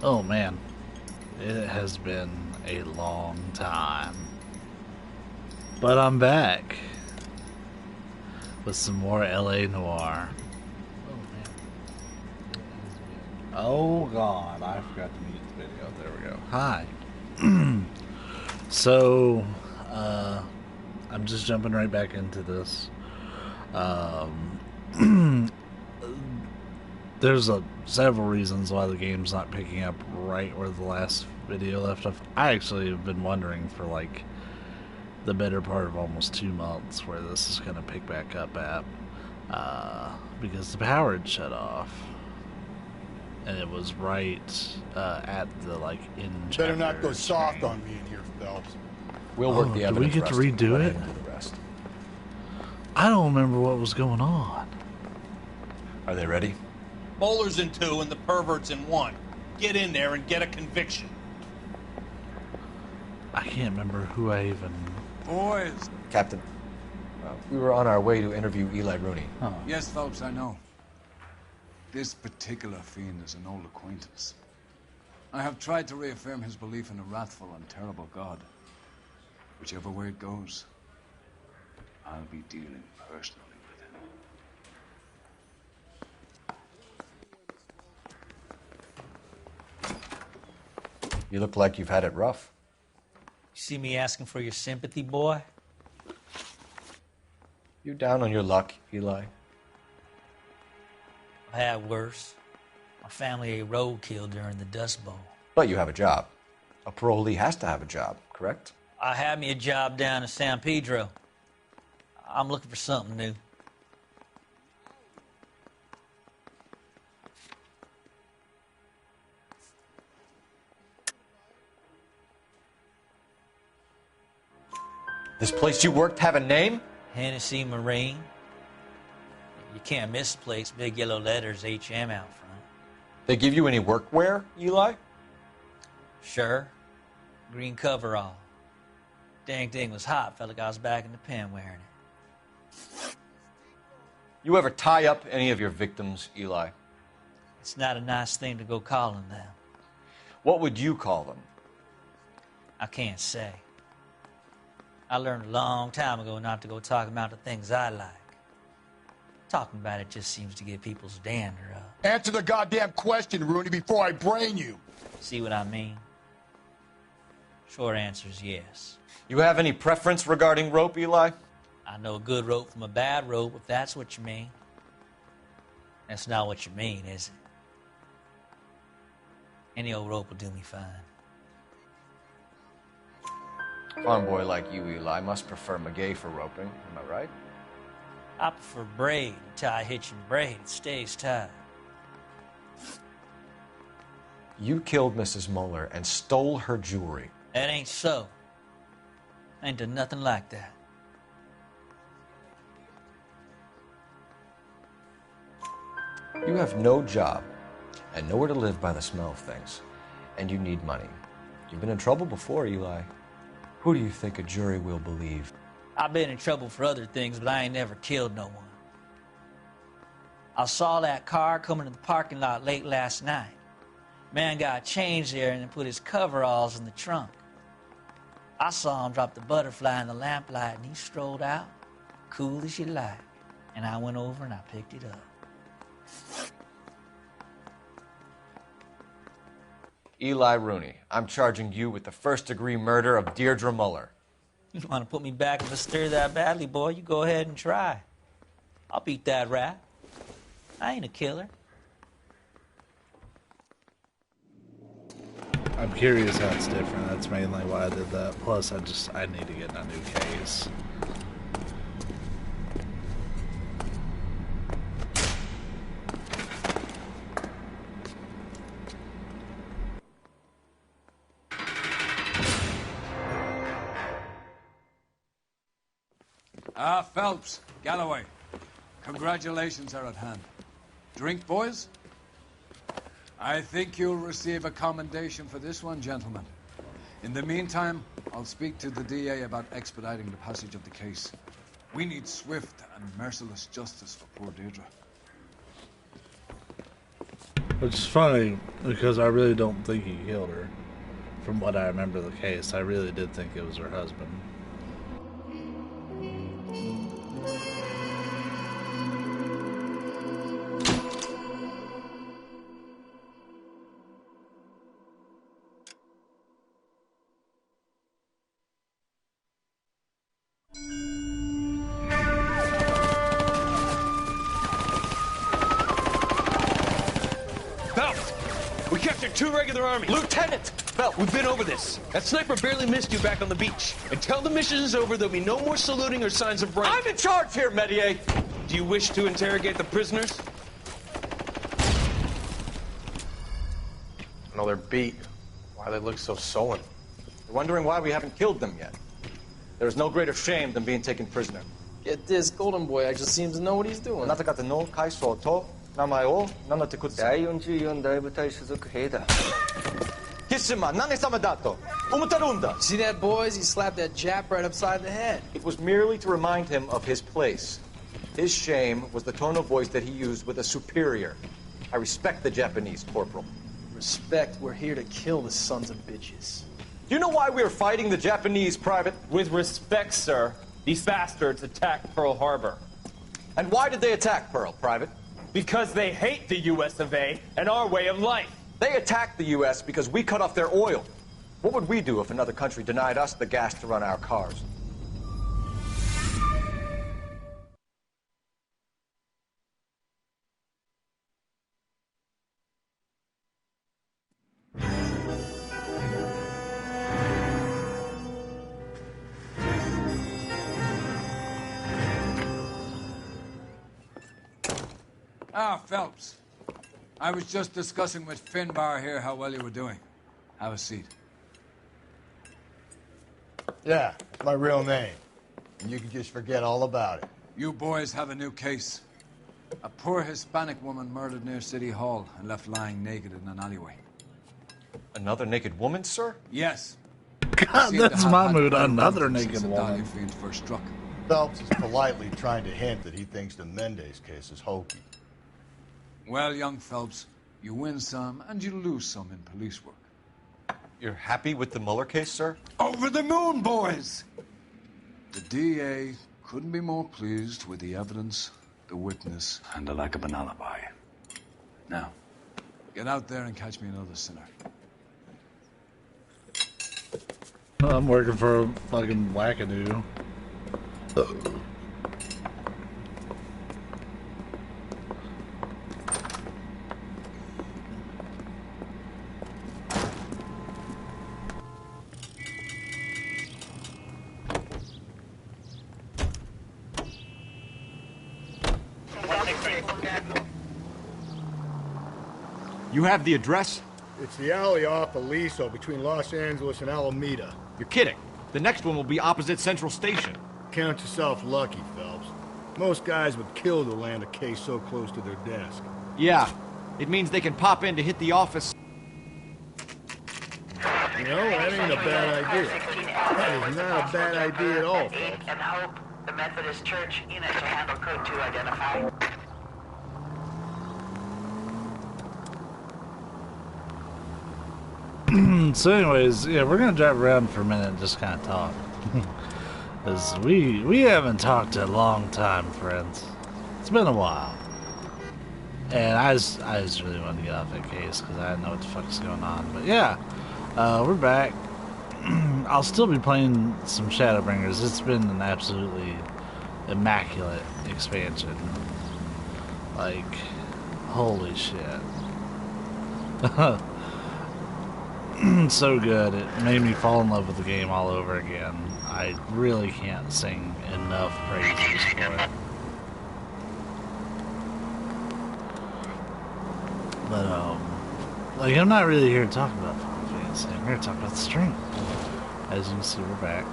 Oh man, it has been a long time. But I'm back with some more LA Noire. Oh man. Oh god, I forgot to mute the video. There we go. Hi. So, I'm just jumping right back into this. There's several reasons why the game's not picking up right where the last video left off. I actually have been wondering for like the better part of almost 2 months where this is going to pick back up at, because the power had shut off, and it was right at the like in. Better not go soft on me in here, Phelps. We'll work the evidence. Do we get to redo it? Do the rest. I don't remember what was going on. Are they ready? Bowler's in 2 and the pervert's in 1. Get in there and get a conviction. I can't remember who I even... Boys. Captain, we were on our way to interview Eli Rooney. Huh. Yes, Phelps, I know. This particular fiend is an old acquaintance. I have tried to reaffirm his belief in a wrathful and terrible God. Whichever way it goes, I'll be dealing personally with him. You look like you've had it rough. You see me asking for your sympathy, boy? You down on your luck, Eli? I had worse. My family ate roadkill during the Dust Bowl. But you have a job. A parolee has to have a job, correct? I had me a job down in San Pedro. I'm looking for something new. This place you worked have a name? Hennessy Marine. You can't miss the place. Big yellow letters, HM out front. They give you any workwear, Eli? Sure. Green coverall. Dang thing was hot. Felt like I was back in the pen wearing it. You ever tie up any of your victims, Eli? It's not a nice thing to go calling them. What would you call them? I can't say. I learned a long time ago not to go talking about the things I like. Talking about it just seems to get people's dander up. Answer the goddamn question, Rooney, before I brain you. See what I mean? Short answer is yes. You have any preference regarding rope, Eli? I know a good rope from a bad rope, if that's what you mean. That's not what you mean, is it? Any old rope will do me fine. Farm boy like you, Eli, must prefer McGay for roping. Am I right? I prefer braid. You tie a hitch and braid, it stays tied. You killed Mrs. Muller and stole her jewelry. That ain't so. I ain't done nothing like that. You have no job and nowhere to live by the smell of things, and you need money. You've been in trouble before, Eli. Who do you think a jury will believe? I've been in trouble for other things, but I ain't never killed no one. I saw that car coming to the parking lot late last night. Man got changed there and then put his coveralls in the trunk. I saw him drop the butterfly in the lamplight and he strolled out, cool as you like. And I went over and I picked it up. Eli Rooney, I'm charging you with the first-degree murder of Deirdre Muller. You want to put me back in the stir that badly, boy? You go ahead and try. I'll beat that rap. I ain't a killer. I'm curious how it's different. That's mainly why I did that. Plus, I need to get a new case. Phelps, Galloway, congratulations are at hand. Drink, boys? I think you'll receive a commendation for this one, gentlemen. In the meantime, I'll speak to the DA about expediting the passage of the case. We need swift and merciless justice for poor Deirdre. Which is funny because I really don't think he killed her. From what I remember of the case, I really did think it was her husband. We captured 2 regular army. Lieutenant! Belt, we've been over this. That sniper barely missed you back on the beach. Until the mission is over, there'll be no more saluting or signs of rank. I'm in charge here, Medier! Do you wish to interrogate the prisoners? No, they're beat. Why they look so sullen? They're wondering why we haven't killed them yet. There is no greater shame than being taken prisoner. Get this, Golden Boy actually seems to know what he's doing. あなた方の階層と名前を名乗ってください。第44大部隊所属兵だ。キッシュマン、何様だと思ってるんだ。 See that, boys? He slapped that Jap right upside the head. It was merely to remind him of his place. His shame was the tone of voice that he used with a superior. I respect the Japanese, Corporal. Respect, we're here to kill the sons of bitches. Do you know why we are fighting the Japanese, Private? With respect, sir, these bastards attacked Pearl Harbor. And why did they attack Pearl, Private? Because they hate the US of A and our way of life. They attacked the U.S. because we cut off their oil. What would we do if another country denied us the gas to run our cars? Ah, Phelps. I was just discussing with Finbar here how well you were doing. Have a seat. Yeah, it's my real name. And you can just forget all about it. You boys have a new case. A poor Hispanic woman murdered near City Hall and left lying naked in an alleyway. Another naked woman, sir? Yes. God, Seemed to that's have my had mood. quite a Another relative naked since the woman. Dahlia fiend first struck. Phelps is politely trying to hint that he thinks the Mendez case is hokey. Well, young Phelps, you win some and you lose some in police work. You're happy with the Mueller case, sir? Over the moon, boys! The DA couldn't be more pleased with the evidence, the witness, and the lack of an alibi. Now, get out there and catch me another sinner. I'm working for a fucking wackadoo. You have the address? It's the alley off Aliso between Los Angeles and Alameda. You're kidding. The next one will be opposite Central Station. Count yourself lucky, Phelps. Most guys would kill to land a case so close to their desk. Yeah, it means they can pop in to hit the office. You know, that ain't a bad idea. That is not a bad idea at all, Phelps. And hope the Methodist Church unit to handle code 2 identified. So anyways, yeah, we're gonna drive around for a minute and just kind of talk. Because we haven't talked in a long time, friends. It's been a while. And I just really wanted to get off that case because I didn't know what the fuck is going on. But yeah, we're back. I'll still be playing some Shadowbringers. It's been an absolutely immaculate expansion. Like, holy shit. So good. It made me fall in love with the game all over again. I really can't sing enough praises for it. But, like, I'm not really here to talk about Final Fantasy. I'm here to talk about the stream. As you can see, we're back.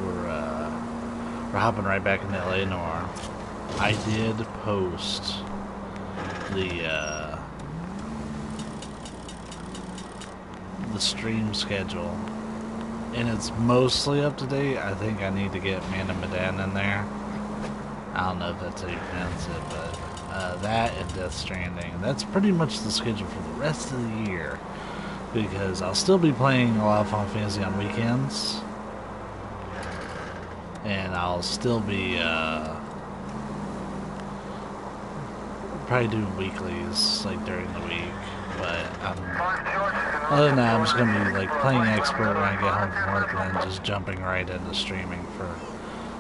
We're hopping right back into LA Noire. I did post the stream schedule, and it's mostly up to date. I think I need to get Amanda Medan in there. I don't know if that's how you pronounce it, but that and Death Stranding. And that's pretty much the schedule for the rest of the year, because I'll still be playing a lot of Final Fantasy on weekends, and I'll still be probably doing weeklies like during the week. But other than that, I'm just gonna be like playing expert when I get home from work, and then just jumping right into streaming for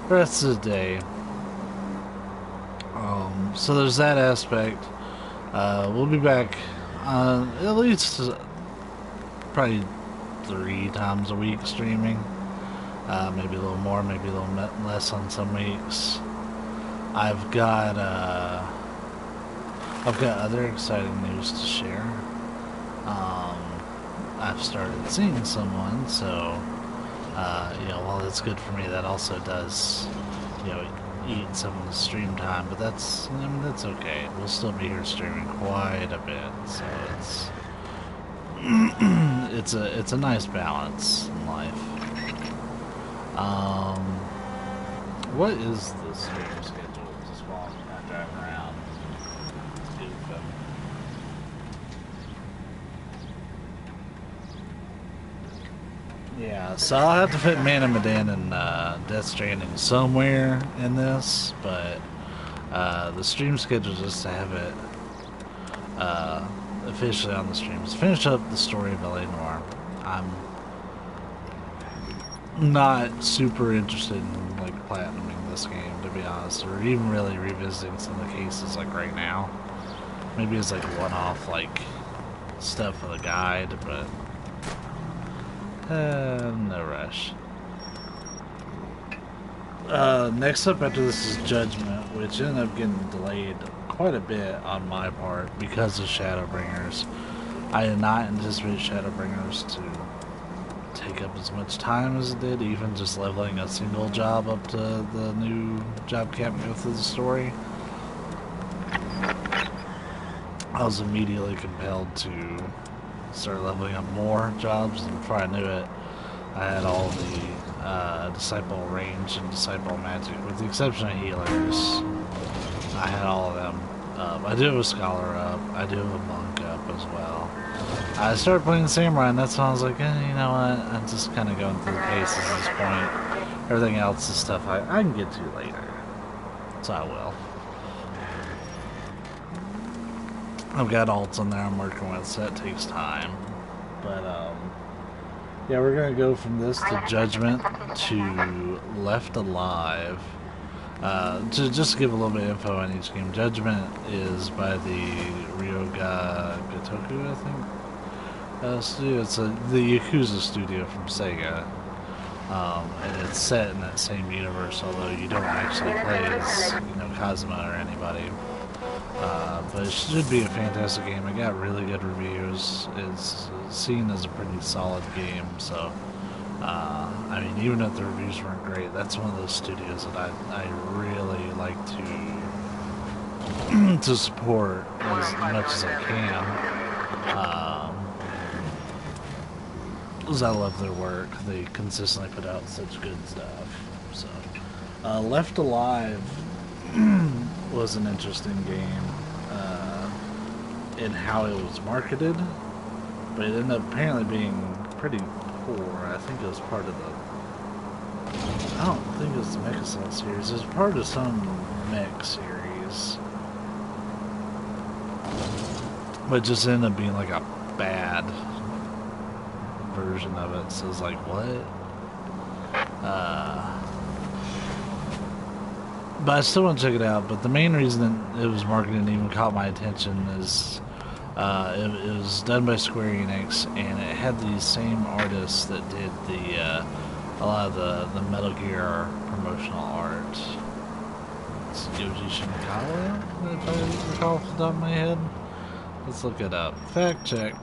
the rest of the day. So there's that aspect. We'll be back at least probably 3 times a week streaming. Maybe a little more, maybe a little less on some weeks. I've got other exciting news to share. I've started seeing someone, so you know, while that's good for me, that also does, you know, eat some of the stream time. But that's, I mean, that's okay. We'll still be here streaming quite a bit, so it's a nice balance in life. What is the stream schedule? Just while I'm not driving around. Yeah, so I'll have to fit Man of Medan and Death Stranding somewhere in this, but the stream schedule, just to have it officially on the streams. Finish up the story of LA Noire. I'm not super interested in like platinuming this game, to be honest, or even really revisiting some of the cases like right now. Maybe it's like one-off like stuff for the guide, but no rush. Next up after this is Judgment, which ended up getting delayed quite a bit on my part because of Shadowbringers. I did not anticipate Shadowbringers to take up as much time as it did, even just leveling a single job up to the new job cap and go through the story. I was immediately compelled to start leveling up more jobs, and before I knew it, I had all the Disciple range and Disciple magic, with the exception of healers. I had all of them up. I do have a Scholar up, I do have a Monk up as well. I started playing Samurai, and that's when I was like, you know what, I'm just kind of going through the paces at this point. Everything else is stuff I can get to later, so I will. I've got alts in there I'm working with, so that takes time. But, yeah, we're going to go from this to Judgment to Left Alive. To just give a little bit of info on each game, Judgment is by the Ryoga Gotoku, I think, studio. It's the Yakuza studio from Sega. And it's set in that same universe, although you don't actually play as, you know, Kazuma or anybody. But it should be a fantastic game. It got really good reviews. It's seen as a pretty solid game, so I mean, even if the reviews weren't great, that's one of those studios that I really like to support as much as I can, because I love their work. They consistently put out such good stuff. So Left Alive was an interesting game in how it was marketed, but it ended up apparently being pretty poor. I think it was part of the, I don't think it was the Mechasol series. It was part of some mech series, but it just ended up being like a bad version of it. So it's like, what? But I still want to check it out. But the main reason it was marketed and even caught my attention is it was done by Square Enix, and it had these same artists that did a lot of the Metal Gear promotional art. It's Yoji Shinkawa, if I recall off the top of my head. Let's look it up. Fact check.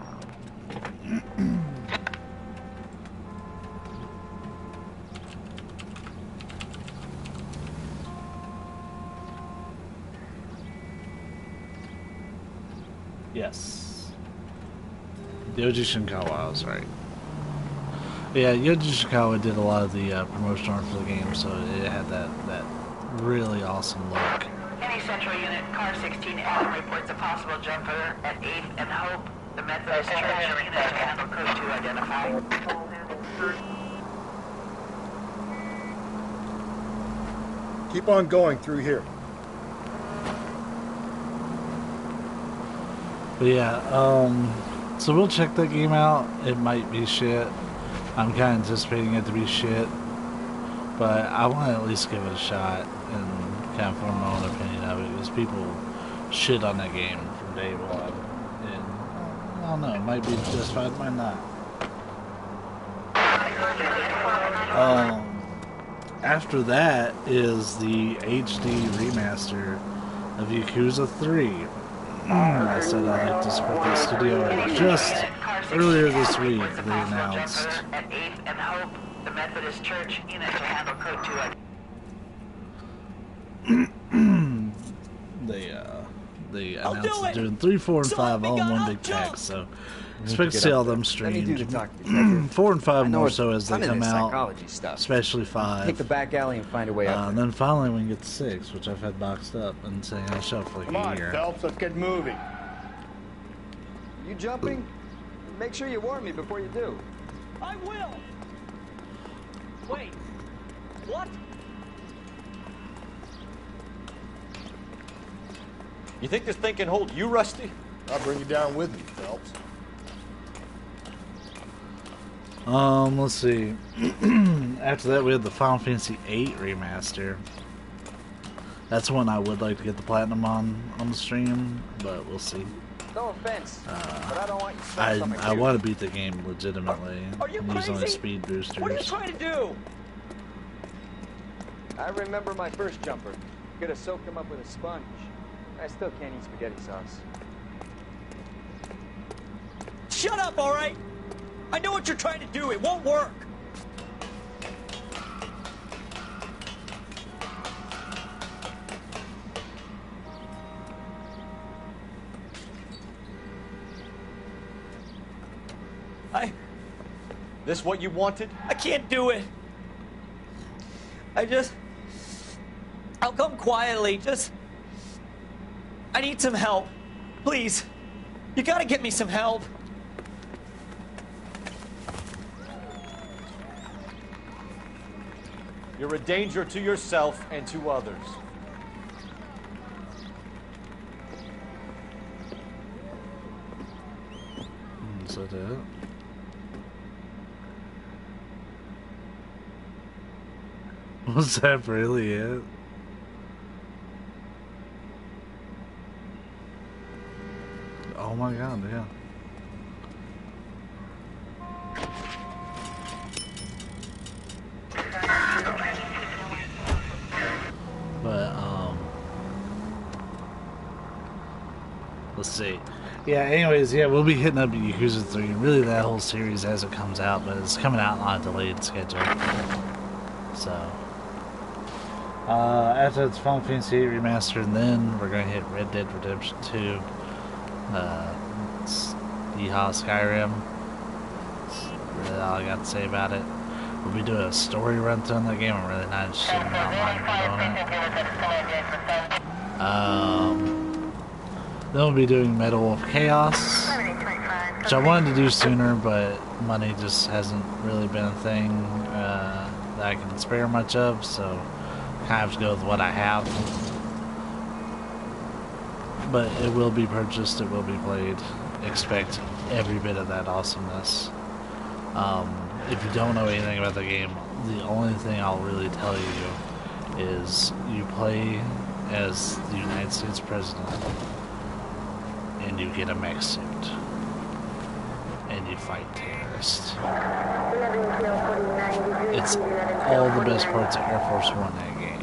Yes. Yoji Shinkawa, I was right. Yeah, Yoji Shinkawa did a lot of the promotional art for the game, so it had that really awesome look. Any central unit, car 16 Adam reports a possible jumper at 8th and Hope. The Methodist Church unit to handle code 2 identify. Keep on going through here. But yeah, so we'll check that game out. It might be shit. I'm kind of anticipating it to be shit. But I want to at least give it a shot and kind of form my own opinion of it. Because people shit on that game from day one. And I don't know, it might be justified, it might not. After that is the HD remaster of Yakuza 3. I said I'd like to support the studio, and just earlier this week they announced At 8th and Hope, the Methodist Church unit to handle code 2 they announced doing 3, 4, and 5 all in one big pack, so expect to see all them streamed. 4 and 5 more so as they come out, especially 5. Take the back alley and find a way up. And then finally we can get to 6, which I've had boxed up and sitting on a shelf for like a year. Come on, Phelps, let's get moving. You jumping? Make sure you warn me before you do. I will! Wait, what? You think this thing can hold you, Rusty? I'll bring you down with me, Phelps. Let's see. After that, we had the Final Fantasy VIII remaster. That's one I would like to get the platinum on the stream, but we'll see. No offense, but I don't want you to start something I want to beat the game legitimately. Are you Use only crazy? speed boosters. What are you trying to do? I remember my first jumper. Could have soaked him up with a sponge. I still can't eat spaghetti sauce. Shut up, all right? I know what you're trying to do. It won't work. This what you wanted? I can't do it. I'll come quietly. I need some help. Please. You gotta get me some help. You're a danger to yourself and to others. Is that it? Was that really it? Oh my god, yeah. But, let's see. Yeah, anyways, yeah, we'll be hitting up Yakuza 3, really that whole series as it comes out, but it's coming out on a delayed schedule. So, after it's Final Fantasy VIII Remastered, and then we're going to hit Red Dead Redemption 2, Yeehaw Skyrim. That's really all I got to say about it. We'll be doing a story run through on that game. I'm really not interested in online component. Then we'll be doing Metal Wolf Chaos, which I wanted to do sooner, but money just hasn't really been a thing that I can spare much of, so I have to go with what I have. But it will be purchased, it will be played. Expect every bit of that awesomeness. If you don't know anything about the game, the only thing I'll really tell you is you play as the United States President and you get a mech suit and you fight terrorists. It's all the best parts of Air Force One, that game.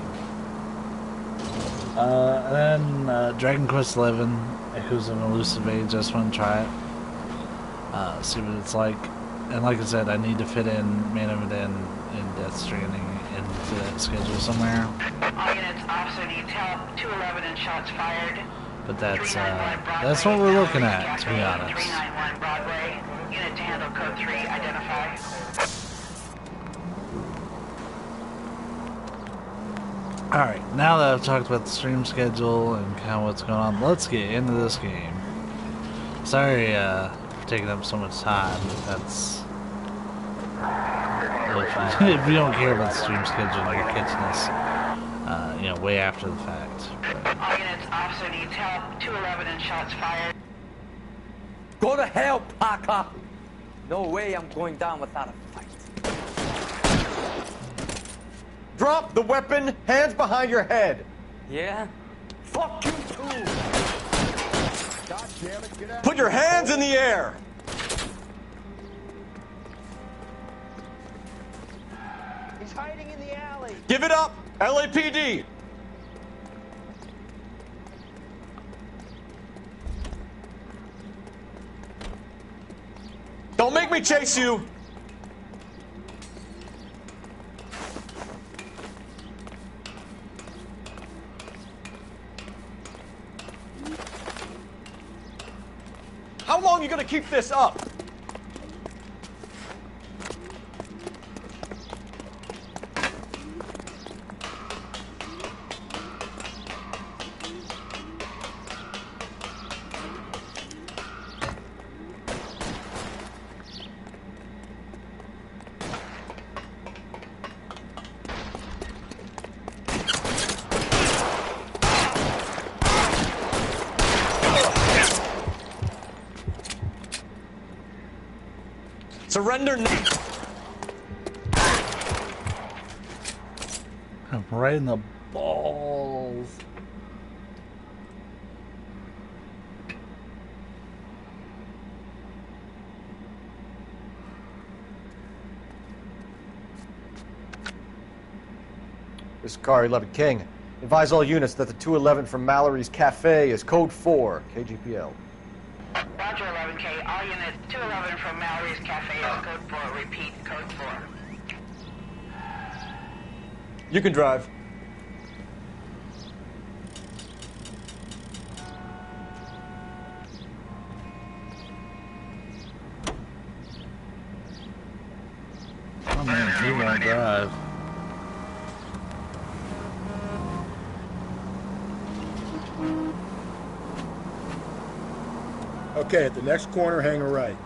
And then Dragon Quest XI, Echoes of an Elusive Age, I just want to try it. See what it's like. And like I said, I need to fit in Man of Medan and Death Stranding into that schedule somewhere. All units, officer needs help. 211 and shots fired. But that's what we're looking at, to be honest. 391 Broadway. Unit to handle code 3, identify. Alright, now that I've talked about the stream schedule and kind of what's going on, let's get into this game. Sorry for taking up so much time, but that's... If you don't care about the stream schedule, you're catching this, you know, way after the fact. All units, officer needs help. 211 and shots fired. Go to hell, Parker! No way I'm going down without a fight. Drop the weapon, hands behind your head. Yeah? Fuck you too! God damn it, get out. Put your hands in the air! He's hiding in the alley. Give it up, LAPD! Don't make me chase you! How long are you gonna keep this up? Surrender now. Right in the balls. This is Car 11 King. Advise all units that the 211 from Mallory's Cafe is code 4, KGPL. Roger, 11K. All units, 211 from Mallory's Cafe is code 4. Repeat, code 4. You can drive. Oh man, you won't drive. Okay, at the next corner, hang a right.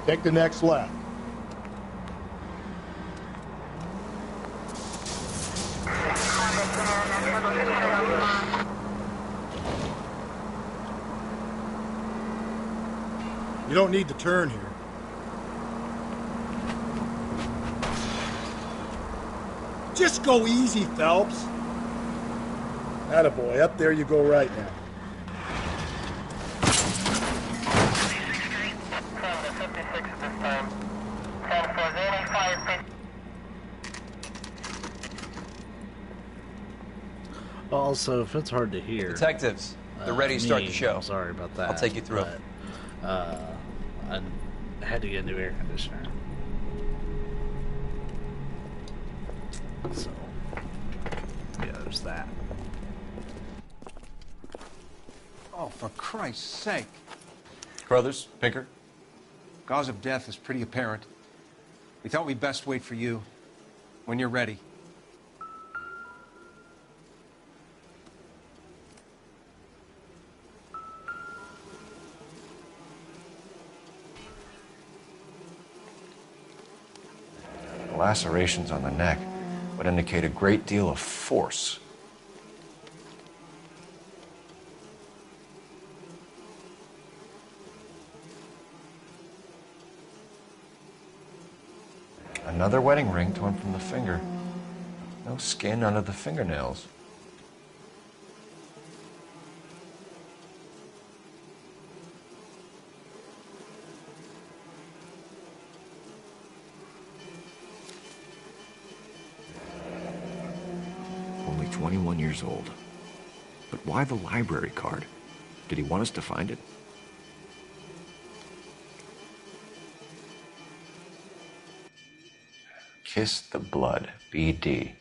Take the next left. You don't need to turn here. Just go easy, Phelps. Attaboy, up there you go right now. Also, if it's hard to hear... Detectives, they're ready to start the show. I'm sorry about that. I'll take you through it. I had to get a new air conditioner. So, yeah, there's that. Oh, for Christ's sake. Brothers, Pinker. Cause of death is pretty apparent. We thought we'd best wait for you. When you're ready. The lacerations on the neck would indicate a great deal of force. Another wedding ring torn from the finger. No skin under the fingernails. Only 21 years old. But why the library card? Did he want us to find it? Kiss the Blood, BD.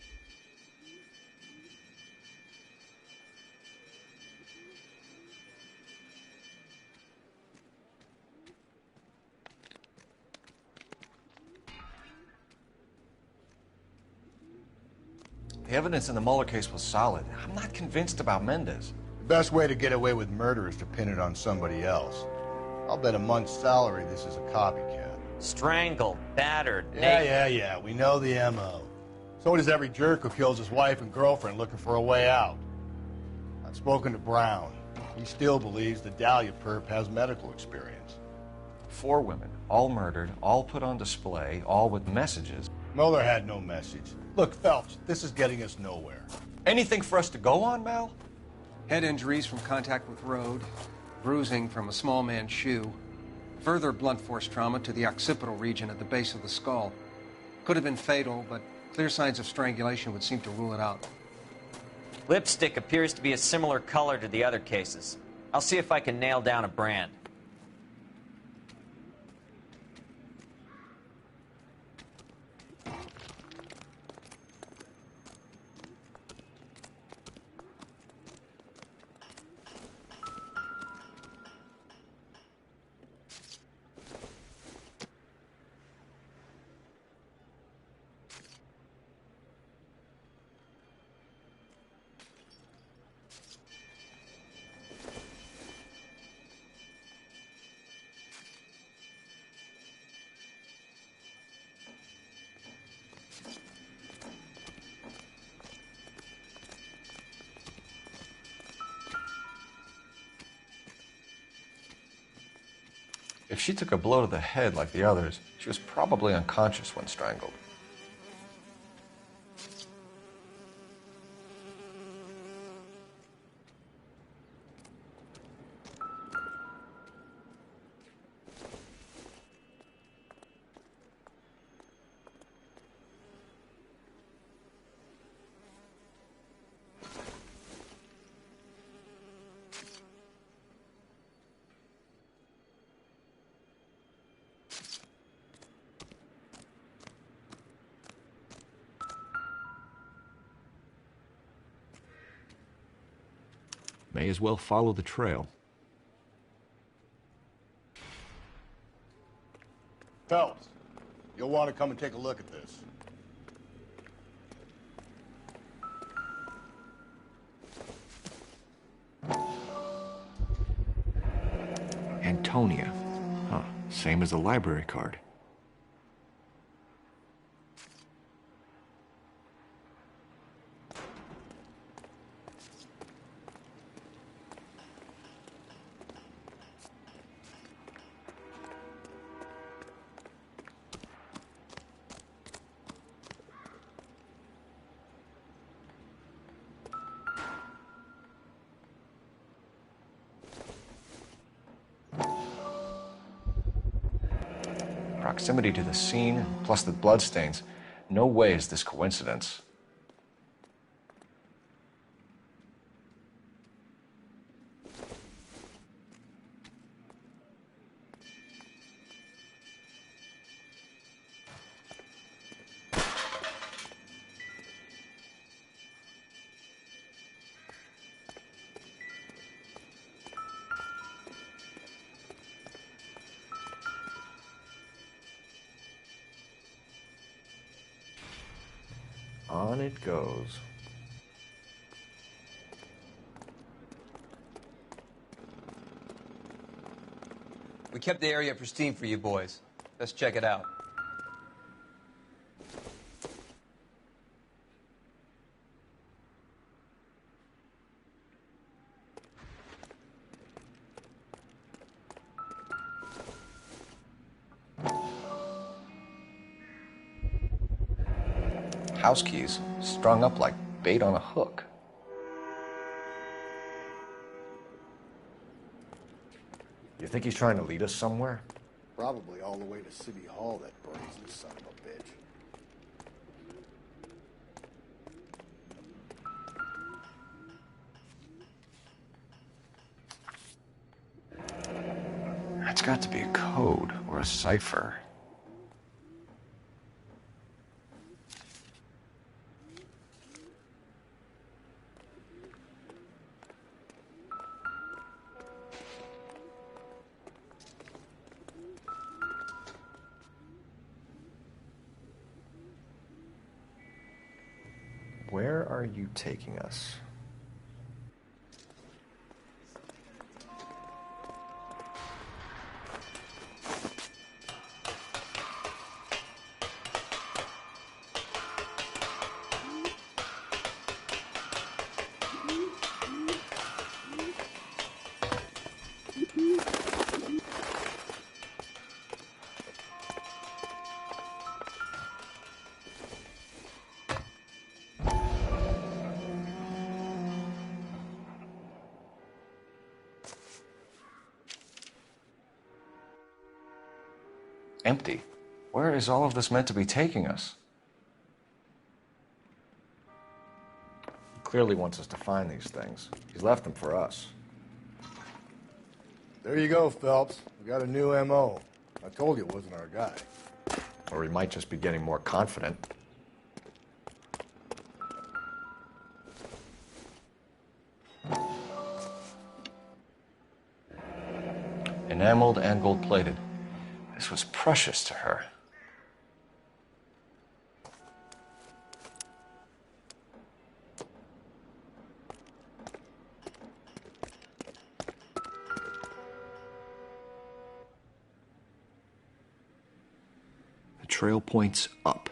The evidence in the Mueller case was solid. I'm not convinced about Mendez. The best way to get away with murder is to pin it on somebody else. I'll bet a month's salary this is a copycat. Strangled, battered, Yeah, we know the M.O. So does every jerk who kills his wife and girlfriend looking for a way out. I've spoken to Brown. He still believes the Dahlia perp has medical experience. 4 women, all murdered, all put on display, all with messages. Mueller had no message. Look, Phelps, this is getting us nowhere. Anything for us to go on, Mal? Head injuries from contact with road, bruising from a small man's shoe, further blunt force trauma to the occipital region at the base of the skull. Could have been fatal, but clear signs of strangulation would seem to rule it out. Lipstick appears to be a similar color to the other cases. I'll see if I can nail down a brand. If she took a blow to the head like the others, she was probably unconscious when strangled. May as well follow the trail. Phelps, you'll want to come and take a look at this. Antonia. Huh. Same as the library card. Proximity to the scene, plus the bloodstains. No way is this coincidence. On it goes. We kept the area pristine for you boys. Let's check it out. House keys strung up like bait on a hook. You think he's trying to lead us somewhere? Probably all the way to City Hall, that brazen son of a bitch. That's got to be a code or a cipher. Where are you taking us? Empty. Where is all of this meant to be taking us? He clearly wants us to find these things. He's left them for us. There you go, Phelps. We got a new M.O. I told you it wasn't our guy. Or he might just be getting more confident. Enameled and gold-plated. This was precious to her. The trail points up.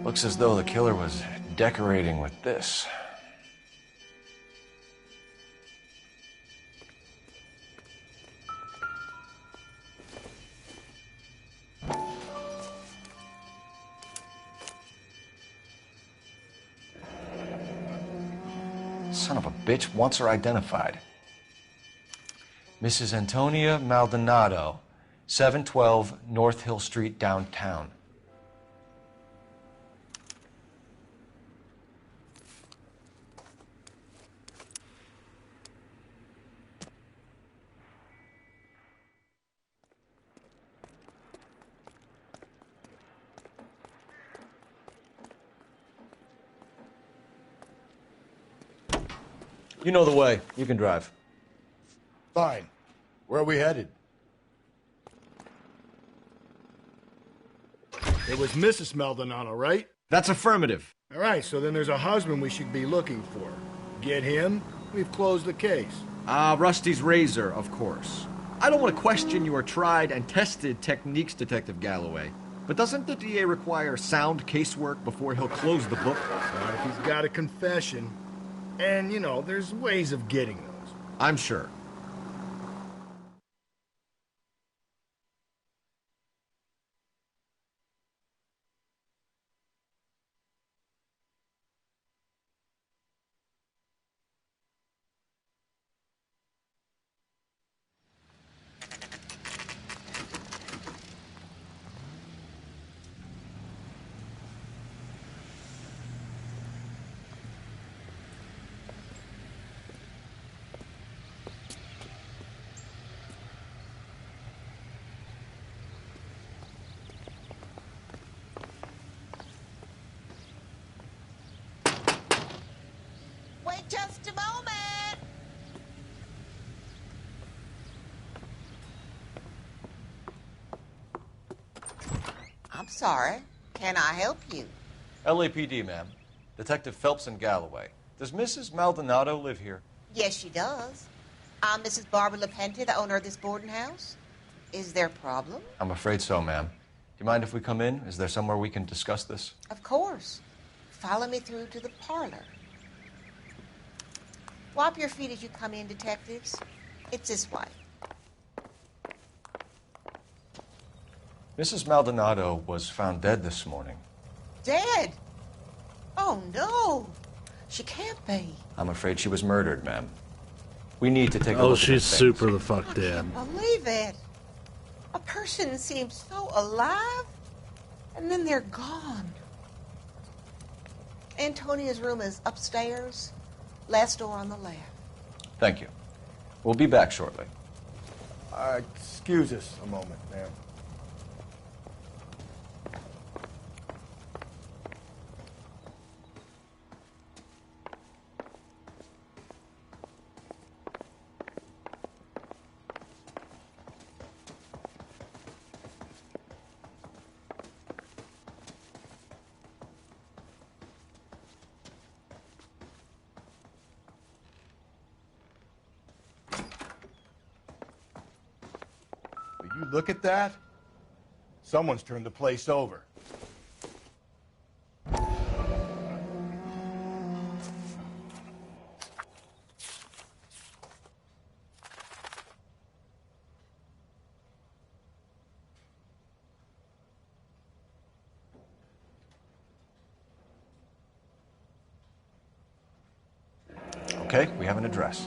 Looks as though the killer was decorating with this. Son of a bitch wants her identified. Mrs. Antonia Maldonado, 712 North Hill Street, downtown. You know the way. You can drive. Fine. Where are we headed? It was Mrs. Maldonado, right? That's affirmative. All right, so then there's a husband we should be looking for. Get him, we've closed the case. Rusty's razor, of course. I don't want to question your tried and tested techniques, Detective Galloway. But doesn't the DA require sound casework before he'll close the book? Not if he's got a confession. And, you know, there's ways of getting those. I'm sure. Just a moment. I'm sorry. Can I help you? LAPD, ma'am. Detective Phelps and Galloway. Does Mrs. Maldonado live here? Yes, she does. I'm Mrs. Barbara LaPente, the owner of this boarding house. Is there a problem? I'm afraid so, ma'am. Do you mind if we come in? Is there somewhere we can discuss this? Of course. Follow me through to the parlor. Wipe your feet as you come in, detectives. It's this way. Mrs. Maldonado was found dead this morning. Dead? Oh, no. She can't be. I'm afraid she was murdered, ma'am. We need to take a look at Oh, she's things. super the fuck dead. Believe it. A person seems so alive, and then they're gone. Antonia's room is upstairs. Last door on the left. Thank you. We'll be back shortly. Excuse us a moment, ma'am. You look at that? Someone's turned the place over. Okay, we have an address.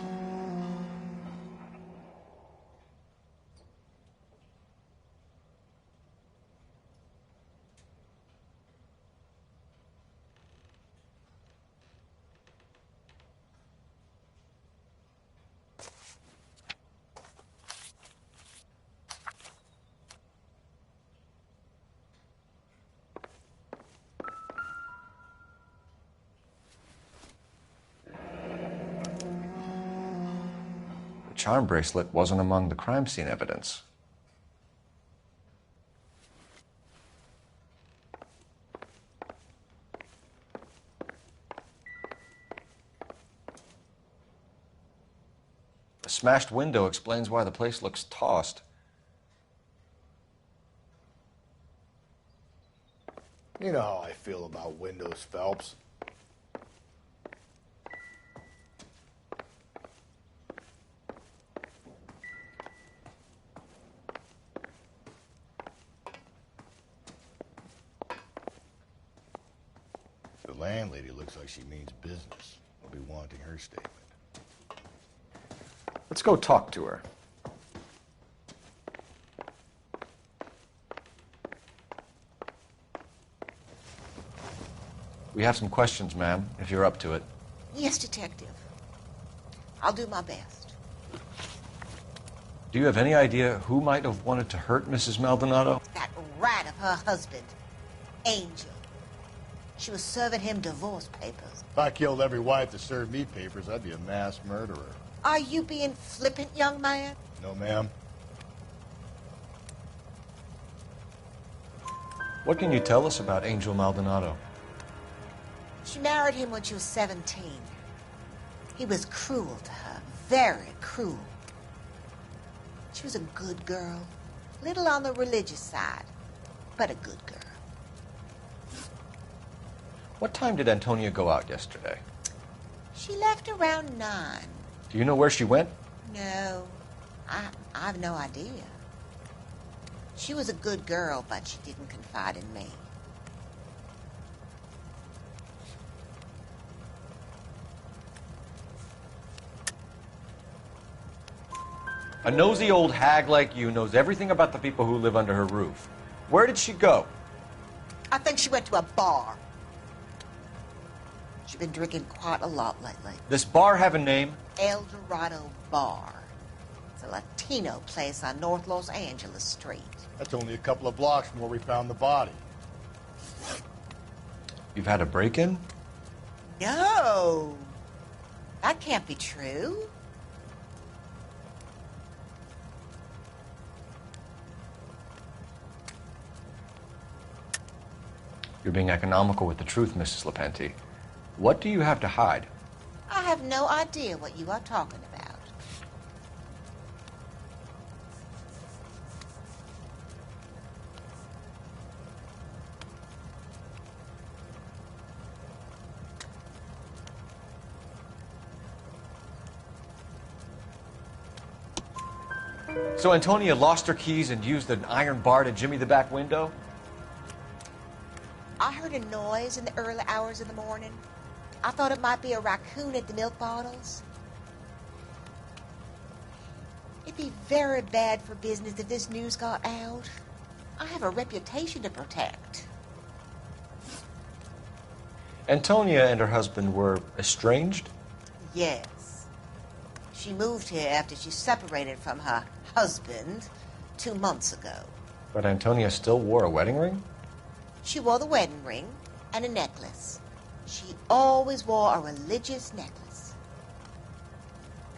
The charm bracelet wasn't among the crime scene evidence. The smashed window explains why the place looks tossed. You know how I feel about windows, Phelps. The landlady looks like she means business. I'll be wanting her statement. Let's go talk to her. We have some questions, ma'am, if you're up to it. Yes, Detective. I'll do my best. Do you have any idea who might have wanted to hurt Mrs. Maldonado? That rat of her husband, Angel. She was serving him divorce papers. If I killed every wife that served me papers, I'd be a mass murderer. Are you being flippant, young man? No, ma'am. What can you tell us about Angel Maldonado? She married him when she was 17. He was cruel to her, very cruel. She was a good girl, little on the religious side, but a good girl. What time did Antonia go out yesterday? She left around 9. Do you know where she went? No, I've no idea. She was a good girl, but she didn't confide in me. A nosy old hag like you knows everything about the people who live under her roof. Where did she go? I think she went to a bar. She's been drinking quite a lot lately. This bar have a name? El Dorado Bar. It's a Latino place on North Los Angeles Street. That's only a couple of blocks from where we found the body. You've had a break-in? No. That can't be true. You're being economical with the truth, Mrs. Lepenti. What do you have to hide? I have no idea what you are talking about. So Antonia lost her keys and used an iron bar to jimmy the back window? I heard a noise in the early hours of the morning. I thought it might be a raccoon at the milk bottles. It'd be very bad for business if this news got out. I have a reputation to protect. Antonia and her husband were estranged? Yes. She moved here after she separated from her husband 2 months ago. But Antonia still wore a wedding ring? She wore the wedding ring and a necklace. She always wore a religious necklace.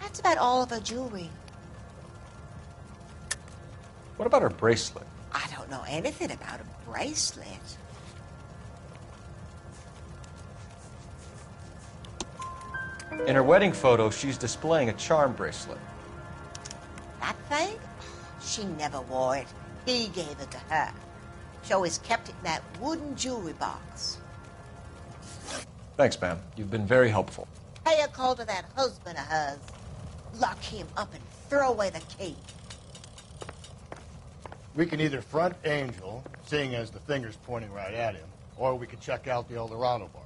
That's about all of her jewelry. What about her bracelet? I don't know anything about a bracelet. In her wedding photo, she's displaying a charm bracelet. That thing? She never wore it. He gave it to her. She always kept it in that wooden jewelry box. Thanks, ma'am. You've been very helpful. Pay a call to that husband of hers. Lock him up and throw away the key. We can either front Angel, seeing as the finger's pointing right at him, or we could check out the Eldorado bar.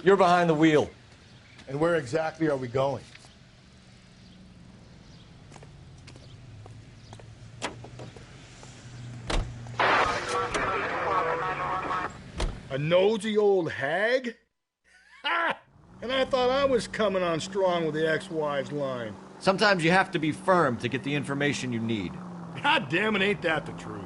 You're behind the wheel. And where exactly are we going? A nosy old hag? Ha! And I thought I was coming on strong with the ex-wives line. Sometimes you have to be firm to get the information you need. God damn it, ain't that the truth?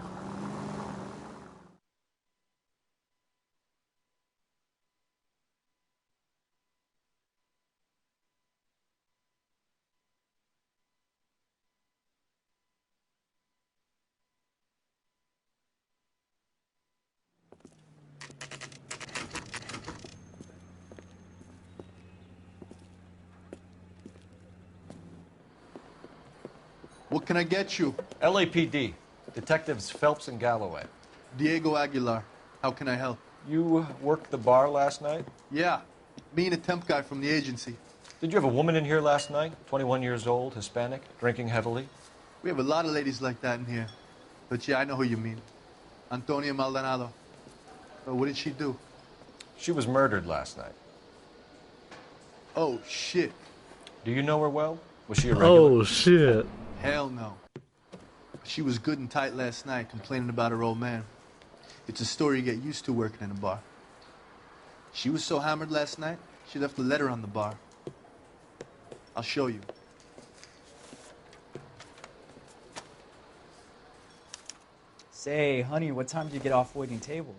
What can I get you? LAPD. Detectives Phelps and Galloway. Diego Aguilar. How can I help? You worked the bar last night? Yeah. Me and a temp guy from the agency. Did you have a woman in here last night? 21 years old, Hispanic, drinking heavily? We have a lot of ladies like that in here. But yeah, I know who you mean. Antonia Maldonado. What did she do? She was murdered last night. Oh, shit. Do you know her well? Was she a regular? Oh, shit. Hell no. She was good and tight last night, complaining about her old man. It's a story you get used to working in a bar. She was so hammered last night, she left a letter on the bar. I'll show you. Say, honey, what time do you get off waiting tables?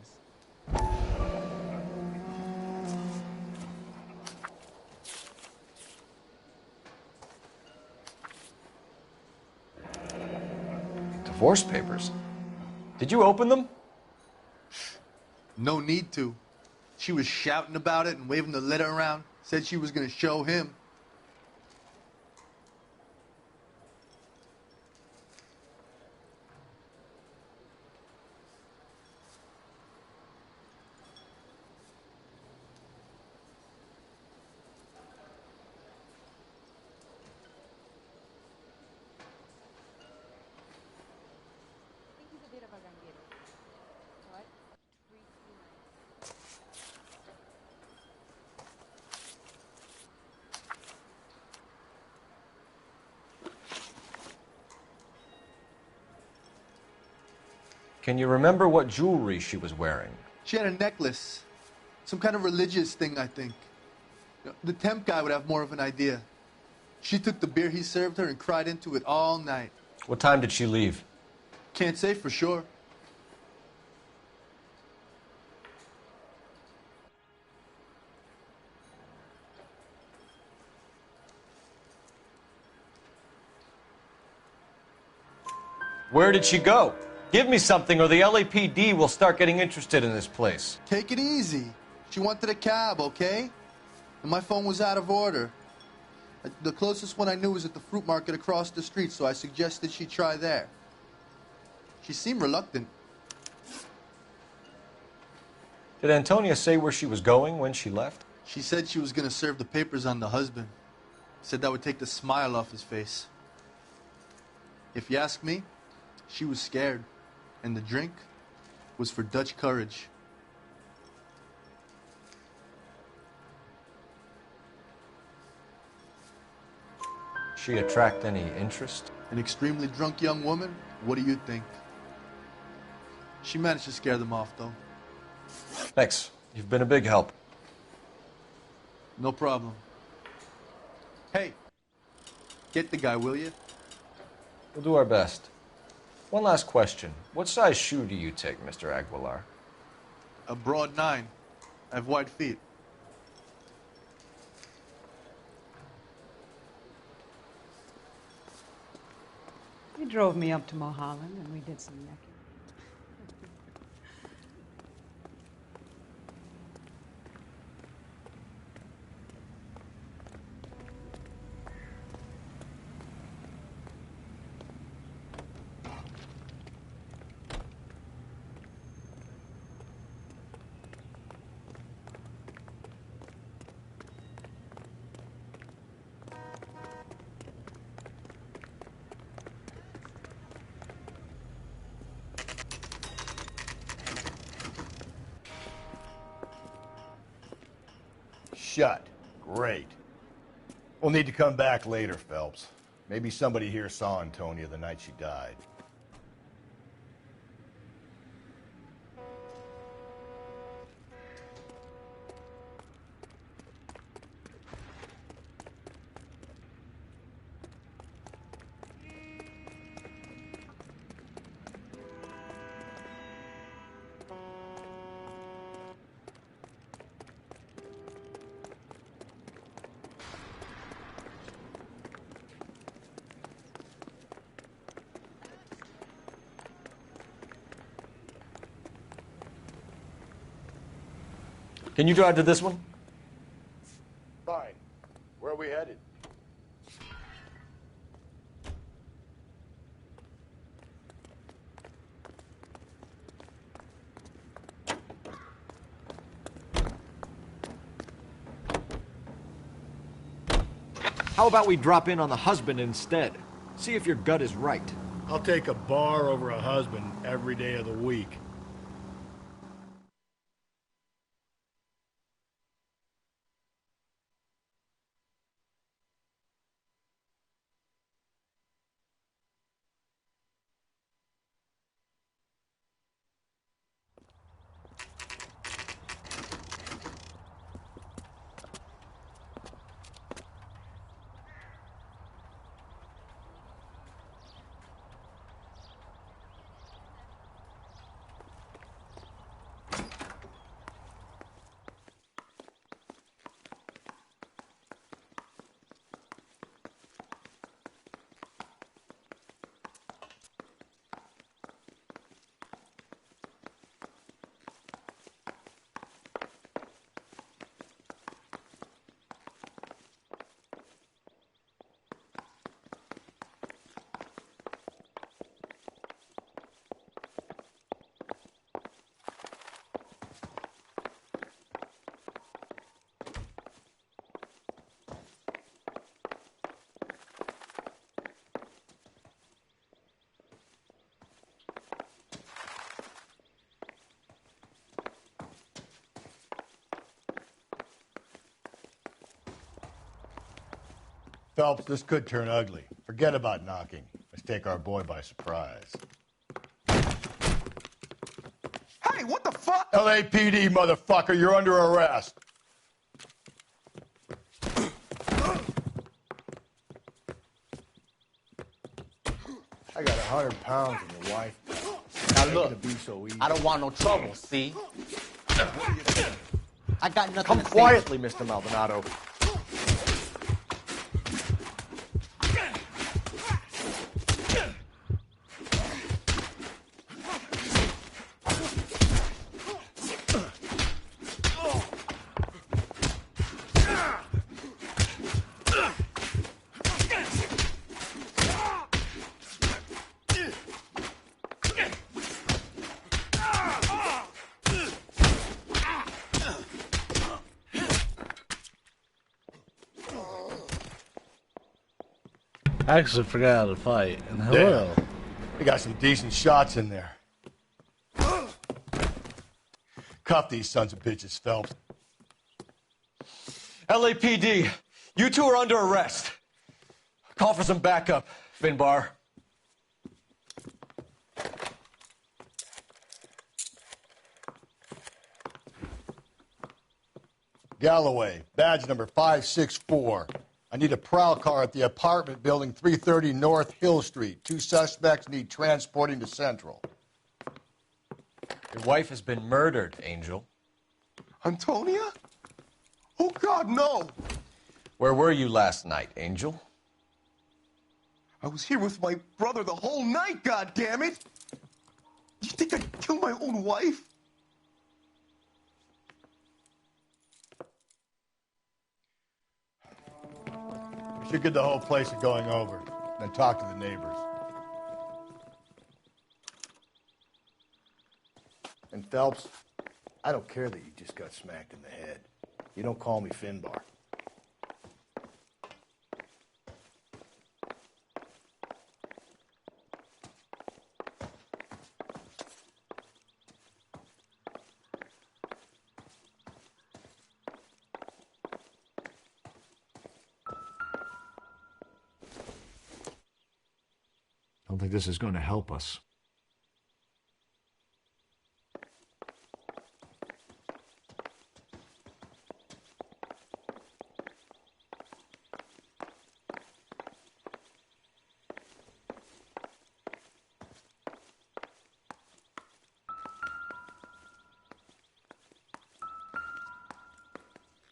Divorce papers. Did you open them? No need to. She was shouting about it and waving the letter around. Said she was going to show him. Can you remember what jewelry she was wearing? She had a necklace. Some kind of religious thing, I think. The temp guy would have more of an idea. She took the beer he served her and cried into it all night. What time did she leave? Can't say for sure. Where did she go? Give me something or the LAPD will start getting interested in this place. Take it easy. She wanted a cab, okay? And my phone was out of order. The closest one I knew was at the fruit market across the street, so I suggested she try there. She seemed reluctant. Did Antonia say where she was going when she left? She said she was going to serve the papers on the husband. Said that would take the smile off his face. If you ask me, she was scared. And the drink was for Dutch courage. She attract any interest? An extremely drunk young woman? What do you think? She managed to scare them off, though. Thanks. You've been a big help. No problem. Hey, get the guy, will you? We'll do our best. One last question. What size shoe do you take, Mr. Aguilar? A broad 9. I have wide feet. He drove me up to Mulholland and we did some necking. Shut. Great. We'll need to come back later, Phelps. Maybe somebody here saw Antonia the night she died. Can you drive to this one? Fine. Where are we headed? How about we drop in on the husband instead? See if your gut is right. I'll take a bar over a husband every day of the week. Phelps, this could turn ugly. Forget about knocking. Let's take our boy by surprise. Hey, what the fuck? LAPD, motherfucker, you're under arrest. I got 100 pounds in your wife. Now Ain't look, gonna be so easy. I don't want no trouble, see? I got nothing Come to say. quietly, Mr. Maldonado. I actually forgot how to fight. And hello. Damn. We got some decent shots in there. Cuff these sons of bitches, Phelps. LAPD, you two are under arrest. Call for some backup, Finbar. Galloway, badge number 564. I need a prowl car at the apartment building 330 North Hill Street. 2 suspects need transporting to Central. Your wife has been murdered, Angel. Antonia? Oh, God, no! Where were you last night, Angel? I was here with my brother the whole night, goddammit! You think I'd kill my own wife? We should get the whole place a going over, then talk to the neighbors. And Phelps, I don't care that you just got smacked in the head. You don't call me Finbar. I don't think this is going to help us.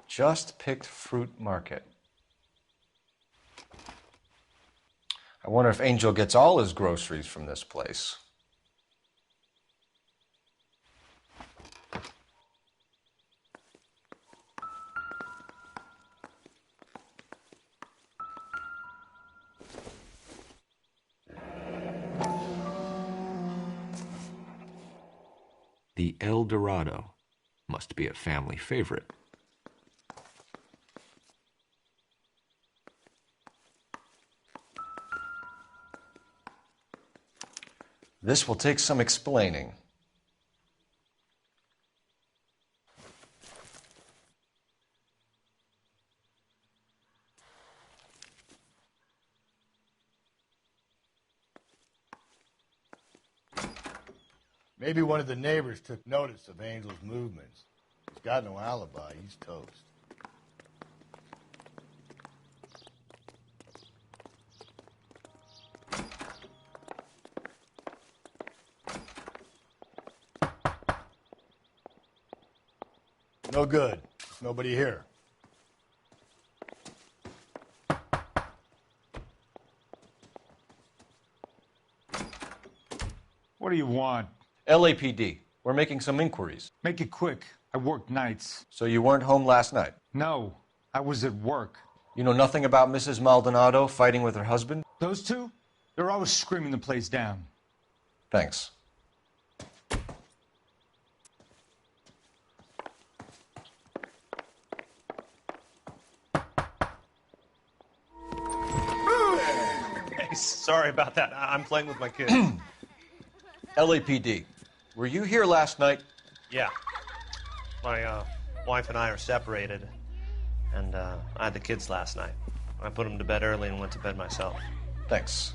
Just picked fruit market. I wonder if Angel gets all his groceries from this place. The El Dorado must be a family favorite. This will take some explaining. Maybe one of the neighbors took notice of Angel's movements. He's got no alibi. He's toast. No good. There's nobody here. What do you want? LAPD. We're making some inquiries. Make it quick. I work nights. So you weren't home last night? No, I was at work. You know nothing about Mrs. Maldonado fighting with her husband? Those two? They're always screaming the place down. Thanks. Hey, sorry about that. I'm playing with my kids. LAPD. Were you here last night? Yeah. My wife and I are separated, and I had the kids last night. I put them to bed early and went to bed myself. Thanks.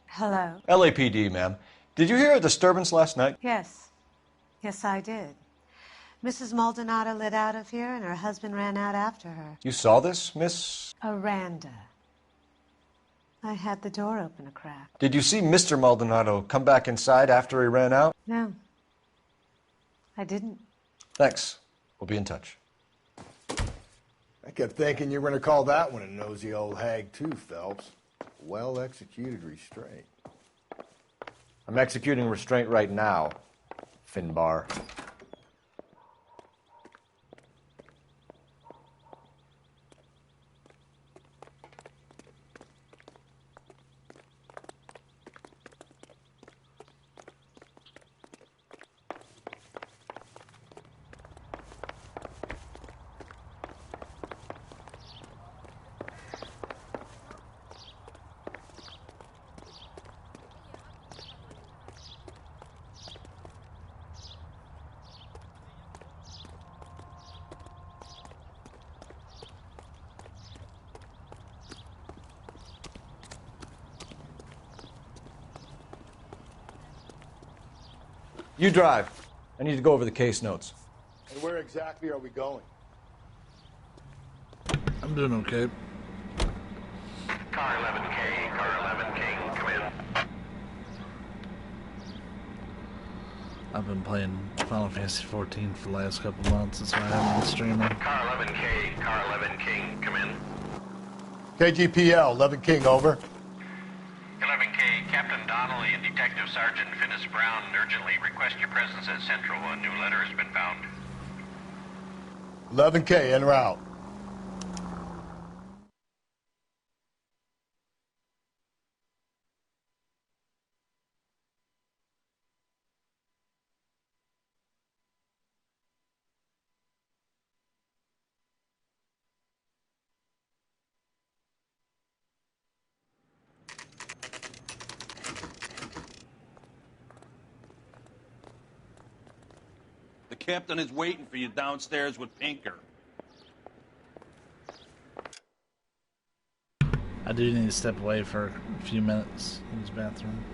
Hello? LAPD, ma'am. Did you hear a disturbance last night? Yes. Yes, I did. Mrs. Maldonado lit out of here, and her husband ran out after her. You saw this, Miss? Aranda. I had the door open a crack. Did you see Mr. Maldonado come back inside after he ran out? No. I didn't. Thanks. We'll be in touch. I kept thinking you were going to call that one a nosy old hag, too, Phelps. Well-executed restraint. I'm executing restraint right now, Finbar. You drive. I need to go over the case notes. And where exactly are we going? I'm doing okay. Car 11K, come in. I've been playing Final Fantasy 14 for the last couple months. That's why I haven't been streaming. Car 11K, come in. KGPL, 11 King, over. 11K, Captain Donnelly and Detective Sergeant Finnis Brown urgently request your presence at Central. A new letter has been found. 11K, en route. The captain is waiting for you downstairs with Pinker. I do need to step away for a few minutes in his bathroom.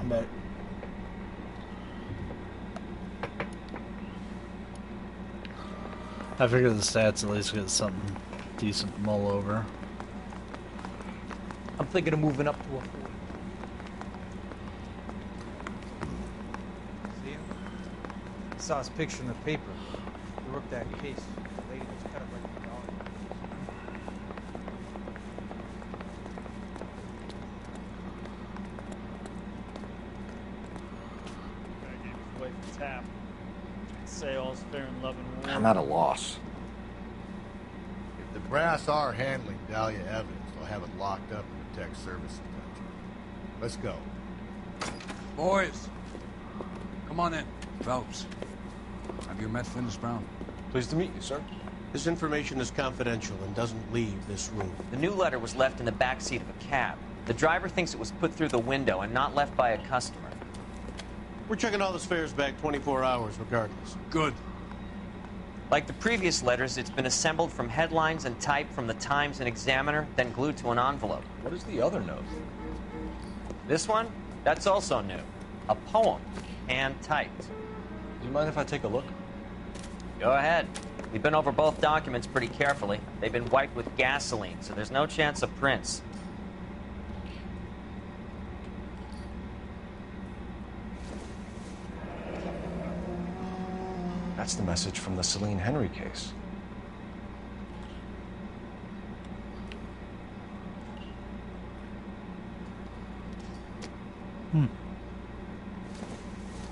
but I figure the stats at least get something decent to mull over. I'm thinking of moving up to a 40. See him? I saw his picture in the paper. He worked that case. The lady was cut up like a dog. Guy gave his wife a tap. Say all's fair in love and war. I'm at a loss. If the brass are handling Dahlia evidence, they'll have it locked up and protect services country. Let's go. Boys, come on in. Phelps, have you met Finis Brown? Pleased to meet you, sir. This information is confidential and doesn't leave this room. The new letter was left in the backseat of a cab. The driver thinks it was put through the window and not left by a customer. We're checking all the spares back 24 hours regardless. Good. Like the previous letters, it's been assembled from headlines and type from the Times and Examiner, then glued to an envelope. What is the other note? This one? That's also new. A poem, hand-typed. Do you mind if I take a look? Go ahead. We've been over both documents pretty carefully. They've been wiped with gasoline, so there's no chance of prints. That's the message from the Celine Henry case.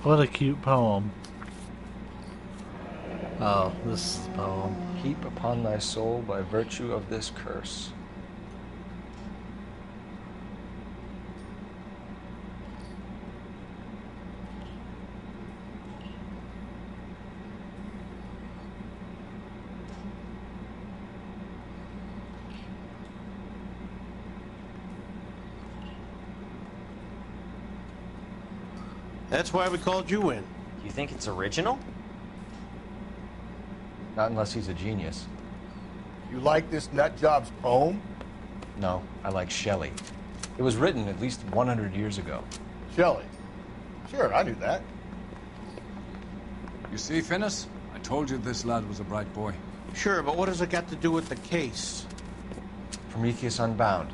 What a cute poem. Oh, this is the poem. Heap upon thy soul by virtue of this curse. That's why we called you in. You think it's original? Not unless he's a genius. You like this nutjob's poem? No, I like Shelley. It was written at least 100 years ago. Shelley? Sure, I knew that. You see, Finis? I told you this lad was a bright boy. Sure, but what has it got to do with the case? Prometheus Unbound.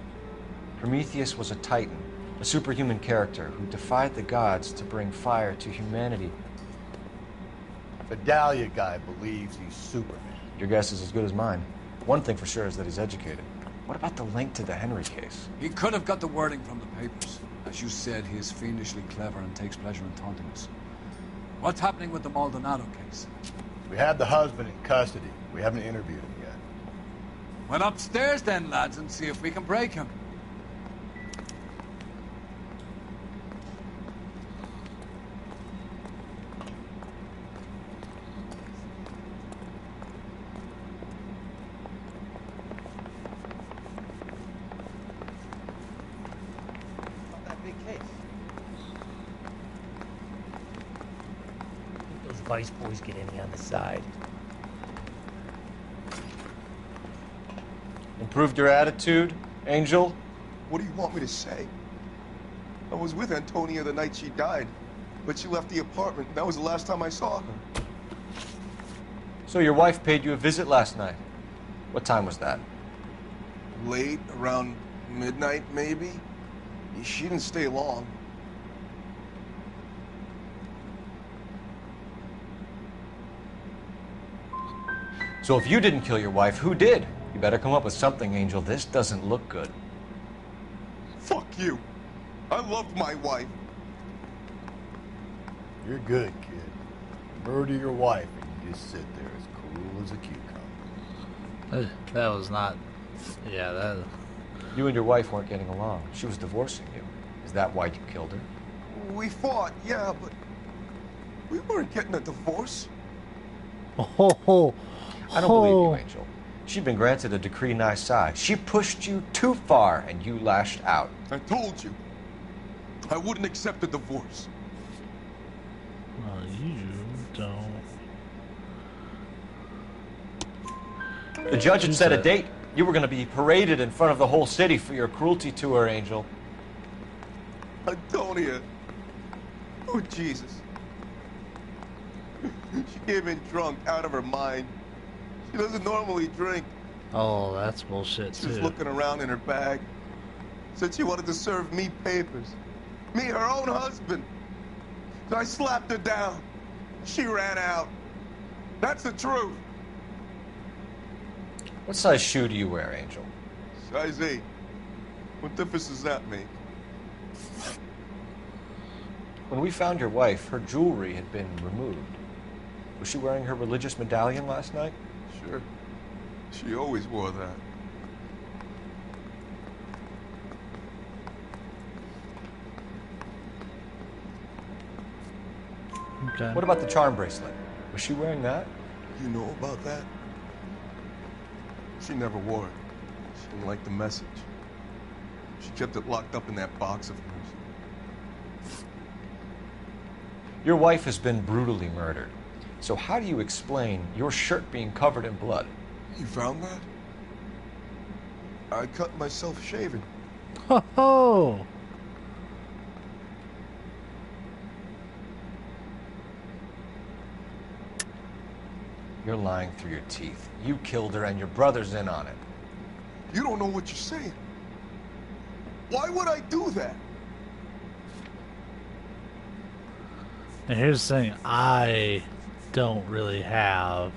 Prometheus was a titan, a superhuman character who defied the gods to bring fire to humanity. The Dahlia guy believes he's Superman. Your guess is as good as mine. One thing for sure is that he's educated. What about the link to the Henry case? He could have got the wording from the papers. As you said, he is fiendishly clever and takes pleasure in taunting us. What's happening with the Maldonado case? We have the husband in custody. We haven't interviewed him yet. Well, upstairs then, lads, and see if we can break him. Vice boys get any on the side. Improved your attitude, Angel? What do you want me to say? I was with Antonia the night she died, but she left the apartment. That was the last time I saw her. So your wife paid you a visit last night. What time was that? Late, around midnight, maybe? She didn't stay long. So if you didn't kill your wife, who did? You better come up with something, Angel. This doesn't look good. Fuck you. I loved my wife. You're good, kid. Murder your wife and you just sit there as cool as a cucumber. That was not... Yeah, that... You and your wife weren't getting along. She was divorcing you. Is that why you killed her? We fought, yeah, but we weren't getting a divorce. Oh, I don't believe you, Angel. She'd been granted a decree nisi. She pushed you too far, and you lashed out. I told you. I wouldn't accept a divorce. Well, you don't. The judge had set a date. You were going to be paraded in front of the whole city for your cruelty to her, Angel. Antonia, Oh, Jesus. She came in drunk, out of her mind. She doesn't normally drink. Oh, that's bullshit, She was too. looking around in her bag. Said she wanted to serve me papers. Me, her own husband. So I slapped her down. She ran out. That's the truth. What size shoe do you wear, Angel? Size 8. What difference does that make? When we found your wife, her jewelry had been removed. Was she wearing her religious medallion last night? Sure. She always wore that. Okay. What about the charm bracelet? Was she wearing that? You know about that? She never wore it. She didn't like the message. She kept it locked up in that box of hers. Your wife has been brutally murdered. So how do you explain your shirt being covered in blood? You found that? I cut myself shaving. Ho ho! You're lying through your teeth. You killed her and your brother's in on it. You don't know what you're saying. Why would I do that? And here's the thing, I don't really have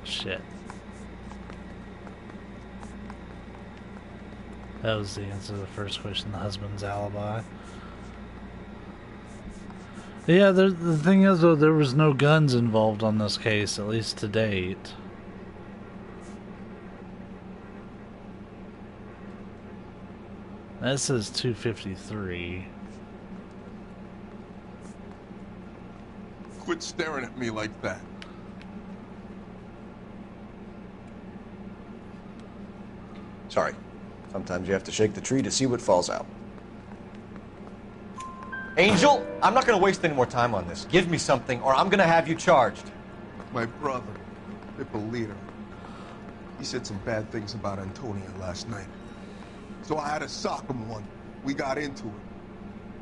shit. That was the answer to the first question, the husband's alibi. Yeah, the thing is, though, there was no guns involved on this case, at least to date. That says 253. Quit staring at me like that. Sorry. Sometimes you have to shake the tree to see what falls out. Angel, I'm not going to waste any more time on this. Give me something or I'm going to have you charged. My brother, Ippolito, he said some bad things about Antonia last night. So I had to sock him one. We got into it.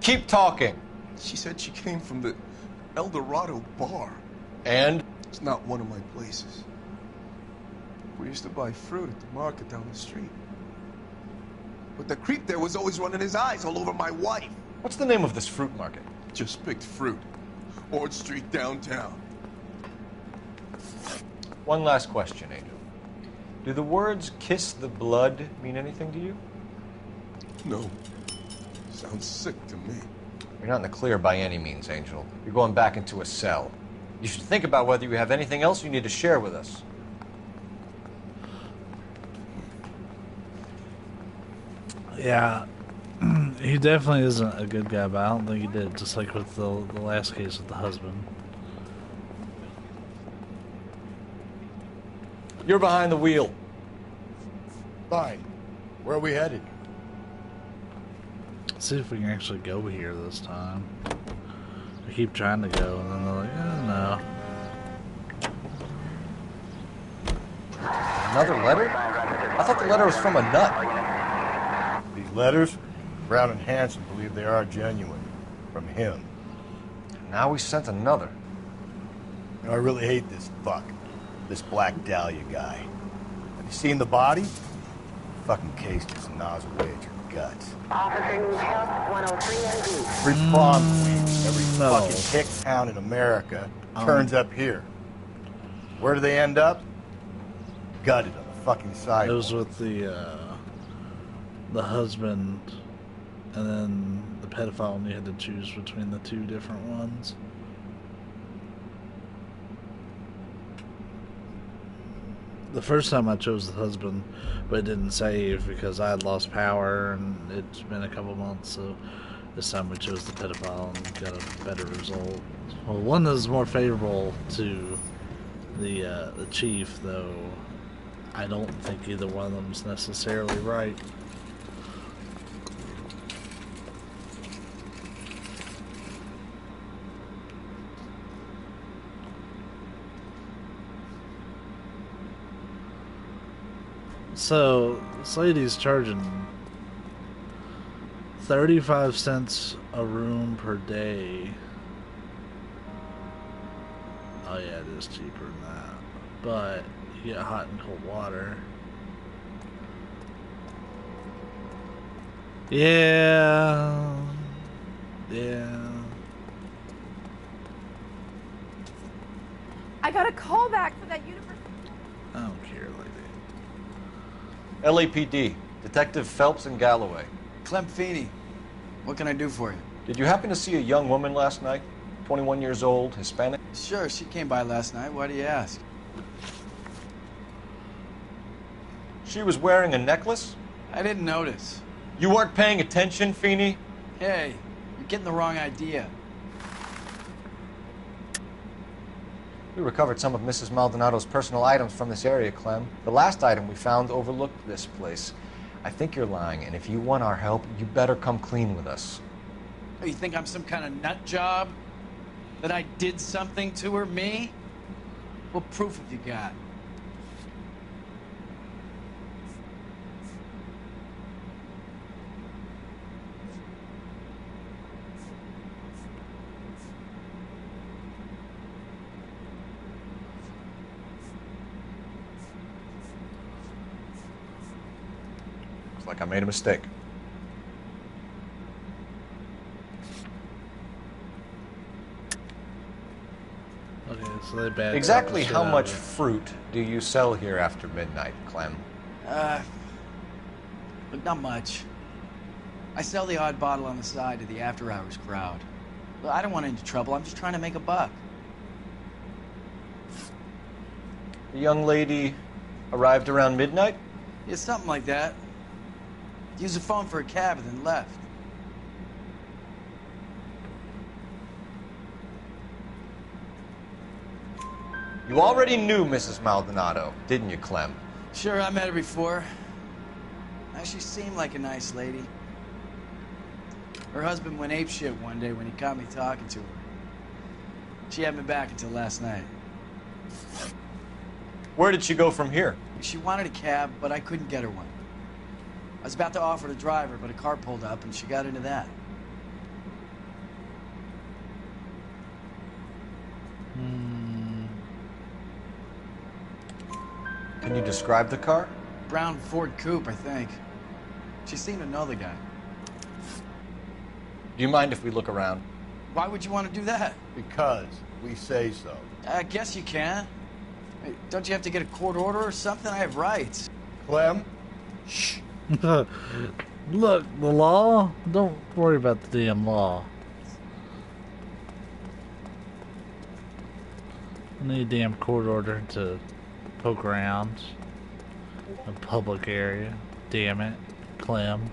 Keep talking. She said she came from the El Dorado bar. And? It's not one of my places. We used to buy fruit at the market down the street. But the creep there was always running his eyes all over my wife. What's the name of this fruit market? Just picked fruit. Ord Street downtown. One last question, Angel. Do the words kiss the blood mean anything to you? No. Sounds sick to me. You're not in the clear by any means, Angel. You're going back into a cell. You should think about whether you have anything else you need to share with us. Yeah, he definitely isn't a good guy, but I don't think he did, just like with the last case with the husband. You're behind the wheel. Fine. Where are we headed? Let's see if we can actually go here this time. I keep trying to go, and then they're like, no. Another letter? I thought the letter was from a nut. These letters, Brown and Hanson believe they are genuine. From him. Now we sent another. You know, I really hate this fuck. This Black Dahlia guy. Have you seen the body? Fucking case just gnaws away at your guts. Officer needs help, 103 ND. Every prom queen, every no. fucking hick town in America turns up here. Where do they end up? Gutted on the fucking sidewalk. It was with the husband, and then the pedophile, and you had to choose between the two different ones. The first time I chose the husband, but it didn't save because I had lost power and it's been a couple months, so this time we chose the pedophile and got a better result. Well, one that is more favorable to the chief, though I don't think either one of them is necessarily right. So this lady's charging 35 cents a room per day. Oh yeah, it is cheaper than that. But you get hot and cold water. Yeah. Yeah. I got a call back for that university. I don't care, lady. LAPD, Detective Phelps and Galloway. Clem Feeney, what can I do for you? Did you happen to see a young woman last night? 21 years old, Hispanic? Sure, she came by last night. Why do you ask? She was wearing a necklace? I didn't notice. You weren't paying attention, Feeney? Hey, you're getting the wrong idea. We recovered some of Mrs. Maldonado's personal items from this area, Clem. The last item we found overlooked this place. I think you're lying, and if you want our help, you better come clean with us. Oh, you think I'm some kind of nut job? That I did something to her, me? What proof have you got? Looks like I made a mistake. Okay, so they bad. Exactly how much fruit do you sell here after midnight, Clem? Look, not much. I sell the odd bottle on the side to the after-hours crowd. Look, I don't want any trouble. I'm just trying to make a buck. The young lady arrived around midnight? Yeah, something like that. Used the phone for a cab and then left. You already knew Mrs. Maldonado, didn't you, Clem? Sure, I met her before. She seemed like a nice lady. Her husband went apeshit one day when he caught me talking to her. She had me back until last night. Where did she go from here? She wanted a cab, but I couldn't get her one. I was about to offer to drive her, but a car pulled up and she got into that. Can you describe the car? Brown Ford Coupe, I think. She seemed to know the guy. Do you mind if we look around? Why would you want to do that? Because we say so. I guess you can. Hey, don't you have to get a court order or something? I have rights. Clem? Shh. Look, the law? Don't worry about the damn law. I need a damn court order to poke around a public area. Damn it, Clem.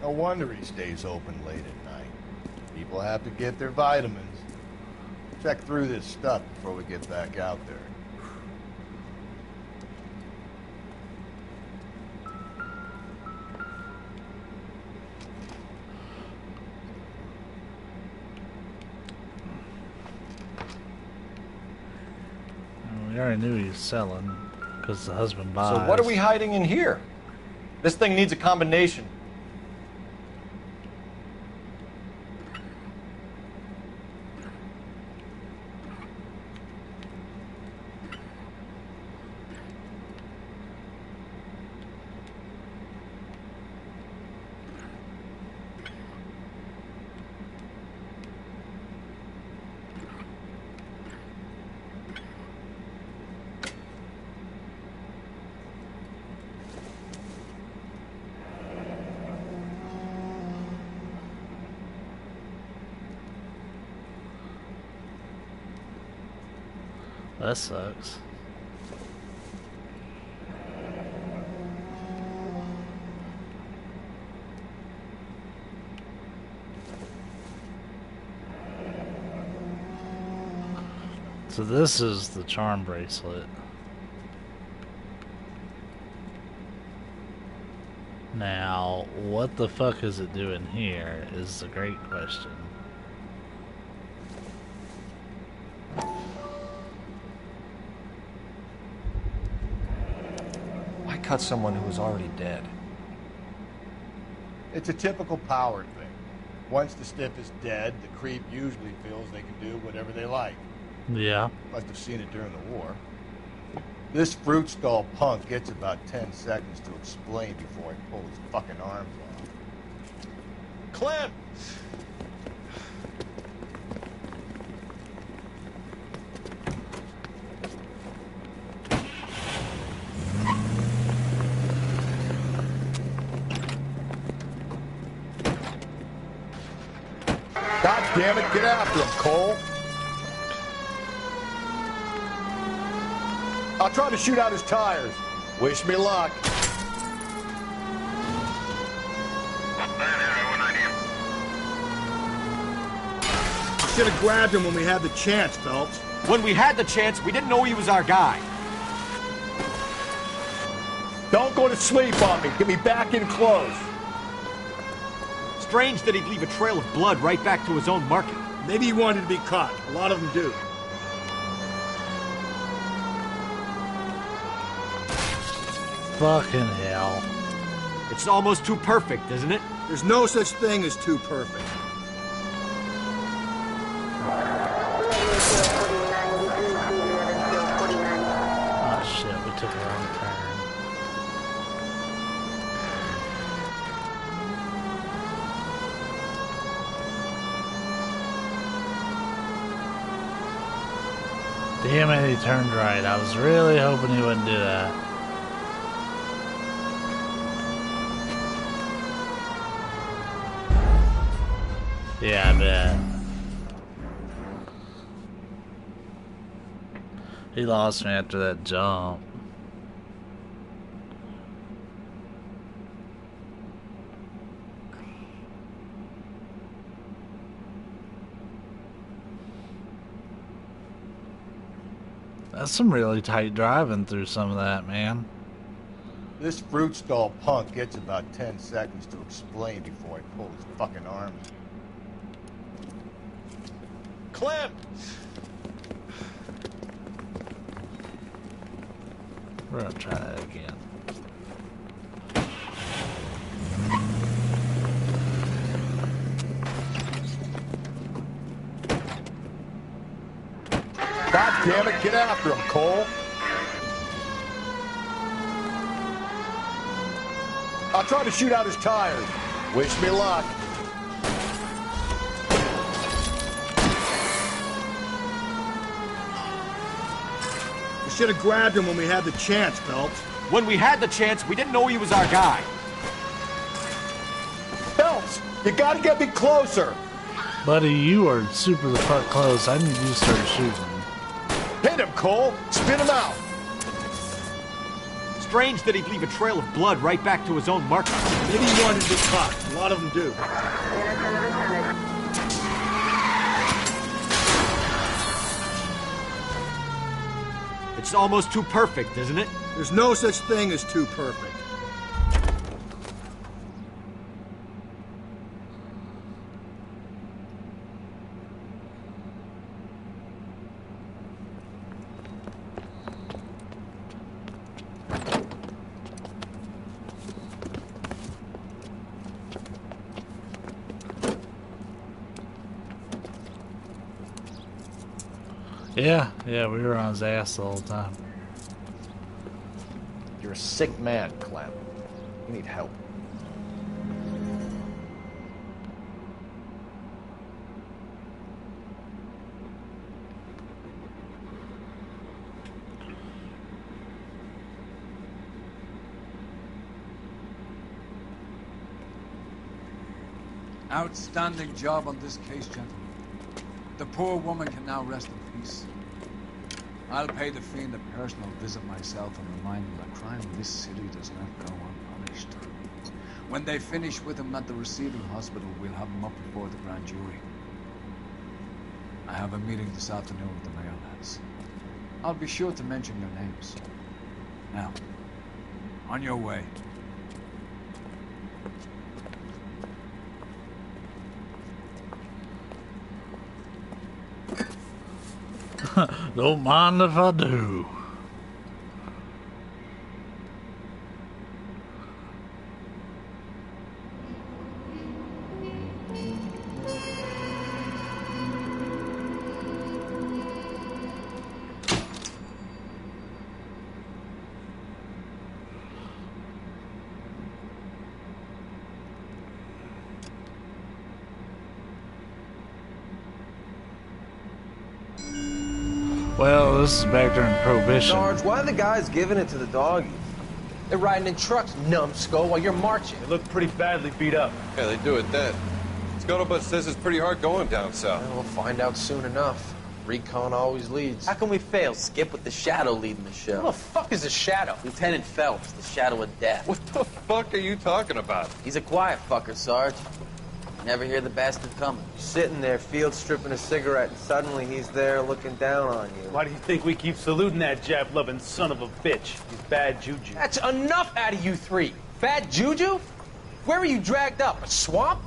No wonder he stays open late at night. People have to get their vitamins. Check through this stuff before we get back out there. We already knew he was selling because the husband buys. So what are we hiding in here? This thing needs a combination. That sucks. So this is the charm bracelet. Now, what the fuck is it doing here is a great question. Why cut someone who was already dead? It's a typical power thing. Once the stiff is dead, the creep usually feels they can do whatever they like. Yeah. Must have seen it during the war. This fruit skull punk gets about 10 seconds to explain before I pull his fucking arms off. Clem! God damn it, get after him, Cole. I'll try to shoot out his tires. Wish me luck. You should have grabbed him when we had the chance, Phelps. When we had the chance, we didn't know he was our guy. Don't go to sleep on me. Get me back in close. Strange that he'd leave a trail of blood right back to his own market. Maybe he wanted to be caught. A lot of them do. Fucking hell. It's almost too perfect, isn't it? There's no such thing as too perfect. Oh shit, we took a wrong turn. Damn it, he turned right. I was really hoping he wouldn't do that. Yeah, I bet. He lost me after that jump. That's some really tight driving through some of that, man. This fruit skull punk gets about 10 seconds to explain before I pull his fucking arms. Clem! We're gonna try that again. God damn it, get after him, Cole. I'll try to shoot out his tires. Wish me luck. You should have grabbed him when we had the chance, Phelps. When we had the chance, we didn't know he was our guy. Phelps, you gotta get me closer. Buddy, you are super the fuck close. I need you to start shooting. Hit him, Cole. Spin him out. Strange that he'd leave a trail of blood right back to his own market. Maybe he wanted to be caught. A lot of them do. It's almost too perfect, isn't it? There's no such thing as too perfect. Yeah, we were on his ass the whole time. You're a sick man, Clem. You need help. Outstanding job on this case, gentlemen. The poor woman can now rest in peace. I'll pay the fiend a personal visit myself and remind him that crime in this city does not go unpunished. When they finish with him at the receiving hospital, we'll have him up before the grand jury. I have a meeting this afternoon with the mayor, lads. I'll be sure to mention your names. Now, on your way. Don't mind if I do. Well, this is back during Prohibition. Sarge, why are the guys giving it to the doggies? They're riding in trucks, numbskull, while you're marching. They look pretty badly beat up. Yeah, they do it then. Scuttlebutt says it's pretty hard going down south. Well, we'll find out soon enough. Recon always leads. How can we fail, Skip, with the Shadow leading the show? Who the fuck is the Shadow? Lieutenant Phelps, the Shadow of Death. What the fuck are you talking about? He's a quiet fucker, Sarge. Never hear the bastard coming. You're sitting there, field stripping a cigarette, and suddenly he's there looking down on you. Why do you think we keep saluting that Jap-loving son of a bitch? He's bad juju. That's enough out of you three. Bad juju? Where were you dragged up? A swamp?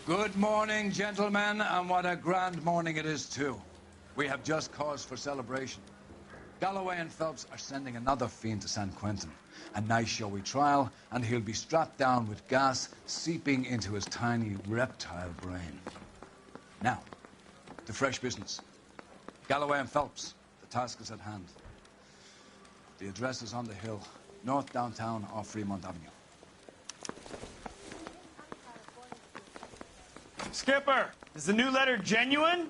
Good morning, gentlemen, and what a grand morning it is, too. We have just cause for celebration. Galloway and Phelps are sending another fiend to San Quentin. A nice showy trial, and he'll be strapped down with gas seeping into his tiny reptile brain. Now, to fresh business. Galloway and Phelps, the task is at hand. The address is on the hill, north downtown off Fremont Avenue. Skipper, is the new letter genuine?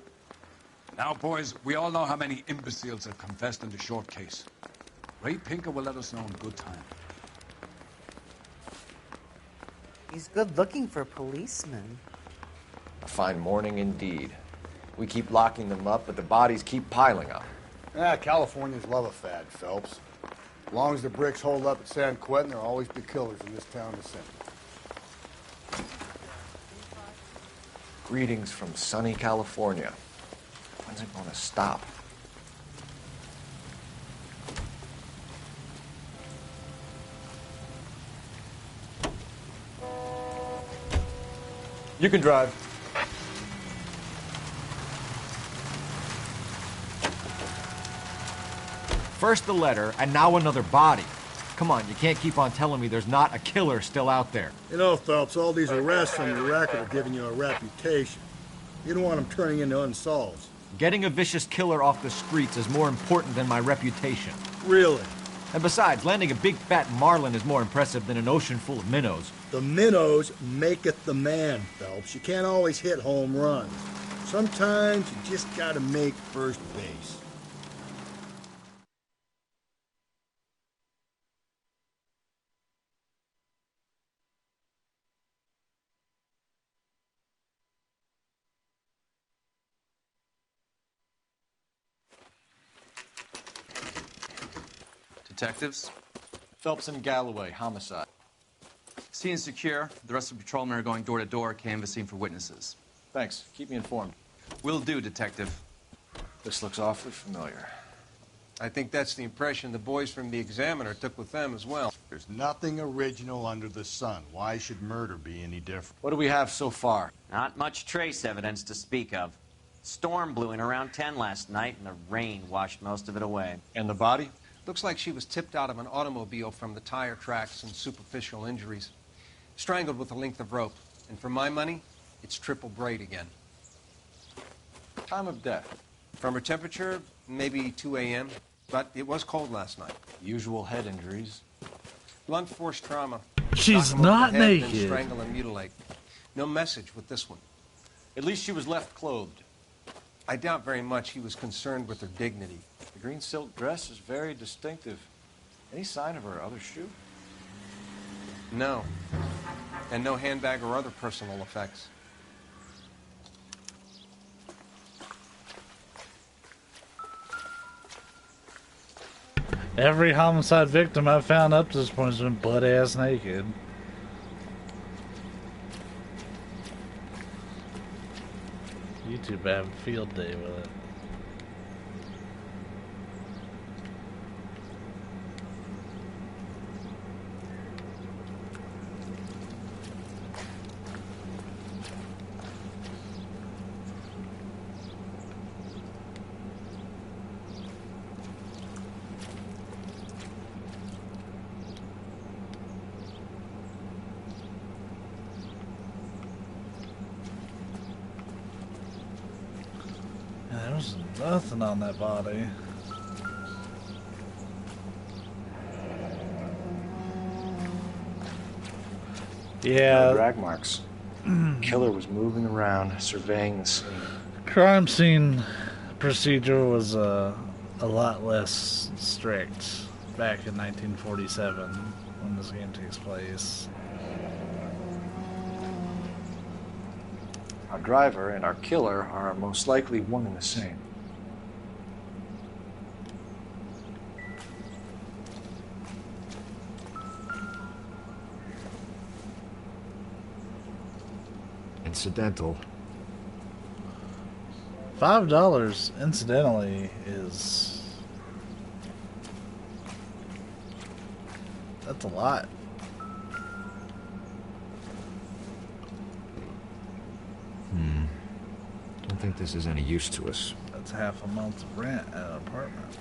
Now, boys, we all know how many imbeciles have confessed in the short case. Ray Pinker will let us know in good time. He's good looking for a policeman. A fine morning indeed. We keep locking them up, but the bodies keep piling up. Californians love a fad, Phelps. As long as the bricks hold up at San Quentin, there'll always be killers in this town to sin. Greetings from sunny California. When's it going to stop? You can drive. First the letter, and now another body. Come on, you can't keep on telling me there's not a killer still out there. You know, Phelps, all these arrests on your record are giving you a reputation. You don't want them turning into unsolveds. Getting a vicious killer off the streets is more important than my reputation. Really? And besides, landing a big fat marlin is more impressive than an ocean full of minnows. The minnows maketh the man, Phelps. You can't always hit home runs. Sometimes you just gotta make first base. Detectives? Phelps and Galloway, homicide. Scene secure. The rest of the patrolmen are going door to door, canvassing for witnesses. Thanks. Keep me informed. Will do, Detective. This looks awfully familiar. I think that's the impression the boys from the Examiner took with them as well. There's nothing original under the sun. Why should murder be any different? What do we have so far? Not much trace evidence to speak of. Storm blew in around 10 last night, and the rain washed most of it away. And the body? Looks like she was tipped out of an automobile from the tire tracks and superficial injuries. Strangled with a length of rope. And for my money, it's triple braid again. Time of death? From her temperature, maybe 2 a.m., but it was cold last night. Usual head injuries. Blunt force trauma. She's Knock 'em over not the head, naked. Then strangle and mutilate. No message with this one. At least she was left clothed. I doubt very much he was concerned with her dignity. The green silk dress is very distinctive. Any sign of her other shoe? No. And no handbag or other personal effects. Every homicide victim I've found up to this point has been butt-ass naked. YouTube have a field day with it. There's nothing on that body. Yeah. No drag marks. Killer was moving around, surveying the scene. Crime scene procedure was a lot less strict back in 1947 when this game takes place. Our driver and our killer are most likely one and the same. Incidental. $5, incidentally, is... that's a lot. Don't think this is any use to us. That's half a month's rent at an apartment.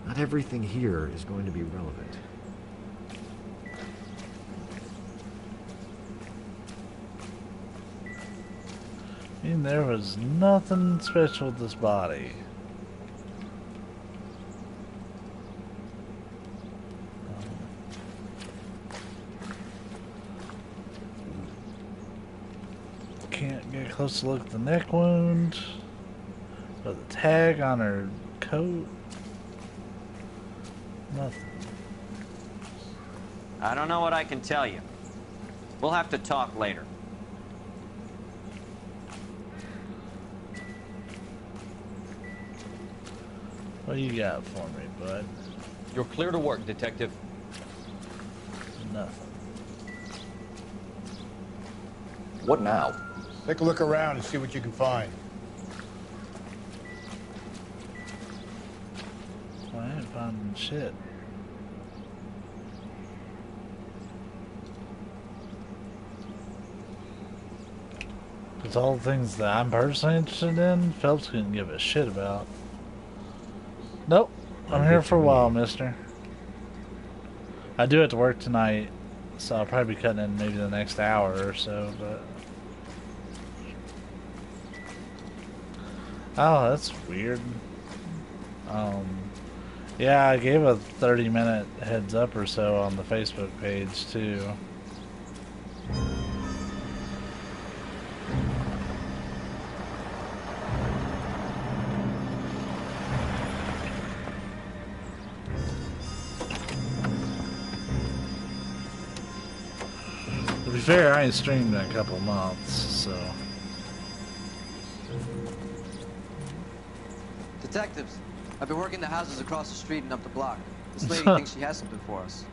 Not everything here is going to be relevant. I mean, there was nothing special with this body. Can't get a close look at the neck wound, or the tag on her coat. Nothing. I don't know what I can tell you. We'll have to talk later. What you got for me, bud? You're clear to work, Detective. Nothing. What now? Take a look around and see what you can find. Well, I ain't finding shit. Because all the things that I'm personally interested in, Phelps couldn't give a shit about. Nope. I'm here for a while, mister. I do have to work tonight, so I'll probably be cutting in maybe the next hour or so, but... oh, that's weird. Yeah, I gave a 30-minute heads up or so on the Facebook page, too. To be fair, I ain't streamed in a couple months, so... Detectives, I've been working the houses across the street and up the block. This lady thinks she has something for us.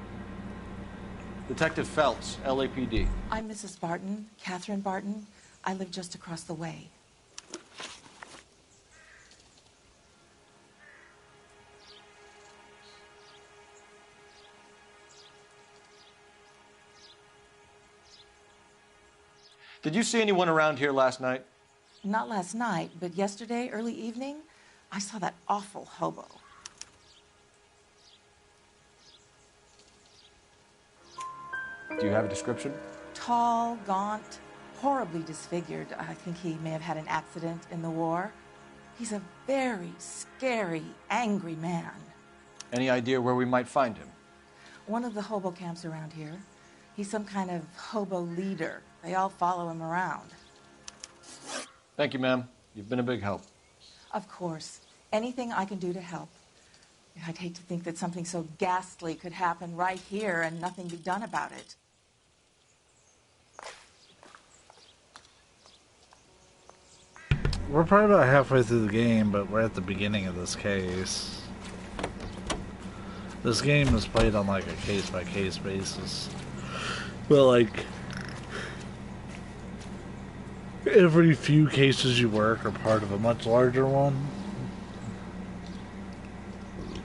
Detective Phelps, LAPD. I'm Mrs. Barton, Catherine Barton. I live just across the way. Did you see anyone around here last night? Not last night, but yesterday, early evening, I saw that awful hobo. Do you have a description? Tall, gaunt, horribly disfigured. I think he may have had an accident in the war. He's a very scary, angry man. Any idea where we might find him? One of the hobo camps around here. He's some kind of hobo leader. They all follow him around. Thank you, ma'am. You've been a big help. Of course. Anything I can do to help. I'd hate to think that something so ghastly could happen right here and nothing be done about it. We're probably about halfway through the game, but we're at the beginning of this case. This game is played on like a case-by-case basis. But like, every few cases you work are part of a much larger one.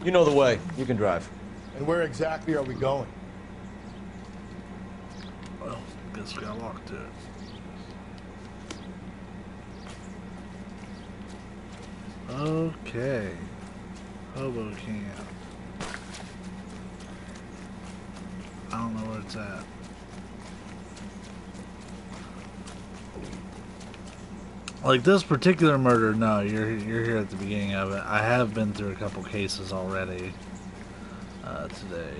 You know the way. You can drive. And where exactly are we going? Well, guess we got locked to it. Okay. Hobo camp. I don't know where it's at. Like this particular murder, no, you're here at the beginning of it. I have been through a couple cases already today.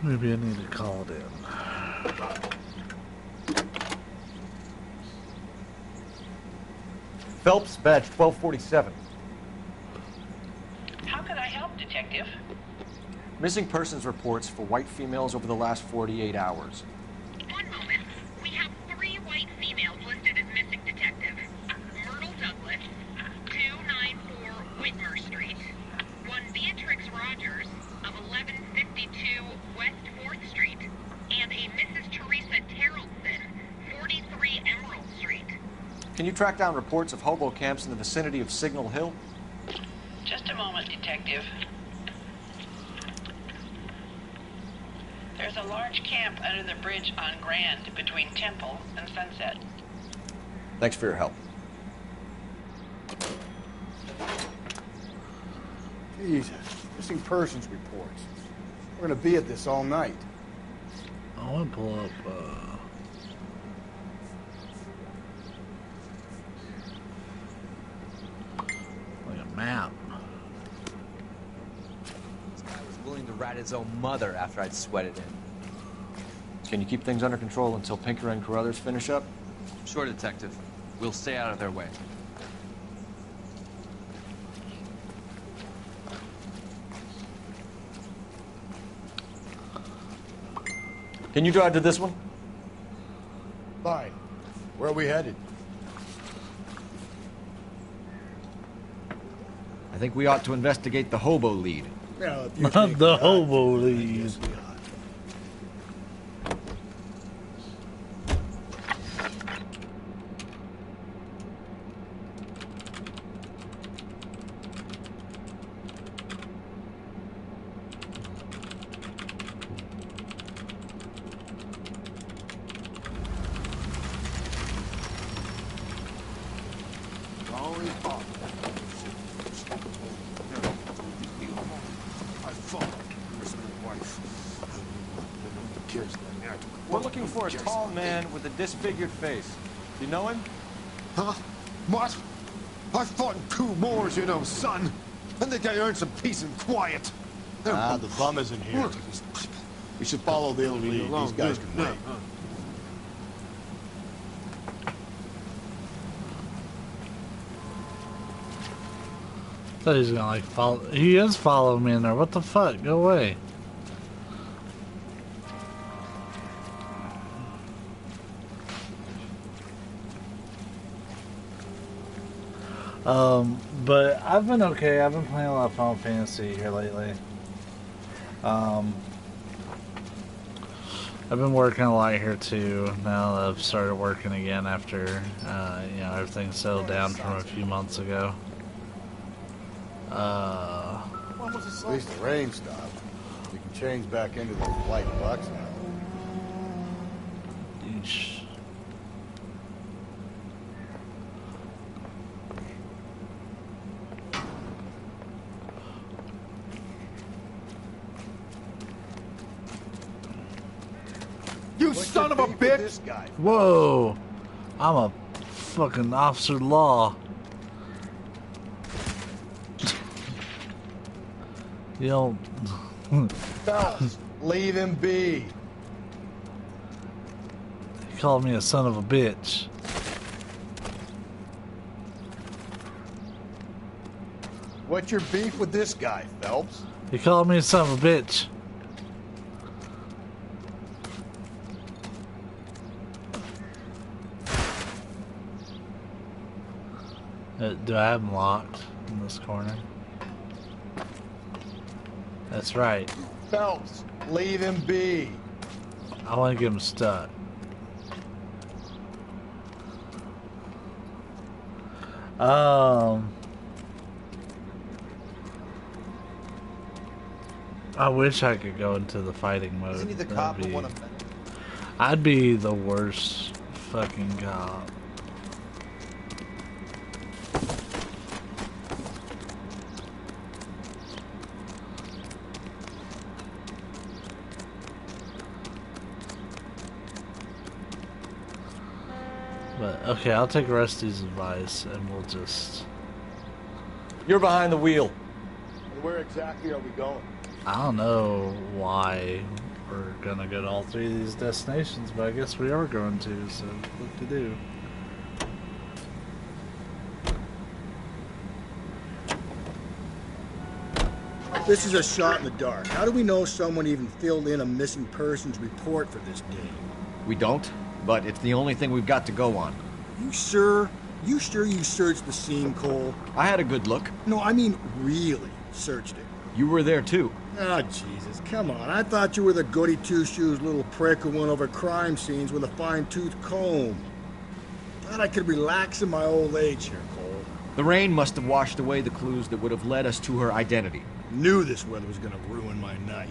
Maybe I need to call it in. Phelps, badge 1247. How can I help, Detective? Missing persons reports for white females over the last 48 hours. One moment. We have 3 white females listed as missing, Detective. Myrtle Douglas, 294 Whitmer Street. One Beatrix Rogers of 1152 West 4th Street. And a Mrs. Teresa Terrellson, 43 Emerald Street. Can you track down reports of hobo camps in the vicinity of Signal Hill? Just a moment, Detective. There's a large camp under the bridge on Grand between Temple and Sunset. Thanks for your help. Jesus, missing persons reports. We're gonna be at this all night. I want to pull up, like a map. This guy was willing to rat his own mother after I'd sweated in. Can you keep things under control until Pinker and Carruthers finish up? Sure, Detective. We'll stay out of their way. Can you drive to this one? Fine. Where are we headed? I think we ought to investigate the hobo lead. Yeah, if you Not think the that, hobo I lead. guess we ought. We're looking for a tall man with a disfigured face. Do you know him? Huh? What? I fought in 2 wars, you know, son. I think I earned some peace and quiet. Ah, the bum isn't here. We should follow the other lead. These guys can wait. Thought he's gonna like follow. He is following me in there. What the fuck? Go away. But I've been okay. I've been playing a lot of Final Fantasy here lately. I've been working a lot here too. Now that I've started working again after you know, everything settled down from a few months ago. At least the rain stopped. You can change back into those white bucks now. Yeesh. You son of a bitch! This guy. Whoa! I'm a fucking officer of law. You don't... Phelps, leave him be. He called me a son of a bitch. What's your beef with this guy, Phelps? He called me a son of a bitch. Do I have him locked in this corner? That's right. Phelps, leave him be. I want to get him stuck. I wish I could go into the fighting mode. Isn't he the cop who won a medal? I'd be the worst fucking cop. But, okay, I'll take Rusty's advice and we'll just... You're behind the wheel. And where exactly are we going? I don't know why we're gonna go to all three of these destinations, but I guess we are going to, so what to do? This is a shot in the dark. How do we know someone even filled in a missing persons report for this day? We don't, but it's the only thing we've got to go on. You sure? You sure you searched the scene, Cole? I had a good look. No, I mean really searched it. You were there too. Oh, Jesus, come on. I thought you were the goody two-shoes little prick who went over crime scenes with a fine-tooth comb. Thought I could relax in my old age here, Cole. The rain must have washed away the clues that would have led us to her identity. Knew this weather was gonna ruin my night.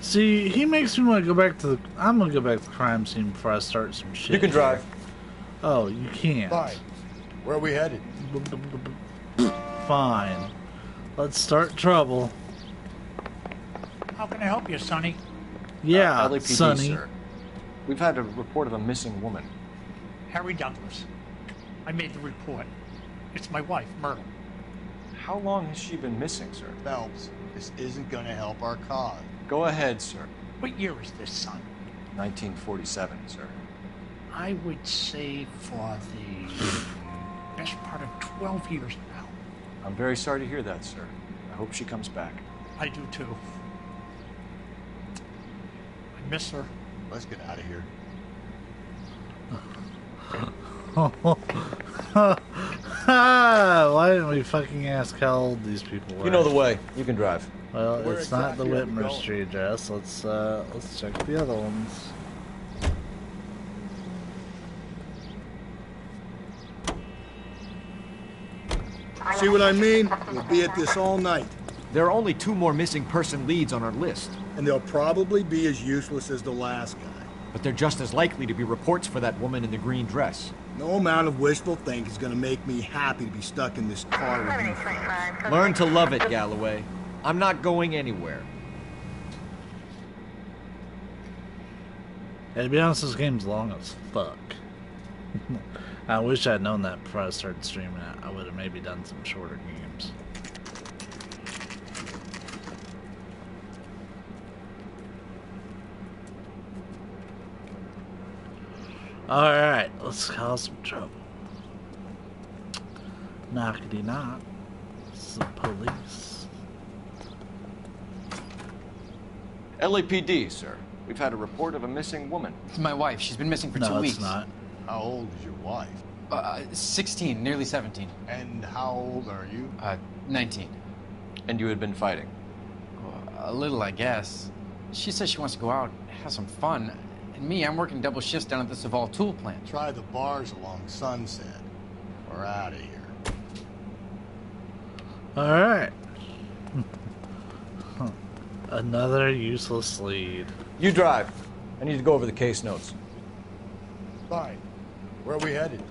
See, he makes me want to go back to the... I'm going to go back to the crime scene before I start some shit. You can drive. Oh, you can't. Fine. Where are we headed? Fine. Let's start trouble. How can I help you, Sonny? Yeah, LAPD, Sonny. sir. We've had a report of a missing woman. Harry Douglas. I made the report. It's my wife, Myrtle. How long has she been missing, sir? Phelps, this isn't gonna help our cause. Go ahead, sir. What year is this, son? 1947, sir. I would say for the best part of 12 years now. I'm very sorry to hear that, sir. I hope she comes back. I do too. I miss her. Let's get out of here. Why didn't we fucking ask how old these people were? You know the way. You can drive. Well, Where it's not the exactly are we Whitmer going? Street address. Let's check the other ones. See what I mean? We'll be at this all night. There are only 2 more missing person leads on our list. And they'll probably be as useless as the last guy. But they're just as likely to be reports for that woman in the green dress. No amount of wishful thinking is gonna make me happy to be stuck in this car with you fellas. Learn to love it, Galloway. I'm not going anywhere. Hey, to be honest, this game's long as fuck. I wish I'd known that before I started streaming it. I would have maybe done some shorter games. Alright, let's cause some trouble. Knockety knock. Some police. LAPD, sir. We've had a report of a missing woman. It's my wife. She's been missing for 2 weeks. No, it's not. How old is your wife? 16, nearly 17. And how old are you? 19. And you had been fighting? A little, I guess. She says she wants to go out, have some fun. And me, I'm working double shifts down at the Saval tool plant. Try the bars along Sunset. We're out of here. Alright. Another useless lead. You drive. I need to go over the case notes. Fine. Where are we headed?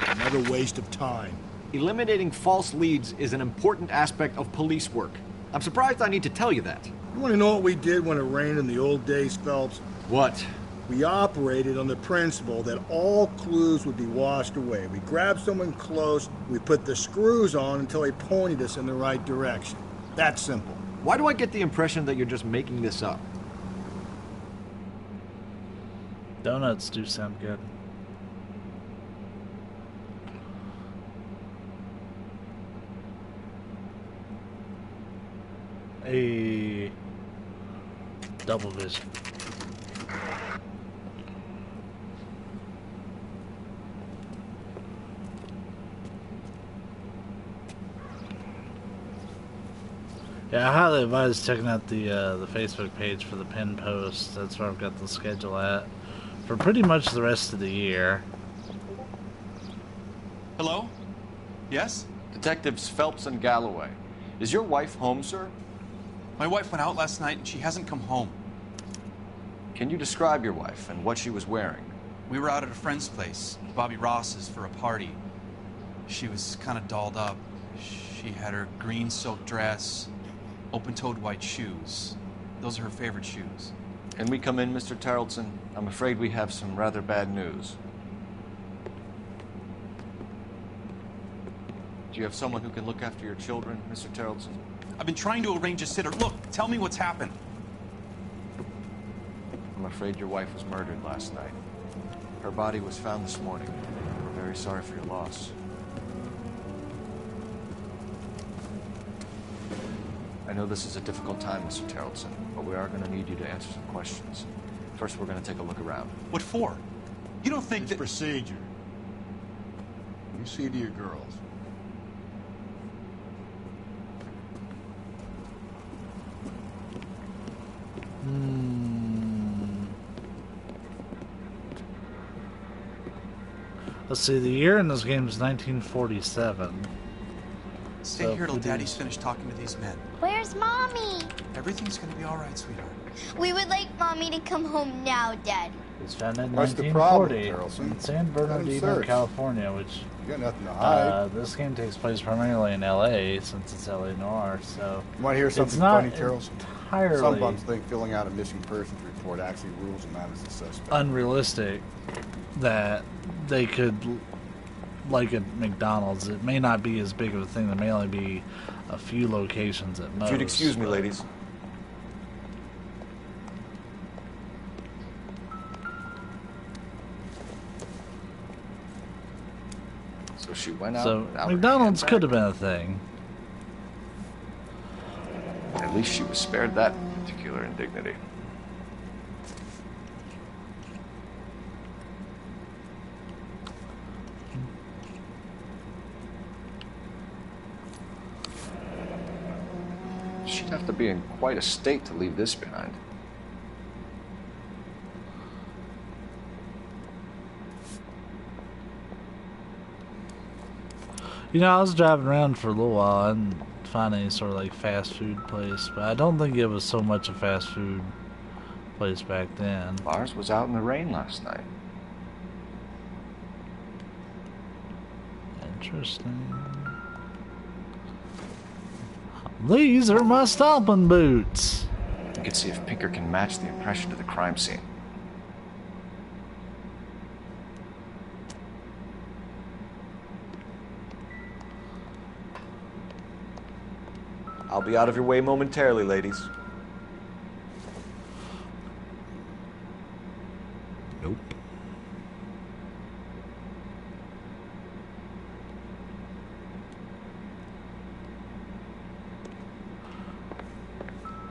Another waste of time. Eliminating false leads is an important aspect of police work. I'm surprised I need to tell you that. You want to know what we did when it rained in the old days, Phelps? What? We operated on the principle that all clues would be washed away. We grabbed someone close, we put the screws on until they pointed us in the right direction. That's simple. Why do I get the impression that you're just making this up? Donuts do sound good. A double vision. Yeah, I highly advise checking out the Facebook page for the pin post. That's where I've got the schedule at for pretty much the rest of the year. Hello? Yes? Detectives Phelps and Galloway. Is your wife home, sir? My wife went out last night and she hasn't come home. Can you describe your wife and what she was wearing? We were out at a friend's place, Bobby Ross's, for a party. She was kind of dolled up. She had her green silk dress, open-toed white shoes. Those are her favorite shoes. Can we come in, Mr. Tarleton? I'm afraid we have some rather bad news. Do you have someone who can look after your children, Mr. Tarleton? I've been trying to arrange a sitter. Look, tell me what's happened. I'm afraid your wife was murdered last night. Her body was found this morning. We're very sorry for your loss. I know this is a difficult time, Mr. Tarleton, but we are going to need you to answer some questions. First, we're going to take a look around. What for? You don't think that... procedure. You see to your girls. Let's see, the year in this game is 1947. Stay here till Daddy's finished talking to these men. Where's Mommy? Everything's gonna be all right, sweetheart. We would like Mommy to come home now, Daddy. It's found in What's the problem, 1940 Tarleton? in San Bernardino, search. California, which You got nothing to hide. this game takes place primarily in LA since it's LA Noire, so You want to hear something it's not funny, Tarleton? entirely Some bums think filling out a missing persons report actually rules them out as a suspect. unrealistic that they could, like at McDonald's, it may not be as big of a thing. There may only be a few locations at most. If you'd excuse me, but- ladies. So she went out. So without her McDonald's handbag. could have been a thing. At least she was spared that particular indignity. She'd have to be in quite a state to leave this behind. You know, I was driving around for a little while and find any sort of like fast food place, but I don't think it was so much a fast food place back then. Ours was out in the rain last night. Interesting. These are my stomping boots. You can see if Pinker can match the impression to the crime scene. I'll be out of your way momentarily, ladies. Nope.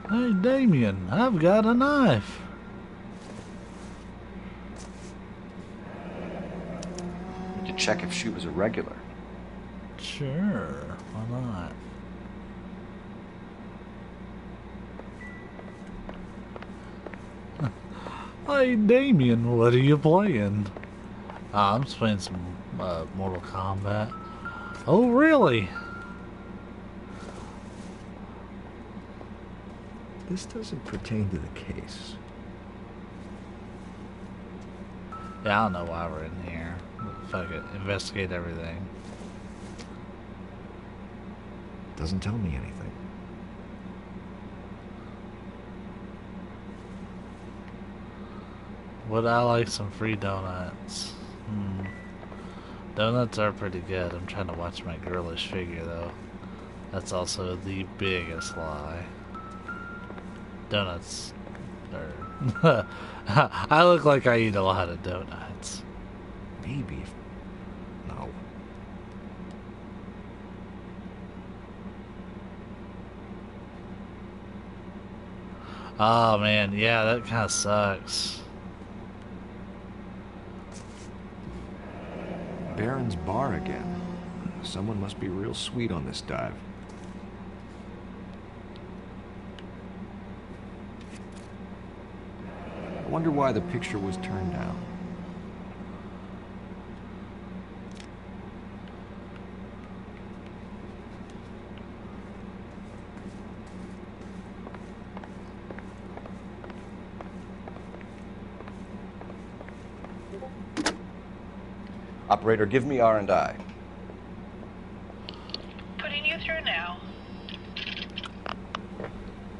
Hey, Damien, I've got a knife. Need to check if she was a regular. Sure, why not? Hey, Damien, what are you playing? I'm just playing some Mortal Kombat. Oh, really? This doesn't pertain to the case. Yeah, I don't know why we're in here. Fuck it. Investigate everything. Doesn't tell me anything. Would I like some free donuts? Donuts are pretty good. I'm trying to watch my girlish figure, though. That's also the biggest lie. Donuts are... I look like I eat a lot of donuts. Maybe. No. Oh, man. Yeah, that kind of sucks. Baron's bar again. Someone must be real sweet on this dive. I wonder why the picture was turned down. Operator, give me R&I. Putting you through now.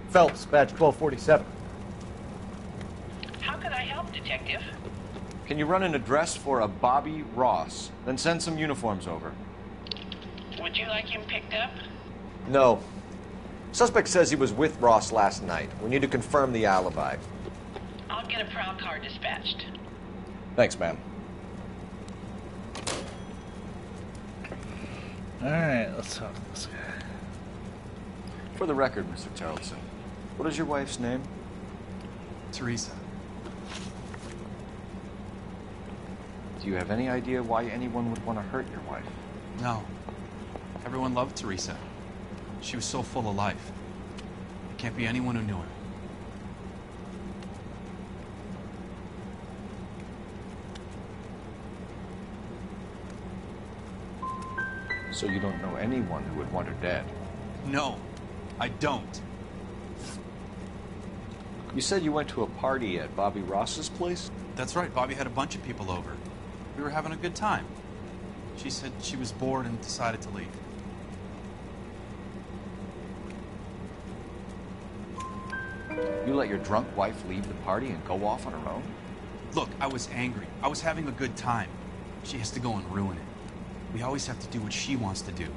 Phelps, badge 1247. How can I help, Detective? Can you run an address for a Bobby Ross? Then send some uniforms over. Would you like him picked up? No. Suspect says he was with Ross last night. We need to confirm the alibi. I'll get a prowl car dispatched. Thanks, ma'am. Alright, let's talk to this guy. For the record, Mr. Tarleton, what is your wife's name? Teresa. Do you have any idea why anyone would want to hurt your wife? No. Everyone loved Teresa. She was so full of life. There can't be anyone who knew her. So you don't know anyone who would want her dead? No, I don't. You said you went to a party at Bobby Ross's place? That's right. Bobby had a bunch of people over. We were having a good time. She said she was bored and decided to leave. You let your drunk wife leave the party and go off on her own? Look, I was angry. I was having a good time. She has to go and ruin it. We always have to do what she wants to do.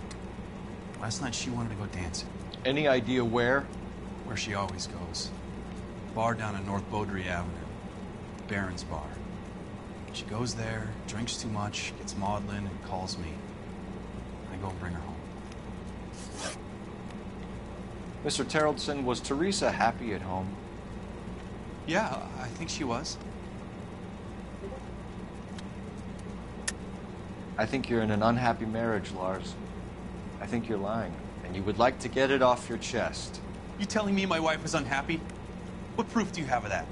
Last night she wanted to go dancing. Any idea where? Where she always goes. Bar down on North Beaudry Avenue. Baron's bar. She goes there, drinks too much, gets maudlin, and calls me. I go and bring her home. Mr. Tarleton, was Teresa happy at home? Yeah, I think she was. I think you're in an unhappy marriage, Lars. I think you're lying, and you would like to get it off your chest. You telling me my wife was unhappy? What proof do you have of that?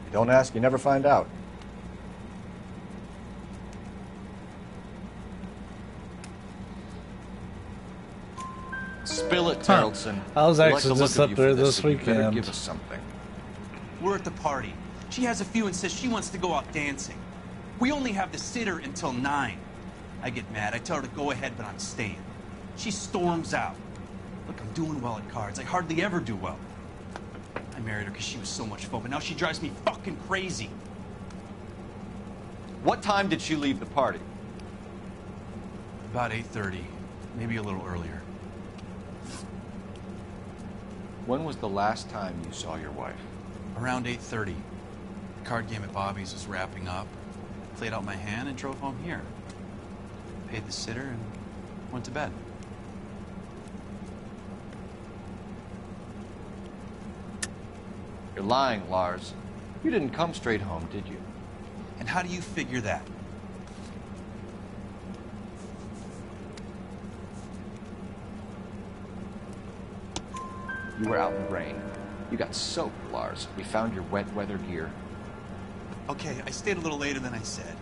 You don't ask, you never find out. Spill it, Tarleton. I was We like actually the look just of up you there for this so you better weekend. give us something. We're at the party. She has a few and says she wants to go out dancing. We only have the sitter until 9. I get mad. I tell her to go ahead, but I'm staying. She storms out. Look, I'm doing well at cards. I hardly ever do well. I married her because she was so much fun, but now she drives me fucking crazy. What time did she leave the party? About 8:30, maybe a little earlier. When was the last time you saw your wife? Around 8:30. The card game at Bobby's was wrapping up. Played out my hand and drove home here. Paid the sitter and went to bed. You're lying, Lars. You didn't come straight home, did you? And how do you figure that? You were out in the rain. You got soaked, Lars. We found your wet weather gear. Okay, I stayed a little later than I said.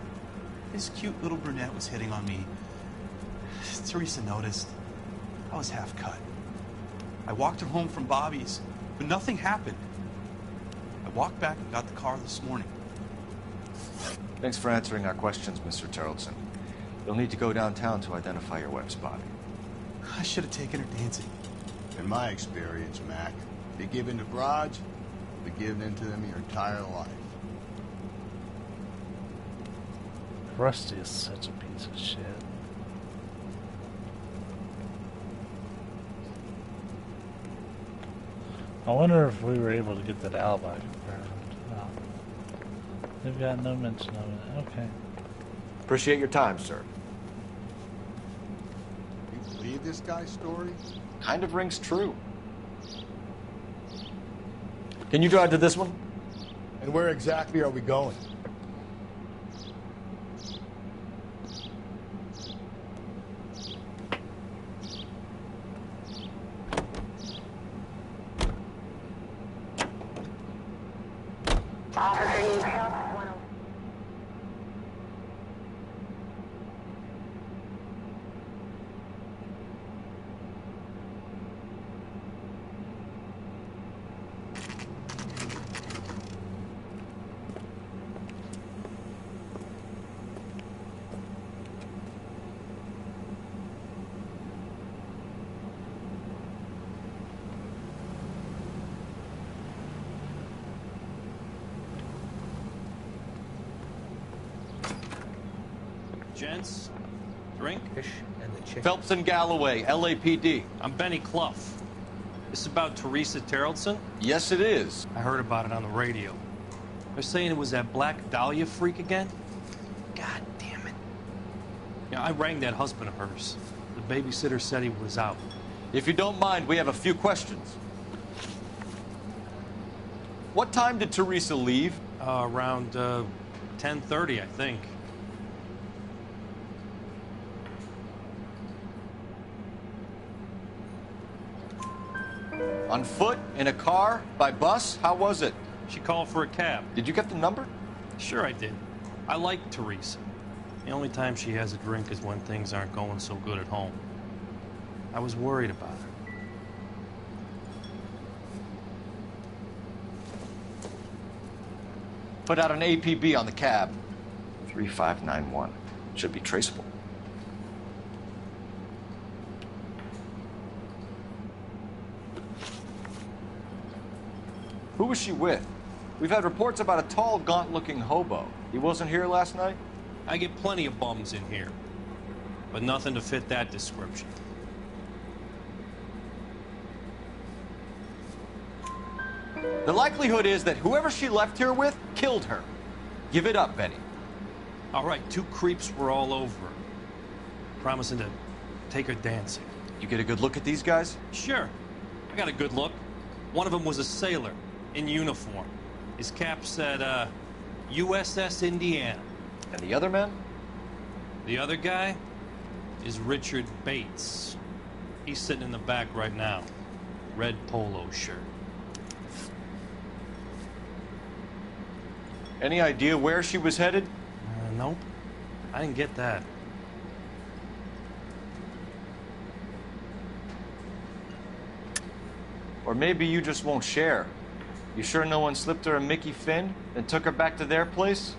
This cute little brunette was hitting on me. Teresa noticed. I was half cut. I walked her home from Bobby's, but nothing happened. I walked back and got the car this morning. Thanks for answering our questions, Mr. Tarleton. You'll need to go downtown to identify your wife's body. I should have taken her dancing. In my experience, Mac, you give in to broads, you'll be giving in to them your entire life. Rusty is such a piece of shit. I wonder if we were able to get that alibi confirmed. No. They've got no mention of it. Okay. Appreciate your time, sir. You believe this guy's story? Kind of rings true. Can you drive to this one? And where exactly are we going? Gents, drink. And the chicken. Phelps and Galloway, LAPD. I'm Benny Clough. This is about Teresa Tarleton? Yes, it is. I heard about it on the radio. They're saying it was that Black Dahlia freak again? God damn it. Yeah, I rang that husband of hers. The babysitter said he was out. If you don't mind, we have a few questions. What time did Teresa leave? Around 10:30, I think. On foot? In a car? By bus? How was it? She called for a cab. Did you get the number? Sure I did. I like Teresa. The only time she has a drink is when things aren't going so good at home. I was worried about her. Put out an APB on the cab. 3591. Should be traceable. Who was she with? We've had reports about a tall, gaunt-looking hobo. He wasn't here last night? I get plenty of bums in here, but nothing to fit that description. The likelihood is that whoever she left here with killed her. Give it up, Benny. All right, two creeps were all over her, promising to take her dancing. You get a good look at these guys? Sure. I got a good look. One of them was a sailor in uniform. His cap said, USS Indiana. And the other man? The other guy is Richard Bates. He's sitting in the back right now. Red polo shirt. Any idea where she was headed? Nope. I didn't get that. Or maybe you just won't share. You sure no one slipped her a Mickey Finn and took her back to their place?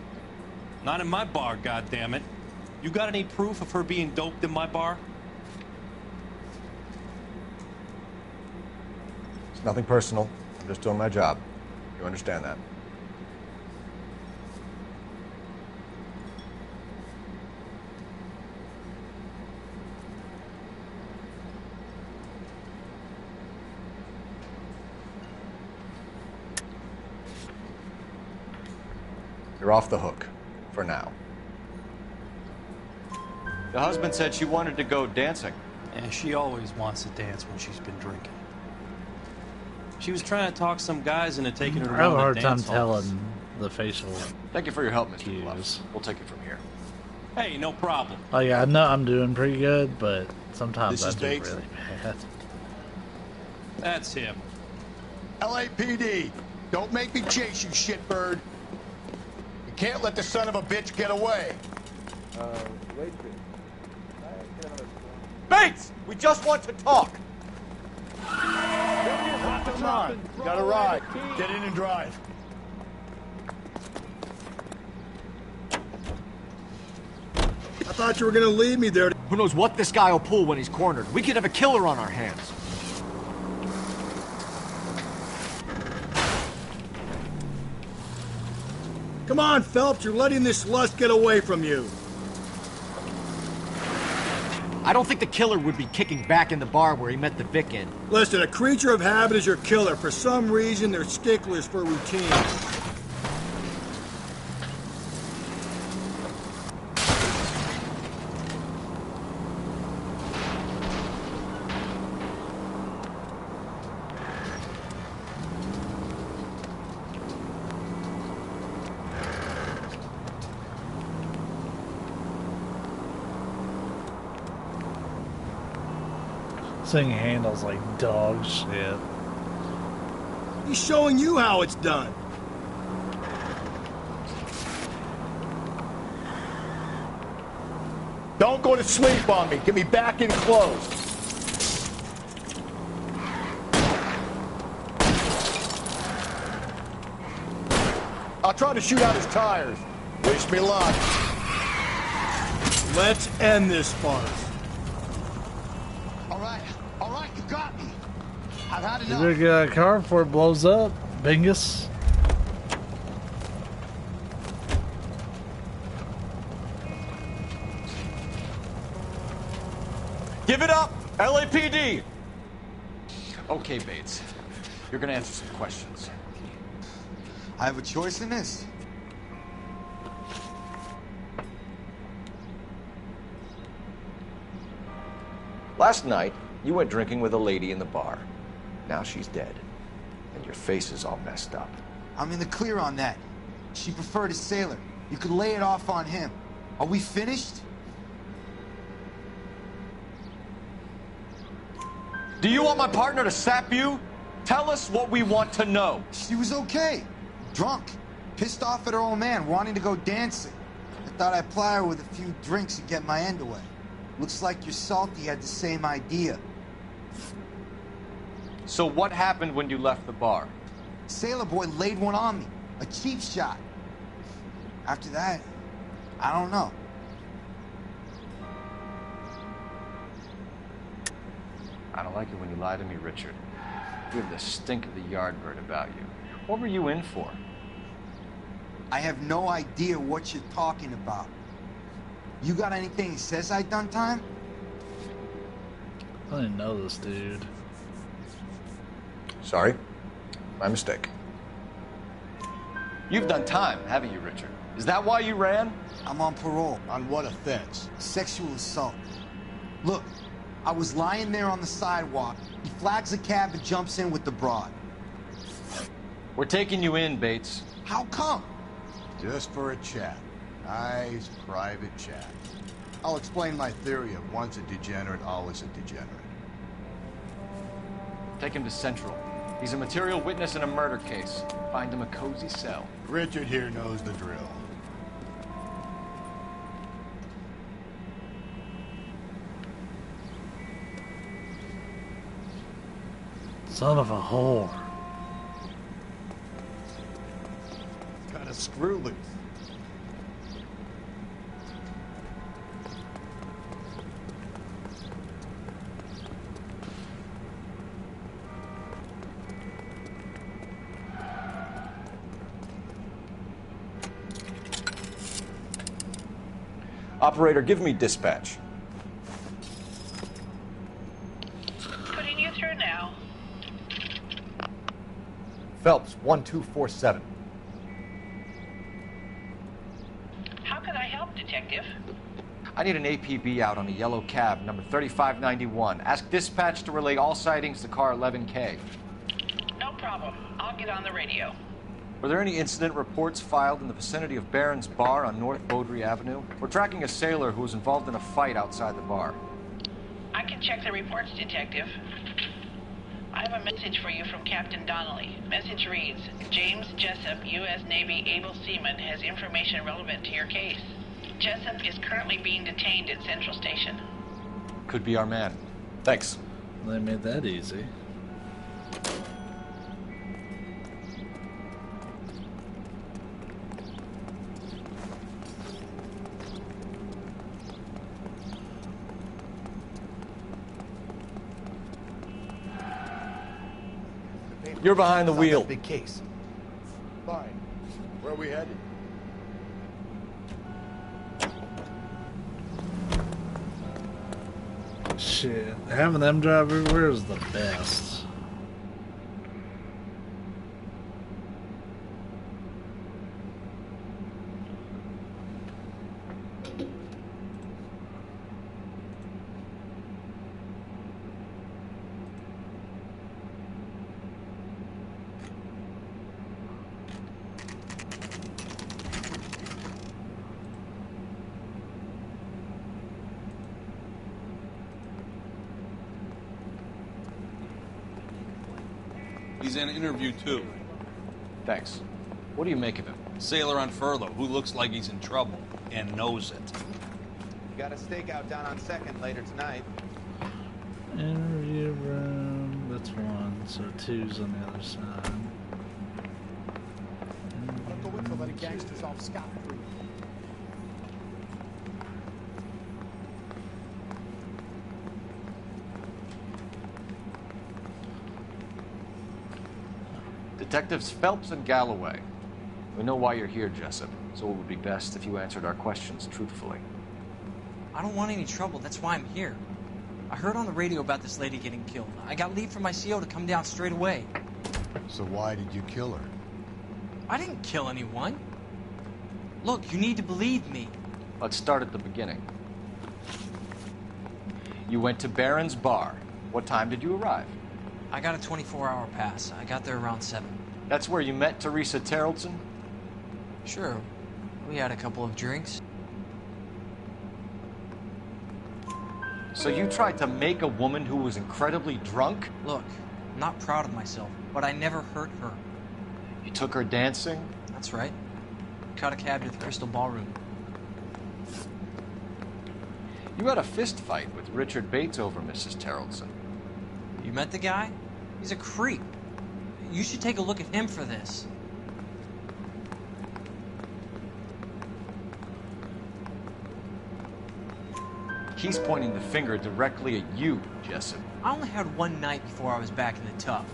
Not in my bar, goddammit. You got any proof of her being doped in my bar? It's nothing personal. I'm just doing my job. You understand that? You're off the hook, for now. The husband said she wanted to go dancing. Yeah, she always wants to dance when she's been drinking. She was trying to talk some guys into taking her to I have a one of hard the time dance halls. telling the facial. Thank you for your help, Mr. cues. Bluffs. We'll take it from here. Hey, no problem. Oh yeah, I know I'm doing pretty good, but sometimes I This is do Bates. really bad. That's him. LAPD, don't make me chase you, shitbird. You can't let the son of a bitch get away. Wait. Bates! We just want to talk! Come on, you got a ride. Get in and drive. I thought you were gonna leave me there. Who knows what this guy will pull when he's cornered? We could have a killer on our hands. Come on, Phelps, you're letting this lust get away from you. I don't think the killer would be kicking back in the bar where he met the Vic in. Listen, a creature of habit is your killer. For some reason, they're sticklers for routine. Thing handles like dog shit. He's showing you how it's done. Don't go to sleep on me. Get me back in close. I'll try to shoot out his tires. Wish me luck. Let's end this farce. All right, you got me. I've had You enough. better get out of that car before it blows up, Bingus. Give it up, LAPD! Okay, Bates. You're gonna answer some questions. I have a choice in this. Last night, you went drinking with a lady in the bar. Now she's dead. And your face is all messed up. I'm in the clear on that. She preferred a sailor. You could lay it off on him. Are we finished? Do you want my partner to sap you? Tell us what we want to know. She was okay. Drunk. Pissed off at her old man, wanting to go dancing. I thought I'd ply her with a few drinks and get my end away. Looks like your Salty had the same idea. So what happened when you left the bar? Sailor boy laid one on me. A cheap shot. After that, I don't know. I don't like it when you lie to me, Richard. You have the stink of the yardbird about you. What were you in for? I have no idea what you're talking about. You got anything that says I done time? I didn't know this dude. Sorry. My mistake. You've done time, haven't you, Richard? Is that why you ran? I'm on parole. On what offense? Sexual assault. Look, I was lying there on the sidewalk. He flags a cab and jumps in with the broad. We're taking you in, Bates. How come? Just for a chat. Nice private chat. I'll explain my theory of once a degenerate, always a degenerate. Take him to Central. He's a material witness in a murder case. Find him a cozy cell. Richard here knows the drill. Son of a whore. Got a screw loose. Operator, give me dispatch. Putting you through now. Phelps, 1247. How can I help, Detective? I need an APB out on a yellow cab, number 3591. Ask dispatch to relay all sightings to car 11K. No problem. I'll get on the radio. Were there any incident reports filed in the vicinity of Barron's Bar on North Beaudry Avenue? We're tracking a sailor who was involved in a fight outside the bar. I can check the reports, Detective. I have a message for you from Captain Donnelly. Message reads, James Jessup, U.S. Navy able seaman, has information relevant to your case. Jessup is currently being detained at Central Station. Could be our man. Thanks. They made that easy. You're behind the wheel. Big case. Fine. Where are we headed? Shit, having them drive everywhere is the best. He's in interview too. Thanks. What do you make of him? Sailor on furlough who looks like he's in trouble and knows it. Got a stakeout down on 2nd later tonight. Interview room, that's 1, so 2's on the other side. Don't go in for letting gangsters off scot-free. Detectives Phelps and Galloway. We know why you're here, Jessup, so it would be best if you answered our questions truthfully. I don't want any trouble. That's why I'm here. I heard on the radio about this lady getting killed. I got leave from my CO to come down straight away. So why did you kill her? I didn't kill anyone. Look, you need to believe me. Let's start at the beginning. You went to Barron's Bar. What time did you arrive? I got a 24-hour pass. I got there around 7. That's where you met Teresa Terrelson? Sure. We had a couple of drinks. So you tried to make a woman who was incredibly drunk? Look, I'm not proud of myself, but I never hurt her. You took her dancing? That's right. Caught a cab to the Crystal Ballroom. You had a fist fight with Richard Bates over Mrs. Terrelson. You met the guy? He's a creep. You should take a look at him for this. He's pointing the finger directly at you, Jessup. I only had one night before I was back in the tub.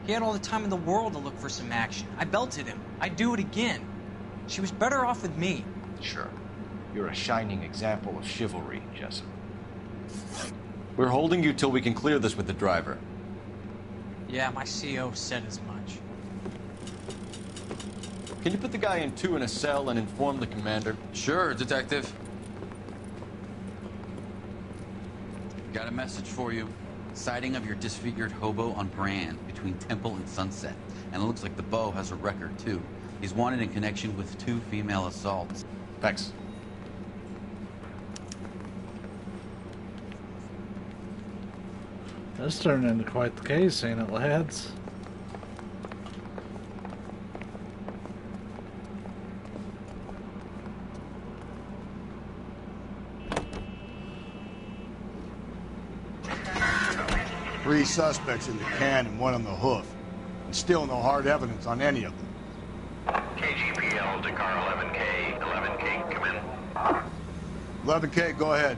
He had all the time in the world to look for some action. I belted him. I'd do it again. She was better off with me. Sure. You're a shining example of chivalry, Jessup. We're holding you till we can clear this with the driver. Yeah, my CO said as much. Can you put the guy in 2 in a cell and inform the commander? Sure, Detective. Got a message for you. Sighting of your disfigured hobo on Brand between Temple and Sunset. And it looks like the Beau has a record, too. He's wanted in connection with 2 female assaults. Thanks. That's turned into quite the case, ain't it, lads? Three suspects in the can and 1 on the hoof. And still no hard evidence on any of them. KGPL to car 11K. 11K, come in. 11K, go ahead.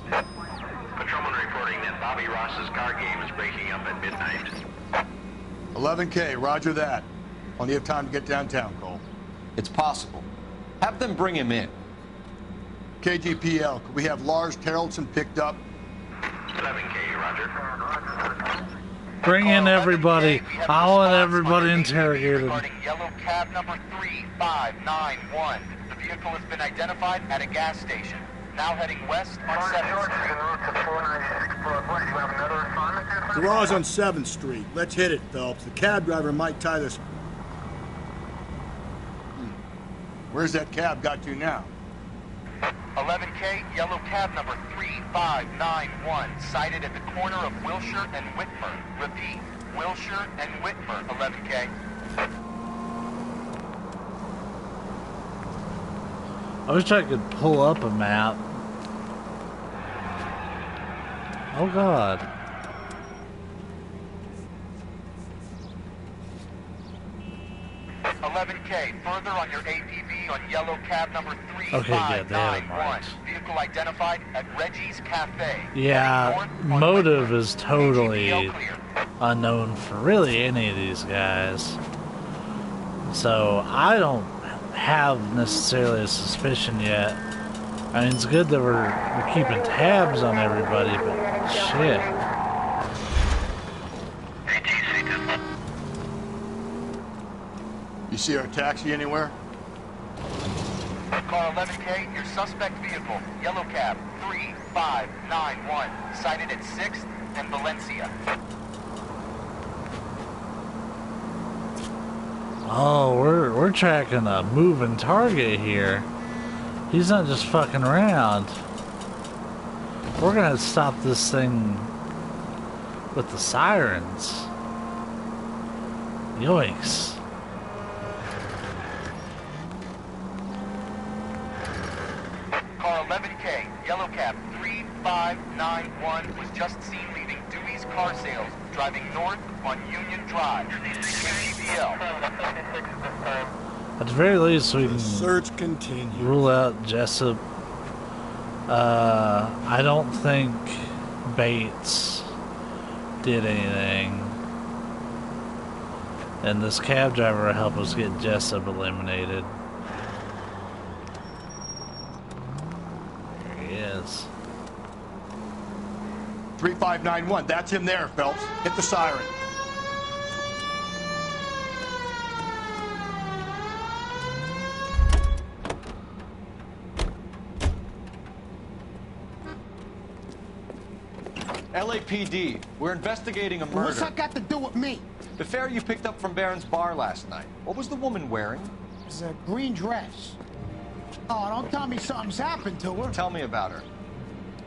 Patrolman reporting that Bobby Ross's car game is breaking up at midnight. 11K, roger that. Plenty of time to get downtown, Cole. It's possible. Have them bring him in. KGPL, could we have Lars Terrelson picked up? 11K, roger. Bring in everybody. I want everybody interrogated. Yellow cab number 3591. The vehicle has been identified at a gas station. Now heading west on 7th Street. Garage on 7th Street. Let's hit it, Phelps. The cab driver might tie this. Where's that cab got to now? 11K, yellow cab number 3591, sighted at the corner of Wilshire and Whitmer. Repeat, Wilshire and Whitmer, 11K. I wish I could pull up a map. Oh God. Further on your APB on yellow cab number 3591. Okay, yeah, they have it marked. Vehicle identified at Reggie's Cafe. Yeah, motive is totally unknown for really any of these guys. So I don't have necessarily a suspicion yet. I mean, it's good that we're keeping tabs on everybody, but shit. You see our taxi anywhere? Car 11K, your suspect vehicle, yellow cab 3591, sighted at 6th and Valencia. Oh, we're tracking a moving target here. He's not just fucking around. We're gonna stop this thing with the sirens. Yoinks. Car 11K, yellow cab 3591, was just seen leaving Dewey's Car Sales, driving north on Union Drive. At the very least, we can search continues. Rule out Jessup. I don't think Bates did anything, and this cab driver will help us get Jessup eliminated. There he is. 3591, that's him there, Phelps. Hit the siren. LAPD, we're investigating a murder. What's that got to do with me? The fare you picked up from Barron's bar last night. What was the woman wearing? It was a green dress. Oh, don't tell me something's happened to her. Tell me about her.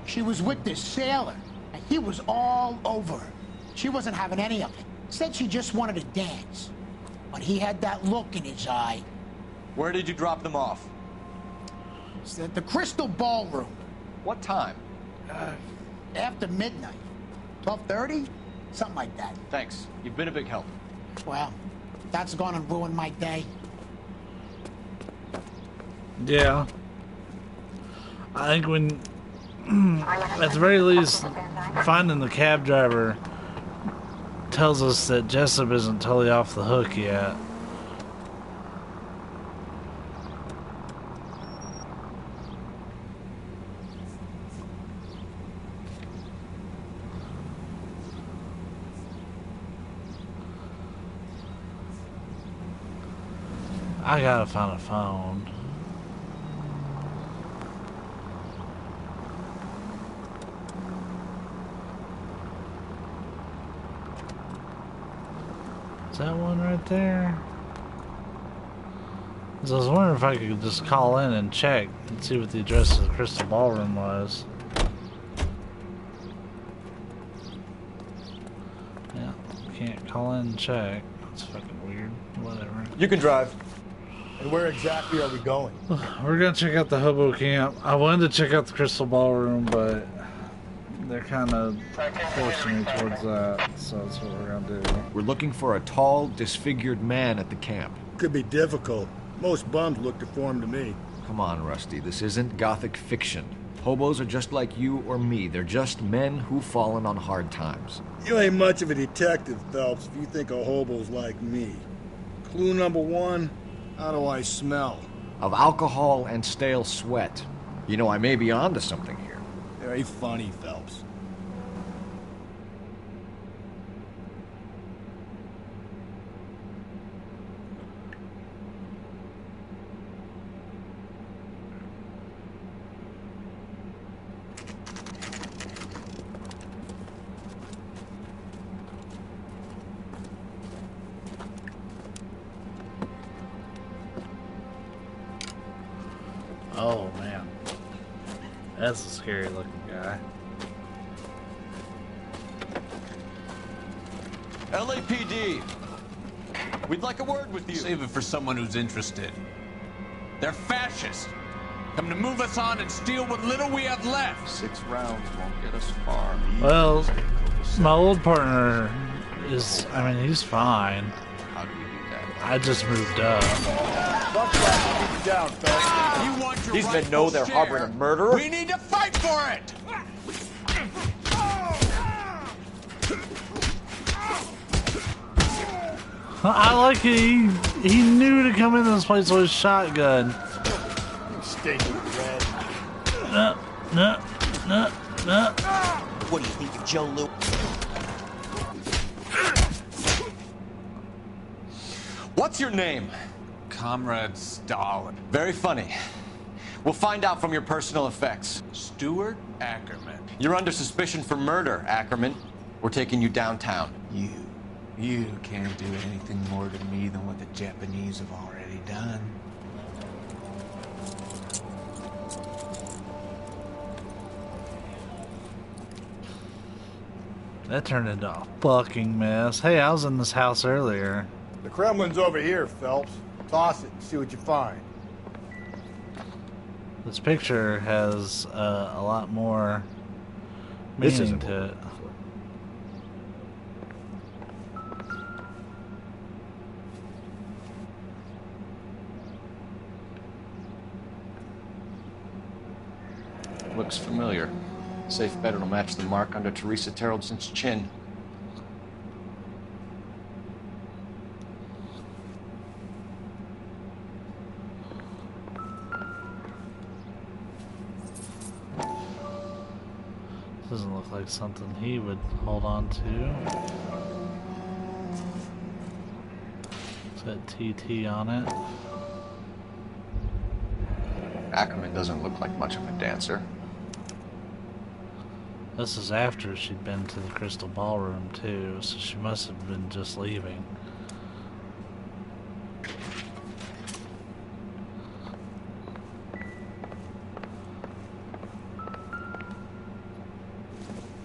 She was with this sailor, and he was all over her. She wasn't having any of it. Said she just wanted to dance. But he had that look in his eye. Where did you drop them off? It's at the Crystal Ballroom. What time? After midnight. 12:30? Something like that. Thanks. You've been a big help. Well, that's gone and ruined my day. Yeah. I think when, at the very least, finding the cab driver tells us that Jessup isn't totally off the hook yet. I gotta find a phone. Is that one right there? 'Cause I was wondering if I could just call in and check and see what the address of the Crystal Ballroom was. Yeah, can't call in and check. That's fucking weird. Whatever. You can drive. And where exactly are we going? We're gonna check out the hobo camp. I wanted to check out the Crystal Ballroom, but they're kind of forcing me towards that, so that's what we're gonna do. We're looking for a tall, disfigured man at the camp. Could be difficult. Most bums look deformed to me. Come on, Rusty. This isn't gothic fiction. Hobos are just like you or me. They're just men who've fallen on hard times. You ain't much of a detective, Phelps, if you think a hobo's like me. Clue number one, how do I smell? Of alcohol and stale sweat. You know, I may be onto something here. Very funny, Phelps. Oh man, that's a scary looking guy. LAPD, we'd like a word with you. Save it for someone who's interested. They're fascists. Come to move us on and steal what little we have left. 6 rounds won't get us far. Well, my old partner is, I mean, he's fine. How do we do that? I just moved up. You want your These men know they're harboring a murderer? We need to fight for it! I like it. He knew to come into this place with a shotgun. Stinking red. No. What do you think of Joe Lewis? What's your name? Comrade Stalin. Very funny. We'll find out from your personal effects. Stuart Ackerman. You're under suspicion for murder, Ackerman. We're taking you downtown. You can't do anything more to me than what the Japanese have already done. That turned into a fucking mess. Hey, I was in this house earlier. The Kremlin's over here, Phelps. Toss it and see what you find. This picture has a lot more meaning to it. Looks familiar. Safe bet it'll match the mark under Teresa Terreldson's chin. Doesn't look like something he would hold on to. It's got TT on it. Ackerman doesn't look like much of a dancer. This is after she'd been to the Crystal Ballroom too, so she must have been just leaving.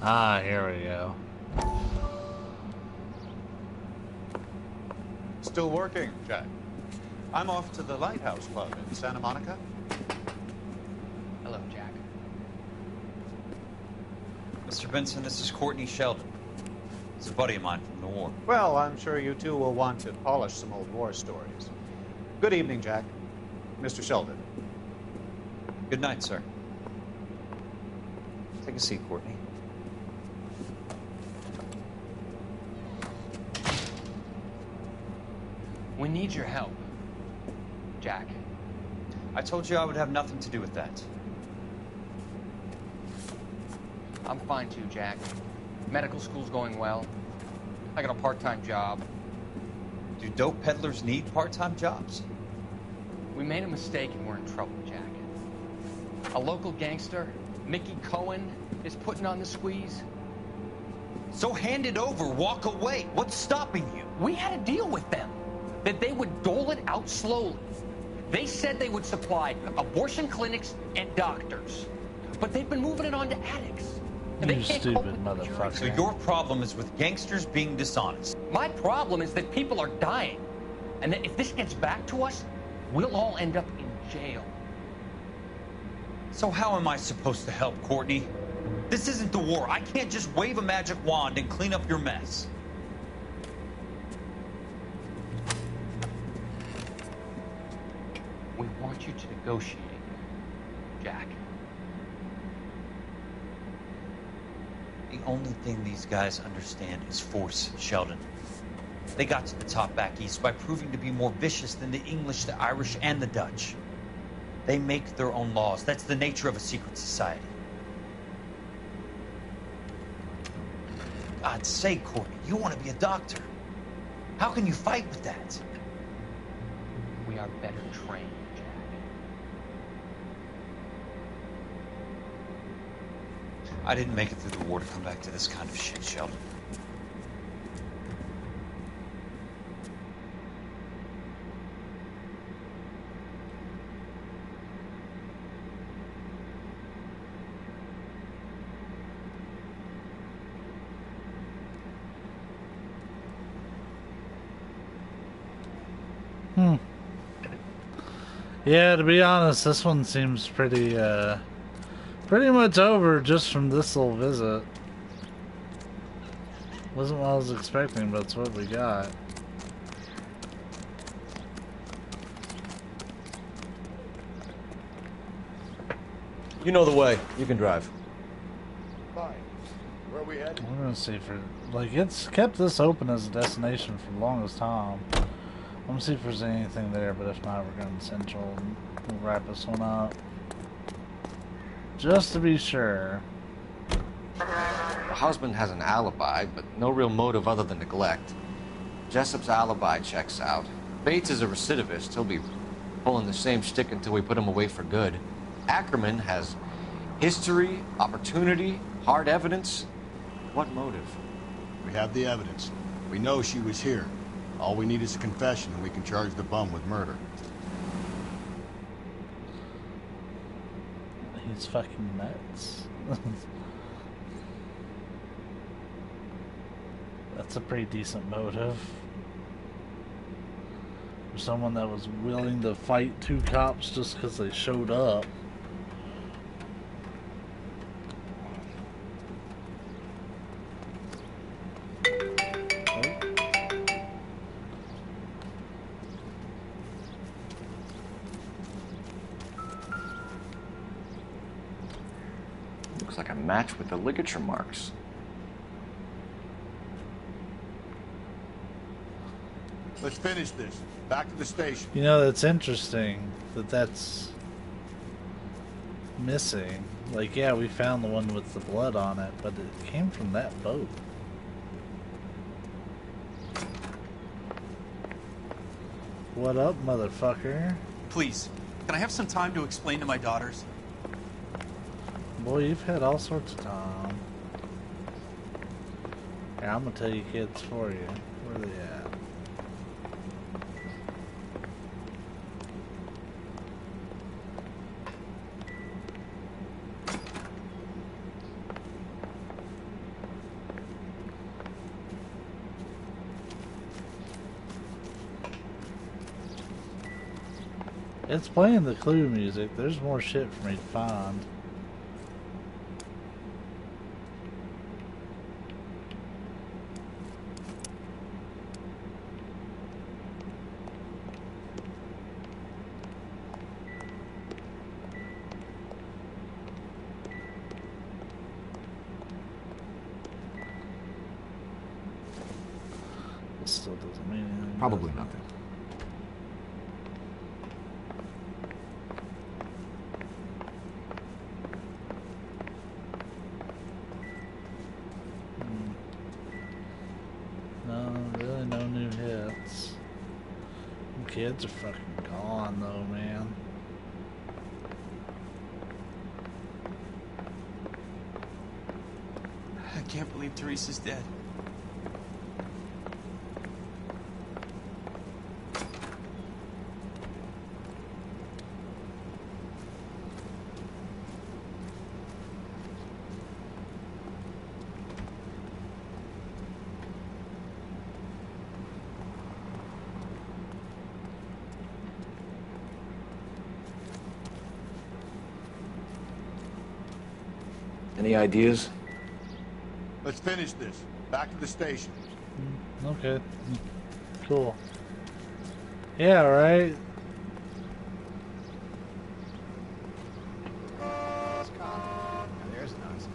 Ah, here we go. Still working, Jack. I'm off to the Lighthouse Club in Santa Monica. Hello, Jack. Mr. Benson, this is Courtney Sheldon. He's a buddy of mine from the war. Well, I'm sure you two will want to polish some old war stories. Good evening, Jack. Mr. Sheldon. Good night, sir. Take a seat, Courtney. We need your help, Jack. I told you I would have nothing to do with that. I'm fine too, Jack. Medical school's going well. I got a part-time job. Do dope peddlers need part-time jobs? We made a mistake and we're in trouble, Jack. A local gangster, Mickey Cohen, is putting on the squeeze. So hand it over, walk away. What's stopping you? We had a deal with them that they would dole it out slowly. They said they would supply abortion clinics and doctors, but they've been moving it on to addicts. And You stupid motherfucker. So your problem is with gangsters being dishonest. My problem is that people are dying, and that if this gets back to us, we'll all end up in jail. So how am I supposed to help, Courtney? This isn't the war. I can't just wave a magic wand and clean up your mess. We want you to negotiate, Jack. The only thing these guys understand is force, Sheldon. They got to the top back east by proving to be more vicious than the English, the Irish, and the Dutch. They make their own laws. That's the nature of a secret society. God's sake, Courtney, you want to be a doctor. How can you fight with that? We are better trained, Jack. I didn't make it through the war to come back to this kind of shit, Sheldon. Yeah, to be honest, this one seems pretty much over just from this little visit. Wasn't what I was expecting, but it's what we got. You know the way. You can drive. Fine. Where are we headed? We're gonna see for like it's kept this open as a destination for the longest time. I'm gonna see if there's anything there, but if not, we're going to Central and we'll wrap this one up. Just to be sure. The husband has an alibi, but no real motive other than neglect. Jessup's alibi checks out. Bates is a recidivist. He'll be pulling the same shtick until we put him away for good. Ackerman has history, opportunity, hard evidence. What motive? We have the evidence. We know she was here. All we need is a confession, and we can charge the bum with murder. He's fucking nuts. That's a pretty decent motive. For someone that was willing to fight two cops just because they showed up. Looks like a match with the ligature marks. Let's finish this. Back to the station. You know, that's interesting that that's missing. Like, yeah, we found the one with the blood on it, but it came from that boat. What up, motherfucker? Please, can I have some time to explain to my daughters? Boy, you've had all sorts of time. Here, I'm gonna tell you kids for you. Where are they at? It's playing the clue music. There's more shit for me to find. It still doesn't mean anything. Probably nothing. No, really no new hits. Them kids are fucking gone though, man. I can't believe Teresa's dead. Any ideas? Let's finish this. Back to the station. Okay. Cool. Yeah, right. There's nice.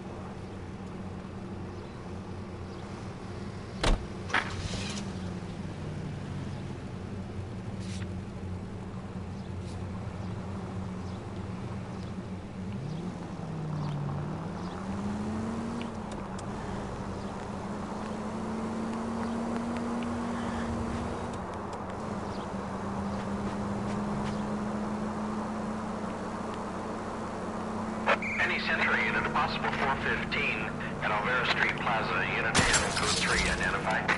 Any Century unit, a possible 415 at Alvera Street Plaza, unit 10, code 3, identified.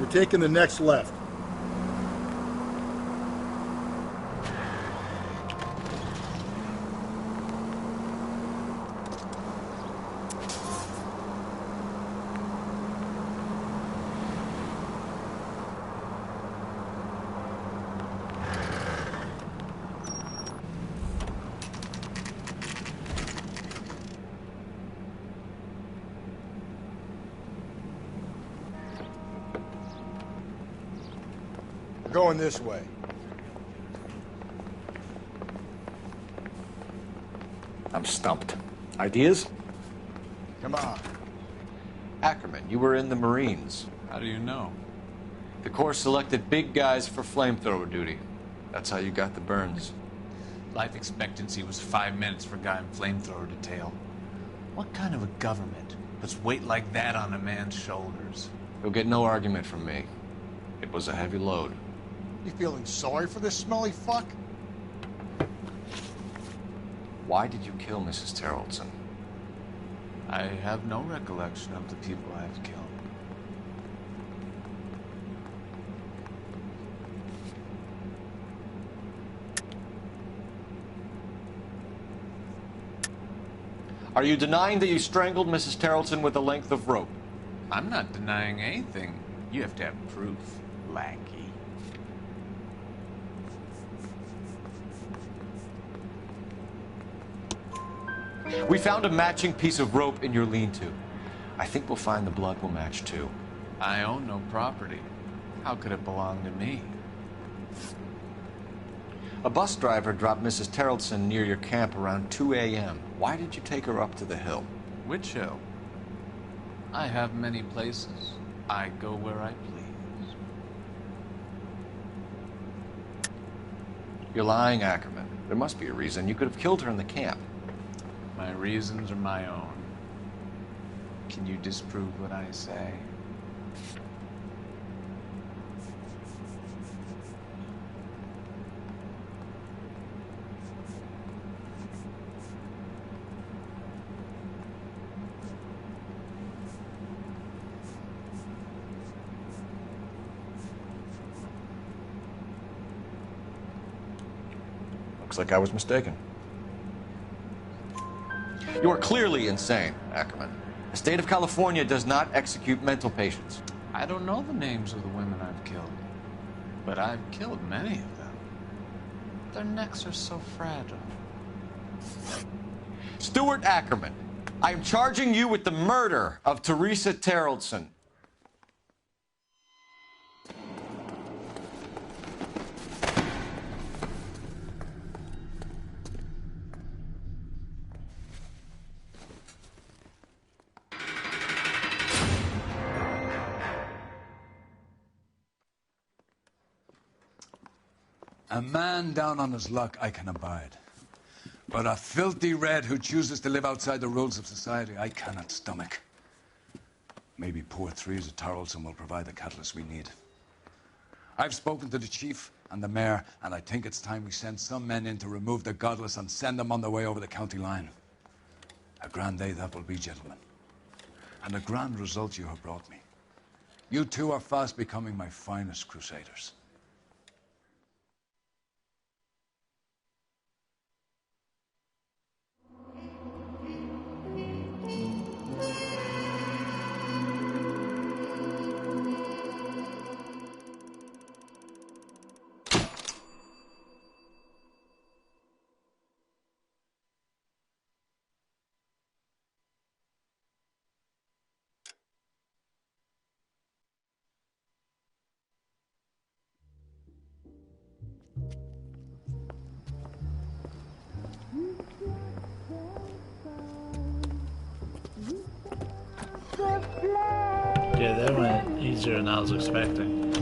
You're taking the next left. Going this way. I'm stumped. Ideas? Come on. Ackerman, you were in the Marines. How do you know? The Corps selected big guys for flamethrower duty. That's how you got the burns. Life expectancy was 5 minutes for a guy in flamethrower detail. What kind of a government puts weight like that on a man's shoulders? You'll get no argument from me. It was a heavy load. You feeling sorry for this smelly fuck? Why did you kill Mrs. Terrelson? I have no recollection of the people I've killed. Are you denying that you strangled Mrs. Terrelson with a length of rope? I'm not denying anything. You have to have proof, lackey. We found a matching piece of rope in your lean-to. I think we'll find the blood will match too. I own no property. How could it belong to me? A bus driver dropped Mrs. Terrelson near your camp around 2 a.m. Why did you take her up to the hill? Which hill? I have many places. I go where I please. You're lying, Ackerman. There must be a reason. You could have killed her in the camp. My reasons are my own. Can you disprove what I say? Looks like I was mistaken. You are clearly insane, Ackerman. The state of California does not execute mental patients. I don't know the names of the women I've killed, but I've killed many of them. Their necks are so fragile. Stuart Ackerman, I am charging you with the murder of Teresa Terrelson. A man down on his luck I can abide. But a filthy red who chooses to live outside the rules of society I cannot stomach. Maybe poor Teresa Terrelson will provide the catalyst we need. I've spoken to the chief and the mayor, and I think it's time we send some men in to remove the godless and send them on their way over the county line. A grand day that will be, gentlemen. And a grand result you have brought me. You two are fast becoming my finest crusaders. Yeah, that went easier than I was expecting.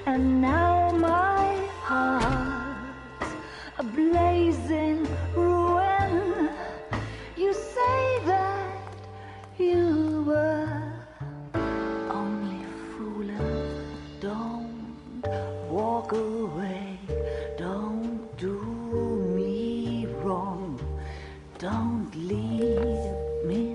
And now my heart's a blazing ruin. You say that you were only fooling. Don't walk away. Don't do me wrong. Don't leave me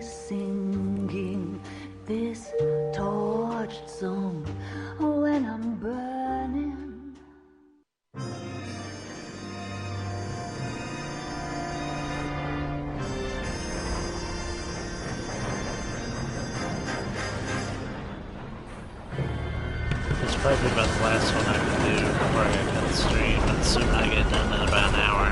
Probably about the last one I could do before I got the stream, and soon I get done in about an hour.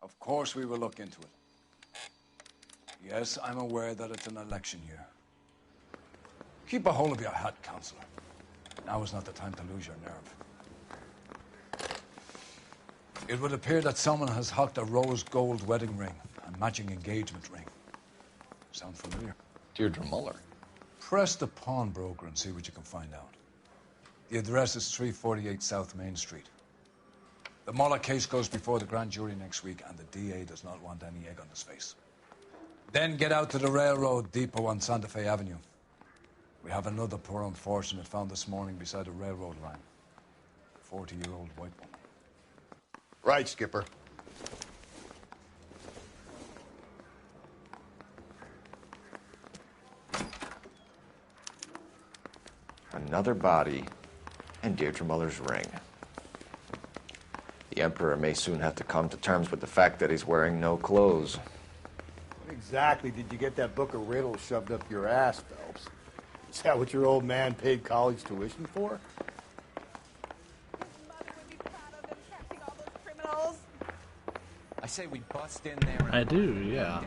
Of course we will look into it. Yes, I'm aware that it's an election year. Keep a hold of your hat, Counselor. Now is not the time to lose your nerve. It would appear that someone has hocked a rose gold wedding ring and matching engagement ring. Sound familiar? Deirdre Muller. Press the pawnbroker and see what you can find out. The address is 348 South Main Street. The Muller case goes before the grand jury next week, and the DA does not want any egg on his face. Then get out to the railroad depot on Santa Fe Avenue. We have another poor unfortunate found this morning beside a railroad line. 40-year-old white woman. Right, Skipper. Another body and Deirdre Muller's ring. The Emperor may soon have to come to terms with the fact that he's wearing no clothes. What exactly did you get that book of riddles shoved up your ass, Phelps? Is that what your old man paid college tuition for? I say we bust in there. I do, yeah.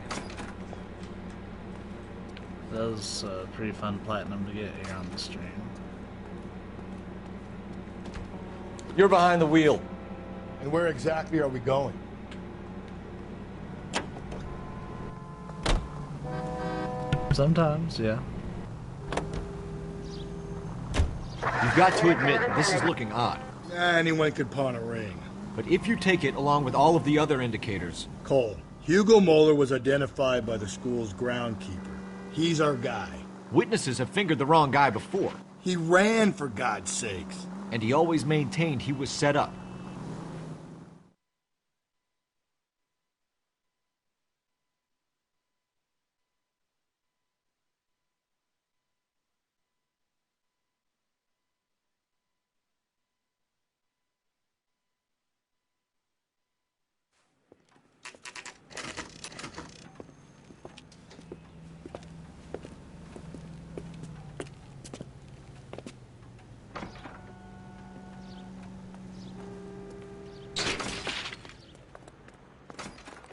That was pretty fun platinum to get here on the stream. You're behind the wheel. And where exactly are we going? Sometimes, yeah. You've got to admit that this is looking odd. Anyone could pawn a ring. But if you take it along with all of the other indicators... Cole, Hugo Moeller was identified by the school's groundkeeper. He's our guy. Witnesses have fingered the wrong guy before. He ran, for God's sakes. And he always maintained he was set up.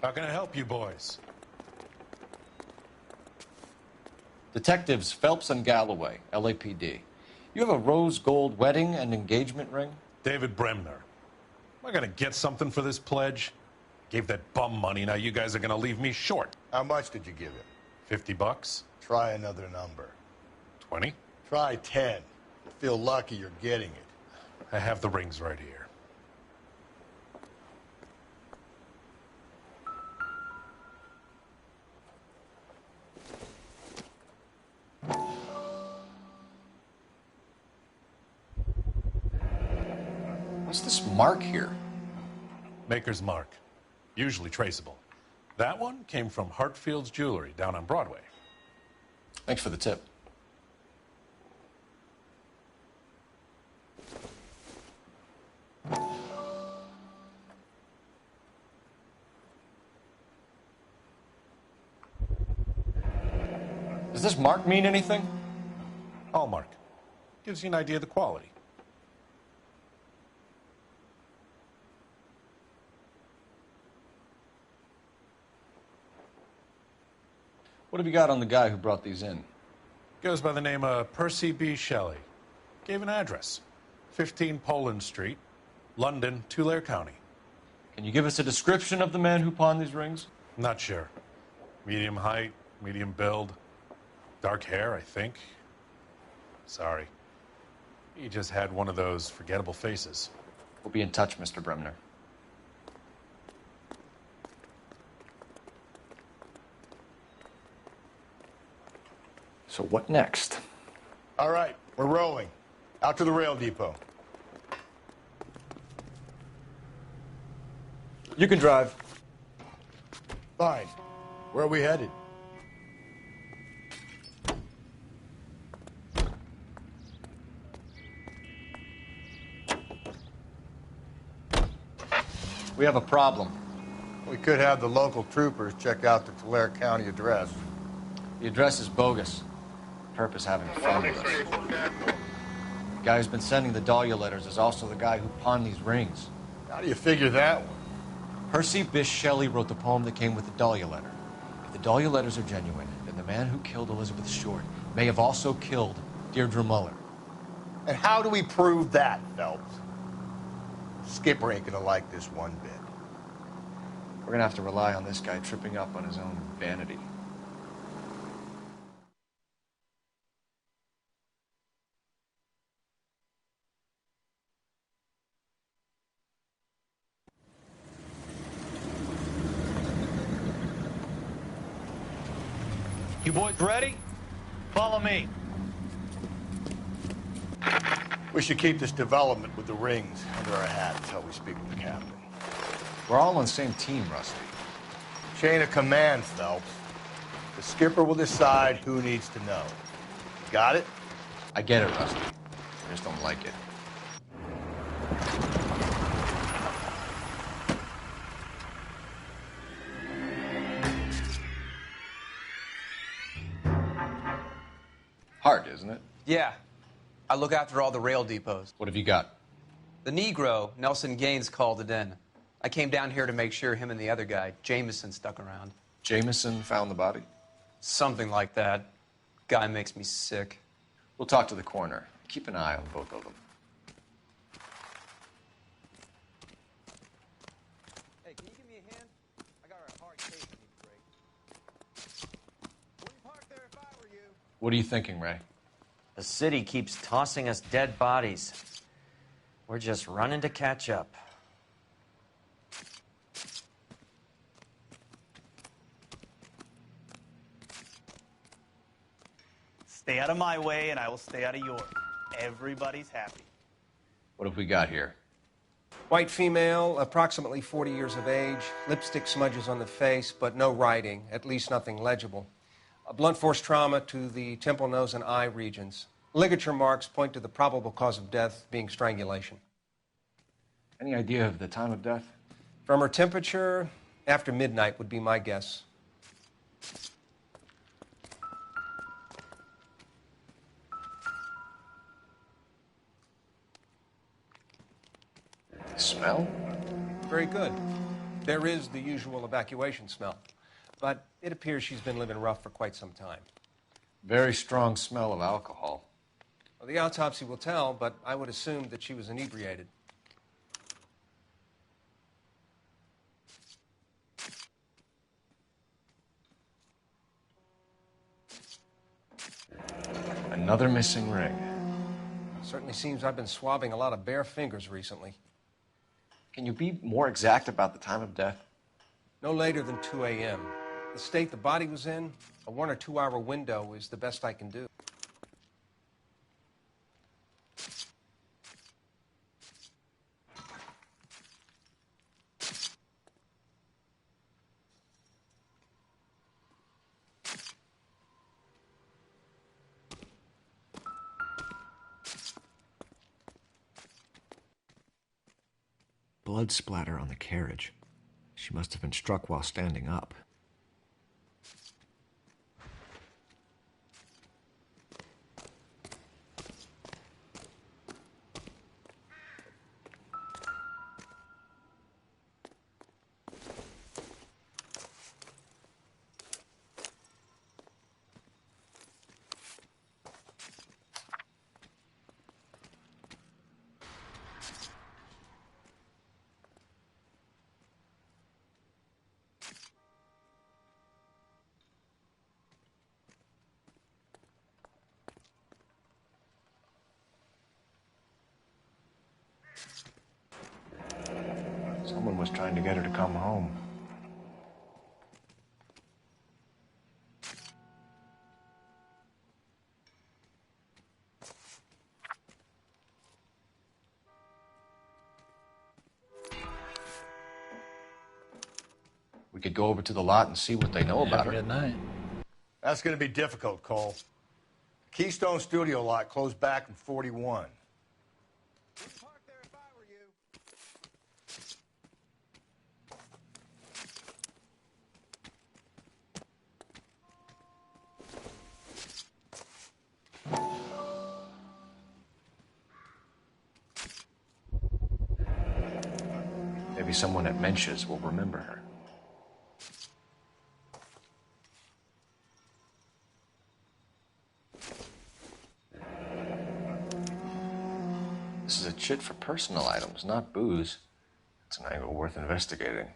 How can I help you boys? Detectives Phelps and Galloway, LAPD. You have a rose gold wedding and engagement ring? David Bremner. Am I gonna get something for this pledge? Gave that bum money, now you guys are gonna leave me short. How much did you give him? 50 bucks? Try another number. 20? Try 10. You feel lucky you're getting it. I have the rings right here. What's this mark here? Maker's mark. Usually traceable. That one came from Hartfield's Jewelry down on Broadway. Thanks for the tip. Does this mark mean anything? Hallmark. Gives you an idea of the quality. What have you got on the guy who brought these in? Goes by the name of Percy B. Shelley. Gave an address. 15 Poland Street, London, Tulare County. Can you give us a description of the man who pawned these rings? Not sure. Medium height, medium build. Dark hair, I think. Sorry. He just had one of those forgettable faces. We'll be in touch, Mr. Bremner. So what next? All right, we're rolling. Out to the rail depot. You can drive. Fine. Where are we headed? We have a problem. We could have the local troopers check out the Tulare County address. The address is bogus. Perp is having fun with us. The guy who's been sending the Dahlia letters is also the guy who pawned these rings. How do you figure that one? Percy Bysshe Shelley wrote the poem that came with the Dahlia letter. If the Dahlia letters are genuine, then the man who killed Elizabeth Short may have also killed Deirdre Muller. And how do we prove that, Phelps? Skipper ain't gonna like this one bit. We're gonna have to rely on this guy tripping up on his own vanity. You boys ready? Follow me. We should keep this development with the rings under our hat until we speak with the captain. We're all on the same team, Rusty. Chain of command, Phelps. The skipper will decide who needs to know. Got it? I get it, Rusty. I just don't like it. Hard, isn't it? Yeah. I look after all the rail depots. What have you got? The Negro, Nelson Gaines, called it in. I came down here to make sure him and the other guy, Jameson, stuck around. Jameson found the body? Something like that. Guy makes me sick. We'll talk to the coroner. Keep an eye on both of them. Hey, can you give me a hand? I got a hard case I need to break. Wouldn't park there if I were you. What are you thinking, Ray? The city keeps tossing us dead bodies. We're just running to catch up. Stay out of my way, and I will stay out of yours. Everybody's happy. What have we got here? White female, approximately 40 years of age, lipstick smudges on the face, but no writing, at least nothing legible. A blunt force trauma to the temple, nose, and eye regions. Ligature marks point to the probable cause of death being strangulation. Any idea of the time of death? From her temperature, after midnight would be my guess. Smell? Very good. There is the usual evacuation smell, but it appears she's been living rough for quite some time. Very strong smell of alcohol. Well, the autopsy will tell, but I would assume that she was inebriated. Another missing ring. Certainly seems I've been swabbing a lot of bare fingers recently. Can you be more exact about the time of death? No later than 2 a.m. The state the body was in, a 1 or 2 hour window is the best I can do. Blood splatter on the carriage. She must have been struck while standing up. Someone was trying to get her to come home. We could go over to the lot and see what they know about her. Good night. That's going to be difficult, Cole. Keystone Studio lot closed back in 41. Maybe someone at Mensch's will remember her. This is a chit for personal items, not booze. It's an angle worth investigating.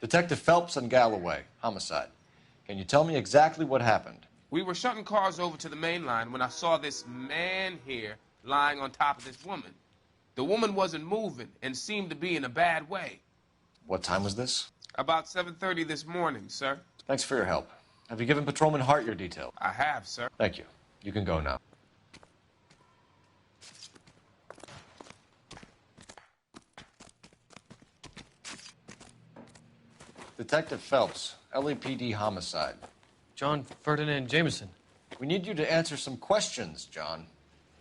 Detective Phelps and Galloway, homicide. Can you tell me exactly what happened? We were shutting cars over to the main line when I saw this man here lying on top of this woman. The woman wasn't moving and seemed to be in a bad way. What time was this? About 7:30 this morning, sir. Thanks for your help. Have you given Patrolman Hart your details? I have, sir. Thank you. You can go now. Detective Phelps, LAPD homicide. John Ferdinand Jameson. We need you to answer some questions, John.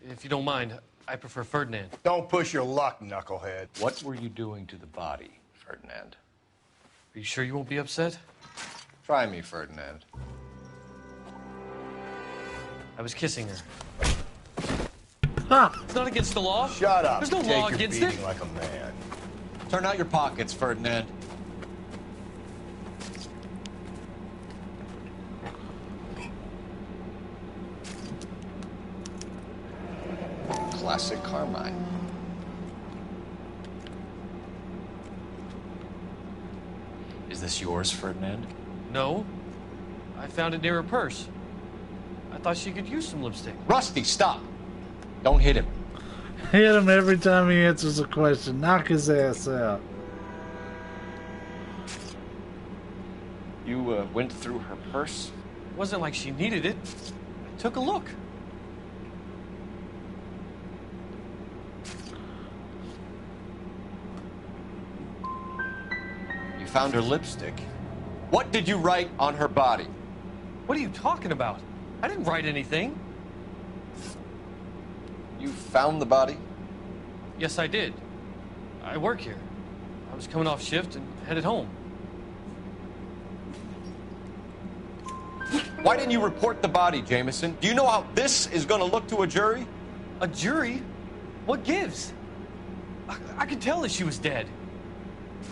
If you don't mind, I prefer Ferdinand. Don't push your luck, knucklehead. What were you doing to the body, Ferdinand? Are you sure you won't be upset? Try me, Ferdinand. I was kissing her. Huh. It's not against the law. Shut up. There's no Take law your against beating it. like a man. Turn out your pockets, Ferdinand. Classic Carmine. Is this yours, Ferdinand? No. I found it near her purse. I thought she could use some lipstick. Rusty, stop! Don't hit him. Hit him every time he answers a question. Knock his ass out. You went through her purse? It wasn't like she needed it. I took a look. You found her lipstick. What did you write on her body? What are you talking about? I didn't write anything. You found the body? Yes, I did. I work here. I was coming off shift and headed home. Why didn't you report the body, Jameson? Do you know how this is going to look to a jury? A jury? What gives? I could tell that she was dead.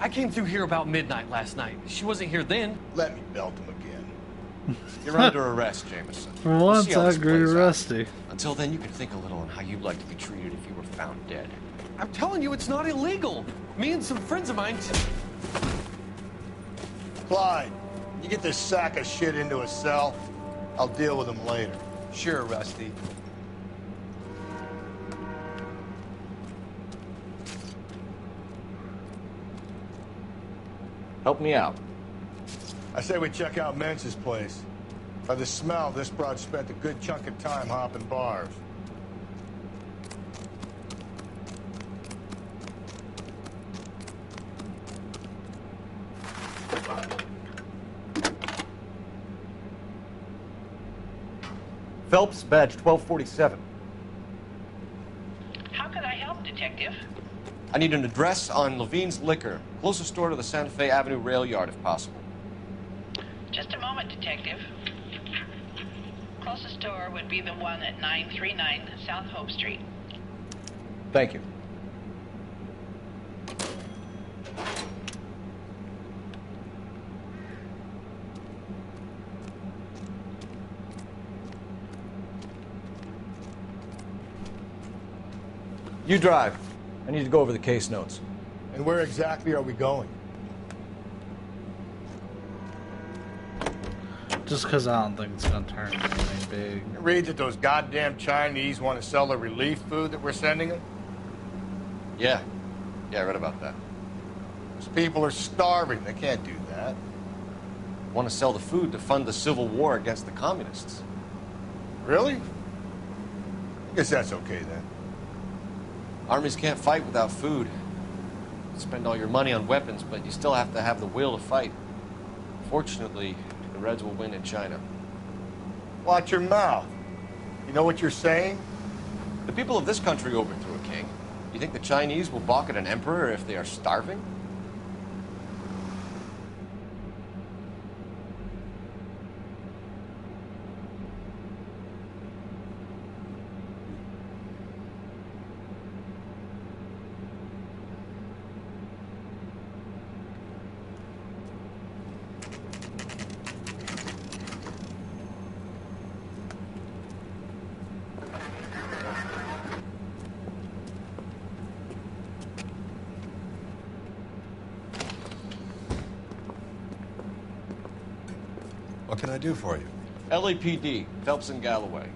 I came through here about midnight last night. She wasn't here then. Let me belt him again. You're under arrest, Jameson. For once, I agree with Rusty. Until then, you can think a little on how you'd like to be treated if you were found dead. I'm telling you, it's not illegal. Me and some friends of mine... Clyde, you get this sack of shit into a cell. I'll deal with him later. Sure, Rusty. Help me out. I say we check out Mensch's place. By the smell, this broad spent a good chunk of time hopping bars. Phelps, badge 1247. How can I help, Detective? I need an address on Levine's Liquor. Closest store to the Santa Fe Avenue rail yard, if possible. Just a moment, Detective. Closest store would be the one at 939 South Hope Street. Thank you. You drive. I need to go over the case notes. And where exactly are we going? Just because I don't think it's going to turn anything big. It reads that those goddamn Chinese want to sell the relief food that we're sending them? Yeah. Yeah, I read about that. Those people are starving. They can't do that. Want to sell the food to fund the civil war against the communists. Really? I guess that's okay then. Armies can't fight without food. You spend all your money on weapons, but you still have to have the will to fight. Fortunately, the Reds will win in China. Watch your mouth. You know what you're saying? The people of this country overthrew a king. You think the Chinese will balk at an emperor if they are starving? What can I do for you? LAPD, Phelps and Galloway.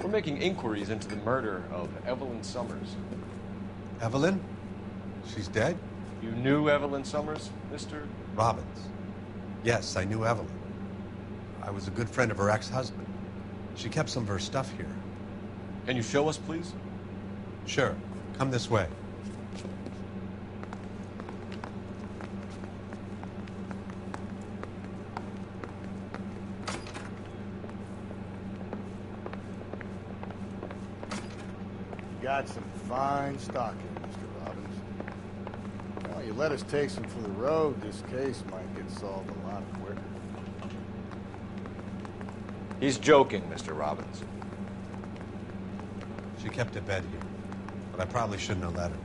We're making inquiries into the murder of Evelyn Summers. Evelyn? She's dead? You knew Evelyn Summers, Mr. Robbins. Yes, I knew Evelyn. I was a good friend of her ex-husband. She kept some of her stuff here. Can you show us, please? Sure. Come this way. Got some fine stock here, Mr. Robbins. Well, you let us take some for the road, this case might get solved a lot quicker. He's joking, Mr. Robbins. She kept a bed here, but I probably shouldn't have let her.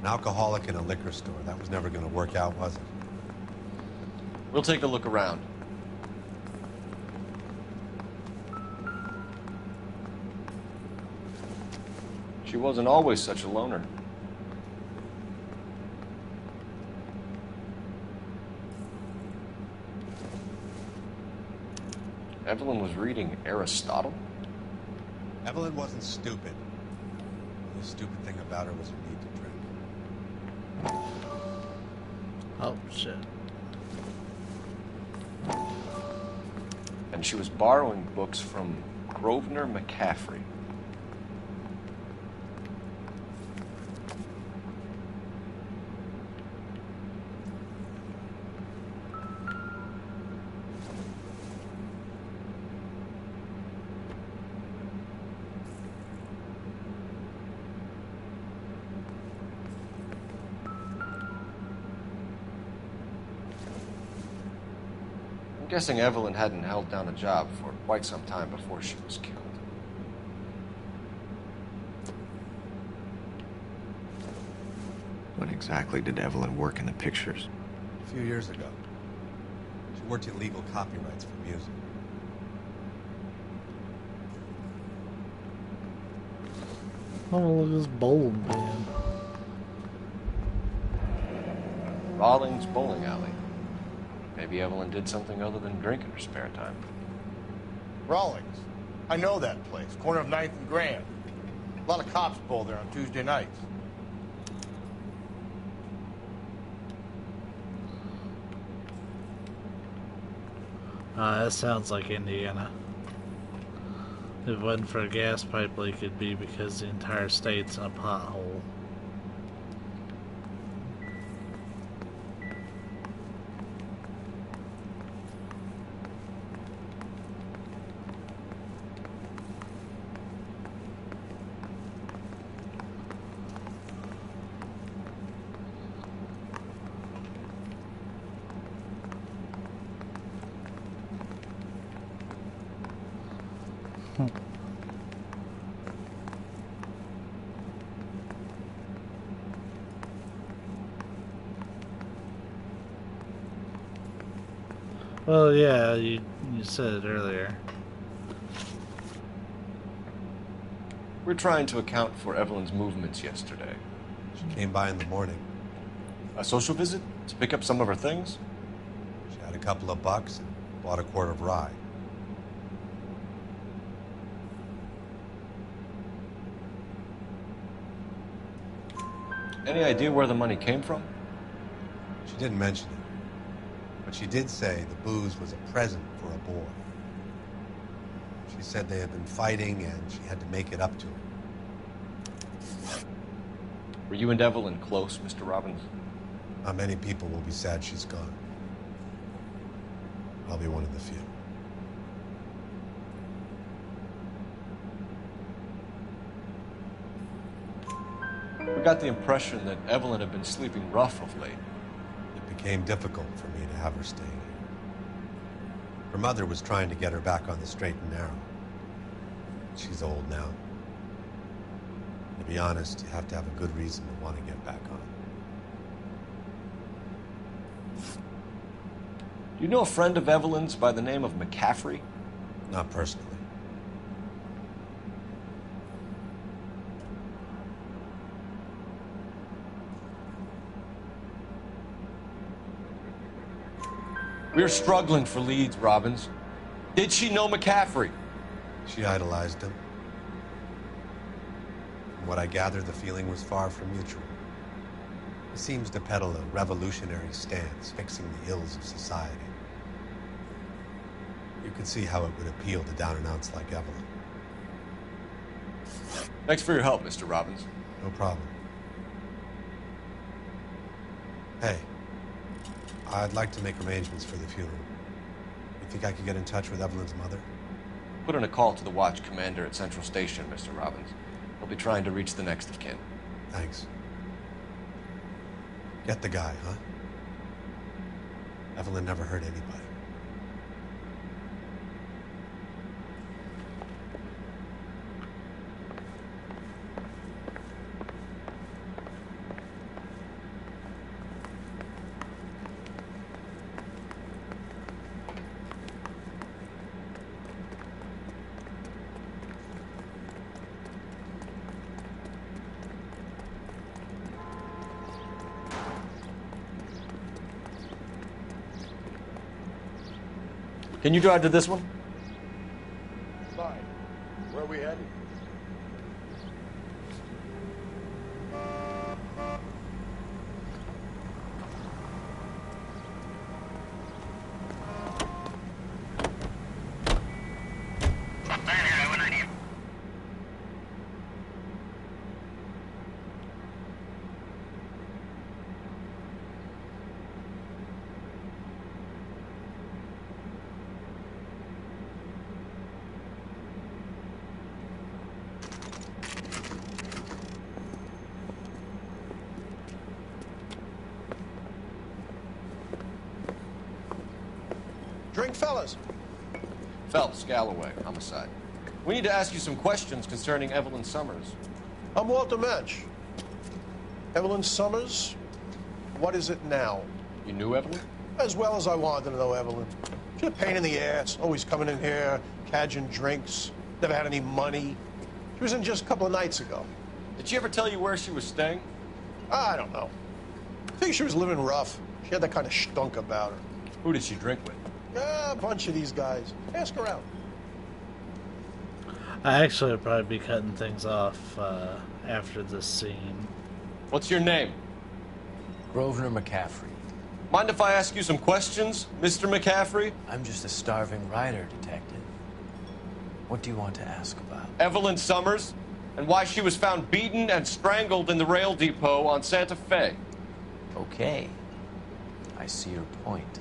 An alcoholic in a liquor store. That was never going to work out, was it? We'll take a look around. She wasn't always such a loner. Evelyn was reading Aristotle? Evelyn wasn't stupid. The stupid thing about her was her need to drink. Oh, shit. And she was borrowing books from Grosvenor McCaffrey. I'm guessing Evelyn hadn't held down a job for quite some time before she was killed. When exactly did Evelyn work in the pictures? A few years ago. She worked in legal copyrights for music. Oh, look at this bowling band. Rawlings Bowling Alley. Maybe Evelyn did something other than drink in her spare time. Rawlings. I know that place. Corner of 9th and Grand. A lot of cops bowl there on Tuesday nights. That sounds like Indiana. If it wasn't for a gas pipe leak, it'd be because the entire state's in a pothole. Well, yeah, you said it earlier. We're trying to account for Evelyn's movements yesterday. She came by in the morning. A social visit? To pick up some of her things? She had a couple of bucks and bought a quart of rye. Any idea where the money came from? She didn't mention it. But she did say the booze was a present for a boy. She said they had been fighting and she had to make it up to him. Were you and Evelyn close, Mr. Robbins? Not many people will be sad she's gone. I'll be one of the few. We got the impression that Evelyn had been sleeping rough of late. It became difficult for me to have her stay here. Her mother was trying to get her back on the straight and narrow. She's old now. To be honest, you have to have a good reason to want to get back on. Do you know a friend of Evelyn's by the name of McCaffrey? Not personally. We're struggling for leads, Robbins. Did she know McCaffrey? She idolized him. From what I gathered, the feeling was far from mutual. He seems to peddle a revolutionary stance, fixing the ills of society. You could see how it would appeal to down-and-outs like Evelyn. Thanks for your help, Mr. Robbins. No problem. Hey, I'd like to make arrangements for the funeral. You think I could get in touch with Evelyn's mother? Put in a call to the watch commander at Central Station, Mr. Robbins. He'll be trying to reach the next of kin. Thanks. Get the guy, huh? Evelyn never hurt anybody. Can you drive to this one? Fine. Where are we headed? Drink, fellas. Phelps, Galloway, homicide. We need to ask you some questions concerning Evelyn Summers. I'm Walter Mensch. Evelyn Summers, what is it now? You knew Evelyn? As well as I wanted to know Evelyn. She's a pain in the ass, always coming in here, cadging drinks, never had any money. She was in just a couple of nights ago. Did she ever tell you where she was staying? I don't know. I think she was living rough. She had that kind of stunk about her. Who did she drink with? A bunch of these guys. Ask her out. I actually would probably be cutting things off after this scene. What's your name? Grosvenor McCaffrey. Mind if I ask you some questions, Mr. McCaffrey? I'm just a starving writer, detective. What do you want to ask about? Evelyn Summers, and why she was found beaten and strangled in the rail depot on Santa Fe. Okay. I see your point.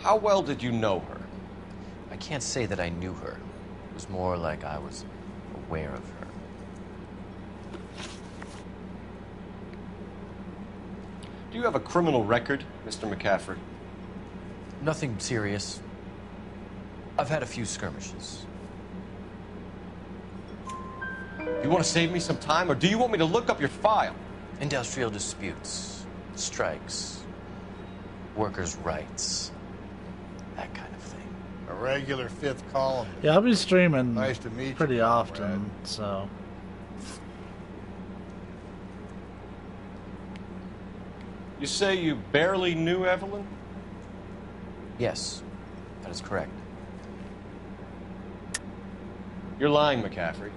How well did you know her? I can't say that I knew her. It was more like I was aware of her. Do you have a criminal record, Mr. McCaffrey? Nothing serious. I've had a few skirmishes. You want to save me some time, or do you want me to look up your file? Industrial disputes, strikes, workers' rights, that kind of thing. A regular fifth column. Yeah, I'll be streaming Nice to meet you, pretty often, Brad. so... You say you barely knew Evelyn? Yes, that is correct. You're lying, McCaffrey.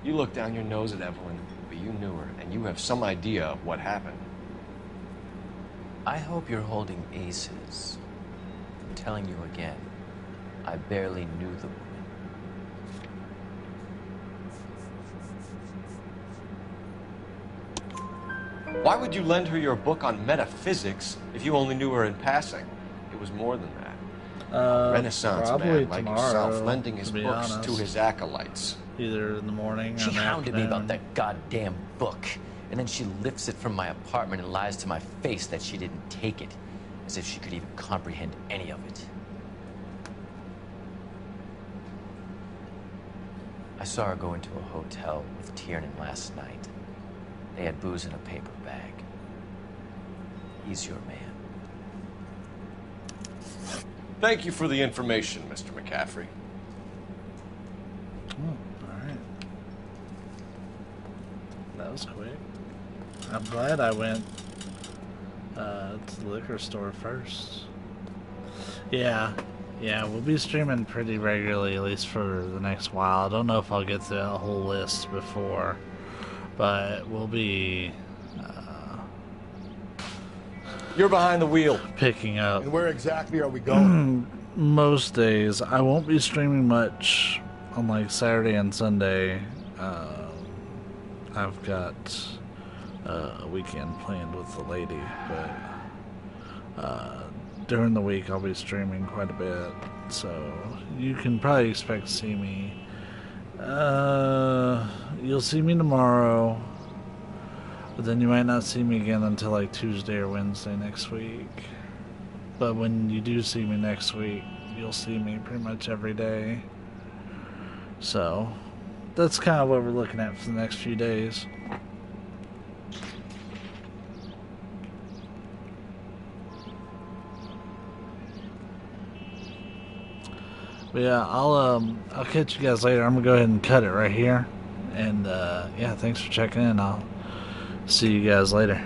You looked down your nose at Evelyn, but you knew her, and you have some idea of what happened. I hope you're holding aces. I'm telling you again, I barely knew the woman. Why would you lend her your book on metaphysics if you only knew her in passing? It was more than that. Renaissance man like yourself lending his books to his acolytes. Either in the morning or She in the hounded me afternoon. about that goddamn book. And then she lifts it from my apartment and lies to my face that she didn't take it, as if she could even comprehend any of it. I saw her go into a hotel with Tiernan last night. They had booze in a paper bag. He's your man. Thank you for the information, Mr. McCaffrey. Oh, alright. That was quick. I'm glad I went to the liquor store first. Yeah, we'll be streaming pretty regularly, at least for the next while. I don't know if I'll get through a whole list before, but we'll be You're behind the wheel. Picking up. And where exactly are we going? Most days. I won't be streaming much on like Saturday and Sunday. I've got a weekend planned with the lady, but during the week I'll be streaming quite a bit, so you can probably expect to see me. You'll see me tomorrow, but then you might not see me again until like Tuesday or Wednesday next week. But when you do see me next week, you'll see me pretty much every day. So that's kind of what we're looking at for the next few days. But yeah, I'll catch you guys later. I'm gonna go ahead and cut it right here. And yeah, thanks for checking in. I'll see you guys later.